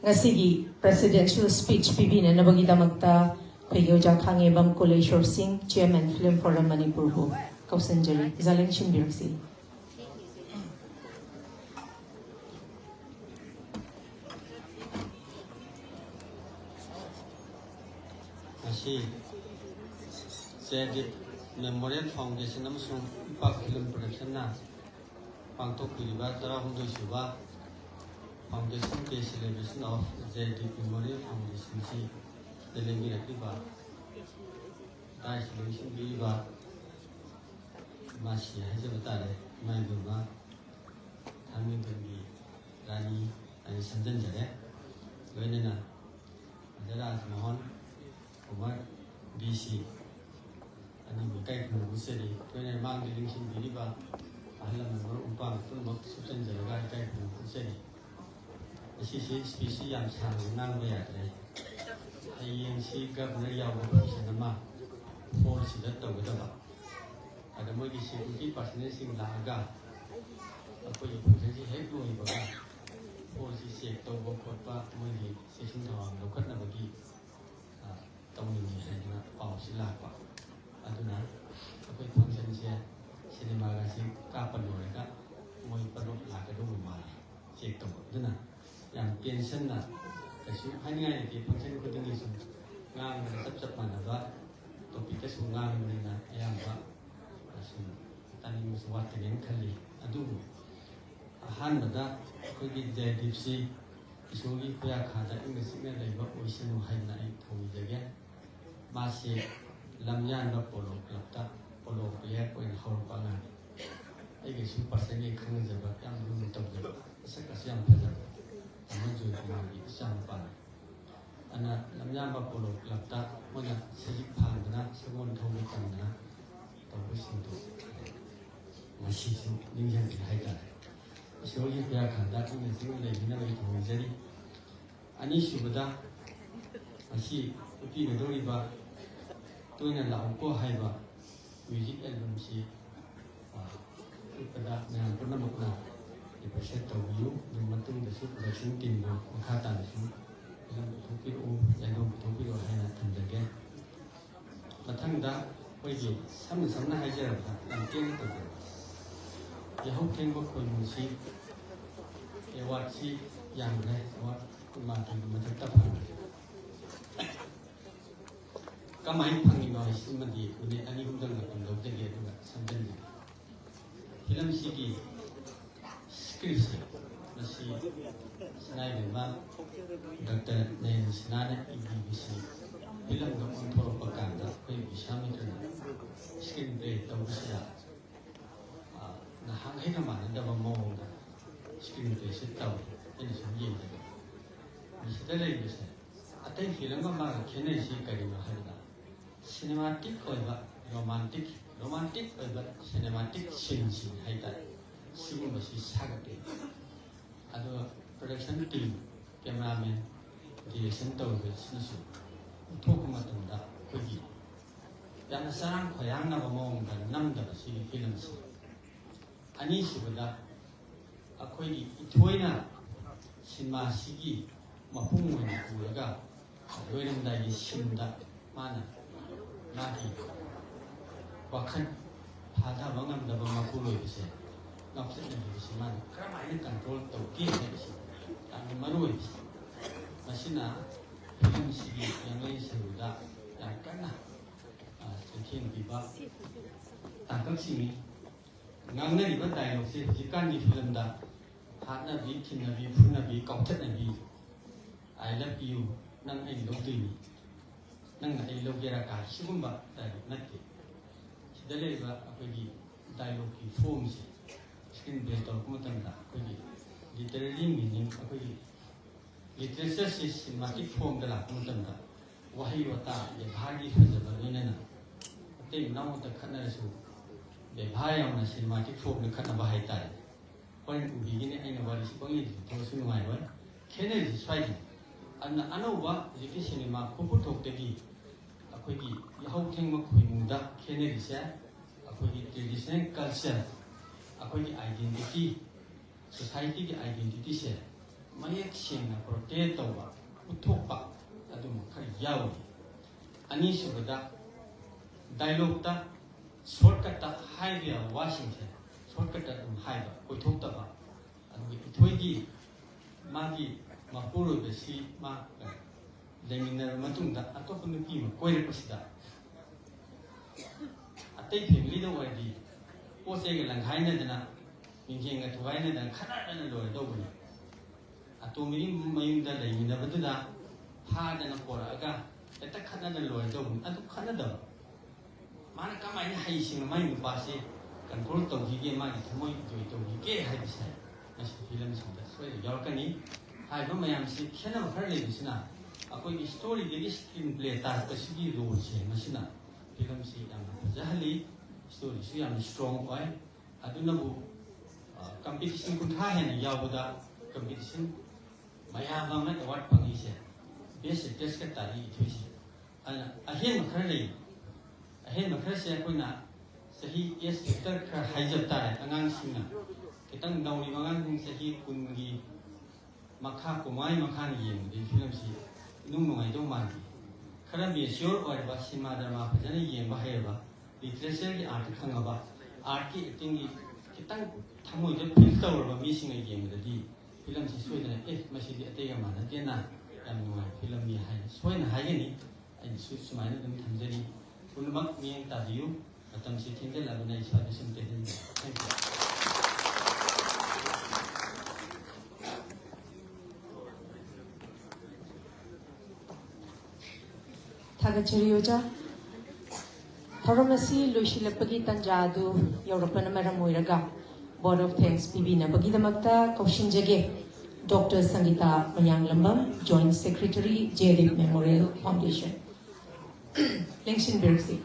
[SPEAKER 1] ngasigi presidential speech pibina nabagi damakta Oja Khangembam Kuleshwar Singh, Chairman Film Forum Manipur ho Kausanjari Zaleng Shimbirksi.
[SPEAKER 7] Asi Zedip Memorial Foundation amasung Ipak Film Production na pangtok piliba tara hundoi suba Foundation Day Celebration of Zedip Memorial Foundation si Delengi Akiba Dai Celebration Biba Masih haja betare main duma kami pergi Rani dan Sanjan jare Loinena Adara mohon Umar BC Ani bukai kuno seri Loinena mang Delengi Biba Ahla member umpang pun mak Sanjan jare kai kuno seri Sisi spesies yang sangat nang bayar Hayeng si governor yawa sinama for sida tawdaba ada moi di security personnel sing laga apa yang jadi hek loi baga for si sek to bo khotpa moi di session thawang lokat na bagi tawni ni haina paw sila pa aduna apa function se cinema ga si ka panore ka moi panok la ka do ma sek to aduna yang pension na Kasi hanya di function ko din isu ngang sab mana ba topik ka sungang na ayang ba kasi tani mo suwat din kali adu ahan bada ko gi dipsi isogi ko ya khada English na dai ba oisin hai na ai thoi jage ma se lamyan ba polo club ta polo player ko in hor pa na ai gi su persen ni khang ja ba yang lu to ja sa ka siam pa ja Manju kumagi sampan. Anak namanya apa polo lapta mana sejak pangna semua tahu pangna tahu sintu masih tu ninjan dihaikan. Seorang yang kanda tu mesti lagi nak bagi tahu jadi. Ani subada masih upi bedori ba tu ina lau ko hai ba music album si pada yang pernah makna Ipaset tahu you, membantu dasar production team lo, makatan dasar, dalam topi o, jangan topi o, hanya tanda matang dah, pergi, sama-sama aja lah, nanti itu. Ya, hukum kau musik, ya wajib yang lain, wajib macam tetap. kamain phangi ma simadi uni ani humdang na pamdok de ge duga samjan ji film sigi script nasi sanai de ma Dr. Nayan Sinana IBC film ga control pakanda koi bisami kan screenplay tawsya na hang hena ma na ba mo da screenplay se taw ini samji de sidale de se atai film ga ma khene si kari ma hada cinematic oiba romantic oiba cinematic scene si haida sigum si sagate ado production team cameraman direction tawbe sisu thokuma tanda kogi yana sarang khoyang na bamong da namda si film si ani sibada akhoi ithoina cinema sigi mapung wen kuraga loinam da gi sinda mana nagi wakhan phada bangam da bama kuloi se naksen ni si man kramai control to ki ne si ang marui masina film sigi yang lain seruda yang kana sekian biba tangkap sini ngangne riba dialog se jikan ni film da hatna bi kinna bi phuna bi kautat na bi I love you nang ai lo tu ni nang ai lo gera ka sigumba dialog natte sidale ba apagi dialog ki form se screen play to kuma tanda apagi literary meaning apagi literature se cinematic form da la kuma tanda wahi wata ye bhagi fajaba loinana ate naw ta khana su be bhayam na cinematic form na khana ba hai tai point ubigine aina wari si bangi to su ngai wa khene ji swai anna anoba jiki cinema khopu thok te gi akoi gi yahau theng ma khoi mu da khene ri sa akoi gi traditional culture akoi gi identity society gi identity se mayek sing na protect to ba uthok pa adum khar yaw ani subada dialogue ta shortcut ta highway washington shortcut ta highway koi thok ta ba adu thoi gi magi mapuro besi ma leminar matung da atop nupi ma koi pasida atai family da wadi pose ge langhai na dana mingjeng ga thuai na dan khana na lo do bu atomiri mayung da leminar badu da ha da na pora aga ta khana na lo do bu atu khana da mana kamai ni hai sing mai nu pa se control to gi ge ma gi thmoi to gi ge hai bisa na film sang da so yaw ka ni hai ba mayam si khena khar le bisna akoi gi story ge screen play ta ka sigi role se masina film si yang jahli story si yang strong oi aduna bu competition kun tha hen yaw da competition maya ba ma award pangi se best test ka tari thui si a hen khar le a hen khar se koi na sahi yes actor ka haijat ta angang singa kitang dauni mangan hing sahi kun gi makha kumai makha ni yeng di film si nung nungai do man di khara be sure or ba sima dharma phajana yeng ba hai ba literature ki art khanga ba art ki acting gi kitang thamoi de feel tawr ba mi singa yeng da di film si soi da masi di ate ga man de na yam nungai film ni hai soi na hai ni ai su sumai na dum thamjari kunmak mieng ta diu atam si thingel la na isa de sim te den thank you
[SPEAKER 1] थागचरियोजा थरमसी लोइसिलपगी तंजादु यौरपन मरम ओइरगा board of थैंक्स पिबिनबगी दमक्ता कौशिनजगे doctor Sangeeta Mayanglambam joint secretary Jaideep memorial foundation लेंगसिन बिरसी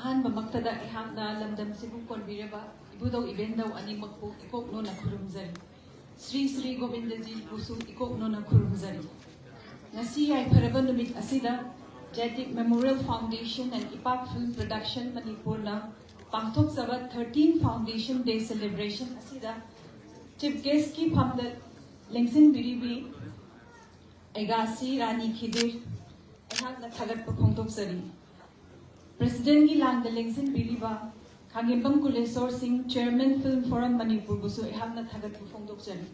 [SPEAKER 8] ahan bamaktada ihangna lamdam sibu konbireba ibudau ibendau ani makpu ikok no na khurumzari Sri Sri Govindaji busu ikok no na khurumzari ngasi ay pharaban numit asida Jaitik Memorial Foundation and Ipak Film Production Manipur na pangthok saba 13 Foundation Day celebration asida chief guest ki phamda lengsin biribi Egasi Rani Khidir ꯑꯩꯍꯥꯛꯅ ꯊꯥꯒꯠꯄ ꯐꯣꯡꯗꯣꯛꯆꯔꯤ꯫ ꯄ꯭ꯔꯦꯁꯤꯗꯦꯟꯠꯒꯤ ꯂꯥꯟꯗ ꯂꯦꯡꯁꯤꯟꯕꯤꯔꯤꯕ ꯈꯥꯡꯉꯦꯝꯕꯝ ꯀꯨꯂꯦꯁꯣꯔ ꯁꯤꯡ chairman film form ꯃꯅꯤꯄꯨꯔꯕꯨꯁꯨ ꯑꯩꯍꯥꯛꯅ ꯊꯥꯒꯠꯄ ꯐꯣꯡꯗꯣꯛꯆꯔꯤ꯫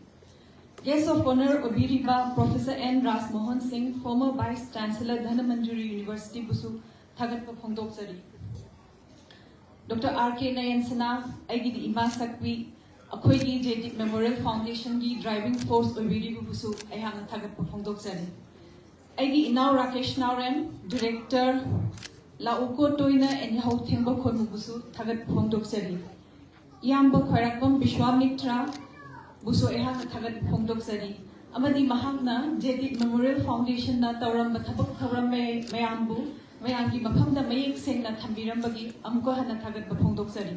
[SPEAKER 8] Guest of honor Obiriba Professor N. Ras Mohan Singh, former Vice Chancellor Dhanamanjuri University Busu, Thagatpa Phongdoksari. Dr. R.K. Nayansana, Aigi Ima Sakwi, Akoigi J.D. Memorial Foundation Gi Driving Force Obiriba Busu, Ayana Thagatpa Phongdoksari. Aigi Inau Rakesh Nauren, Director Lauko Toina and Yahoo Themba Khormu Busu, Thagatpa Phongdoksari. Yamba Khwarakbam Bishwamitra, Buso ehang thagat phongdoksari amadi mahakna JD Memorial Foundation na tawram thabak thawram mayambu mayamgi mafamda mayek sengna thambirambagi amko hana thagat phongdoksari.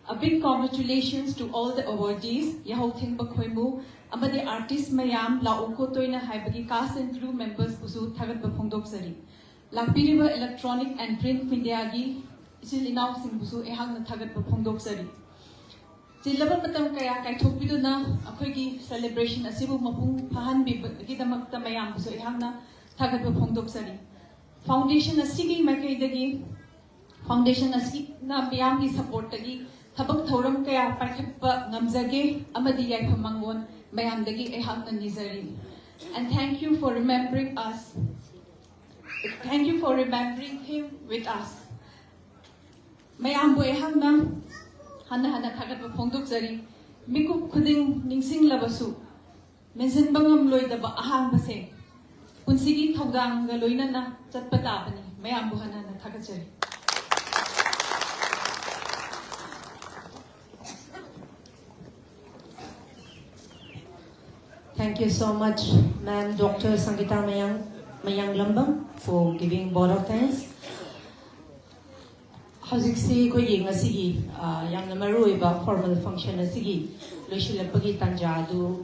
[SPEAKER 8] A big congratulations to all the awardees Yahoo Thingba Khoimu amadi artist mayam lauko toina haibagi cast and crew members busu thagat phongdoksari. Lakpiriba electronic and print media gi isil inaw sing busu ehang thagat phongdoksari. Silabang matam kaya kay thokpiduna akoigi celebration asibu mapung pahanbigidamagta mayam buso ihangna thagatpa phongdoksari. Foundation asigi makaidagi foundation asigi na miyamgi support tagi thabak thoram kaya paikhatpa ngamjage amadi yaiphamangon mayamdagi ihangna nizari. And thank you for remembering us. Thank you for remembering him with us. Mayambu ihangna Hana Thagatpa Phongdoksari, Miku Kuding Ningsing Labasu, Mention Bangam Loidaba Ahang Base, Punsigi Togdang Loinana, Chatpatabani, Mayambu Hana Thagatsari.
[SPEAKER 1] Thank you so much, Ma'am Dr. Sangeeta Mayang Lambang, for giving vote of thanks. Howziksi ko yung asigi yang namaruy ba formal function asigi loisilapagi tanjadu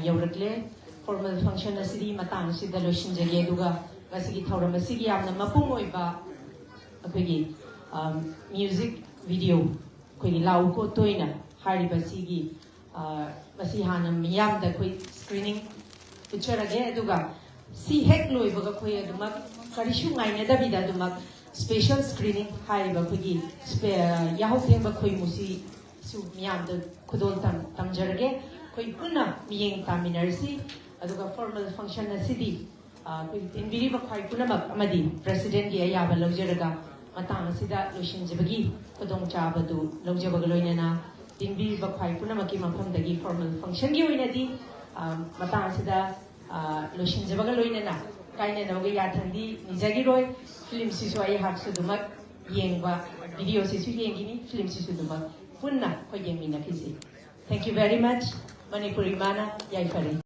[SPEAKER 1] yaurakle formal function asigi matang sida loisinjage duga asigi thauram asigi yamna mapung oiba akogi music video kogi lau ko toina hariba sigi masi hanam miyamda koi screening picturage duga si hek loibaga koi aduma karishu ngaina dabida aduma special screening hariba kugi Yahoo Themba Khoimusi su miyam da kudol tamjarage koi puna miyeng taminarsi aduga formal function na sidi koi tinbiriba khwai punamak amadi president gi ayaba laujaraga matang sida loisinjabagi kudong chabadu laujabaga loinana tinbiriba khwai punamaki mafamdagi formal function gi oinadi matang sida loisinjabaga loinana kaina nawga yathandi nijagiroi film sisu ay haksu dumak yengba video sisu yengini film sisu dumak punna ko yengmina kisi. Thank you very much Manipuri mana yai fari.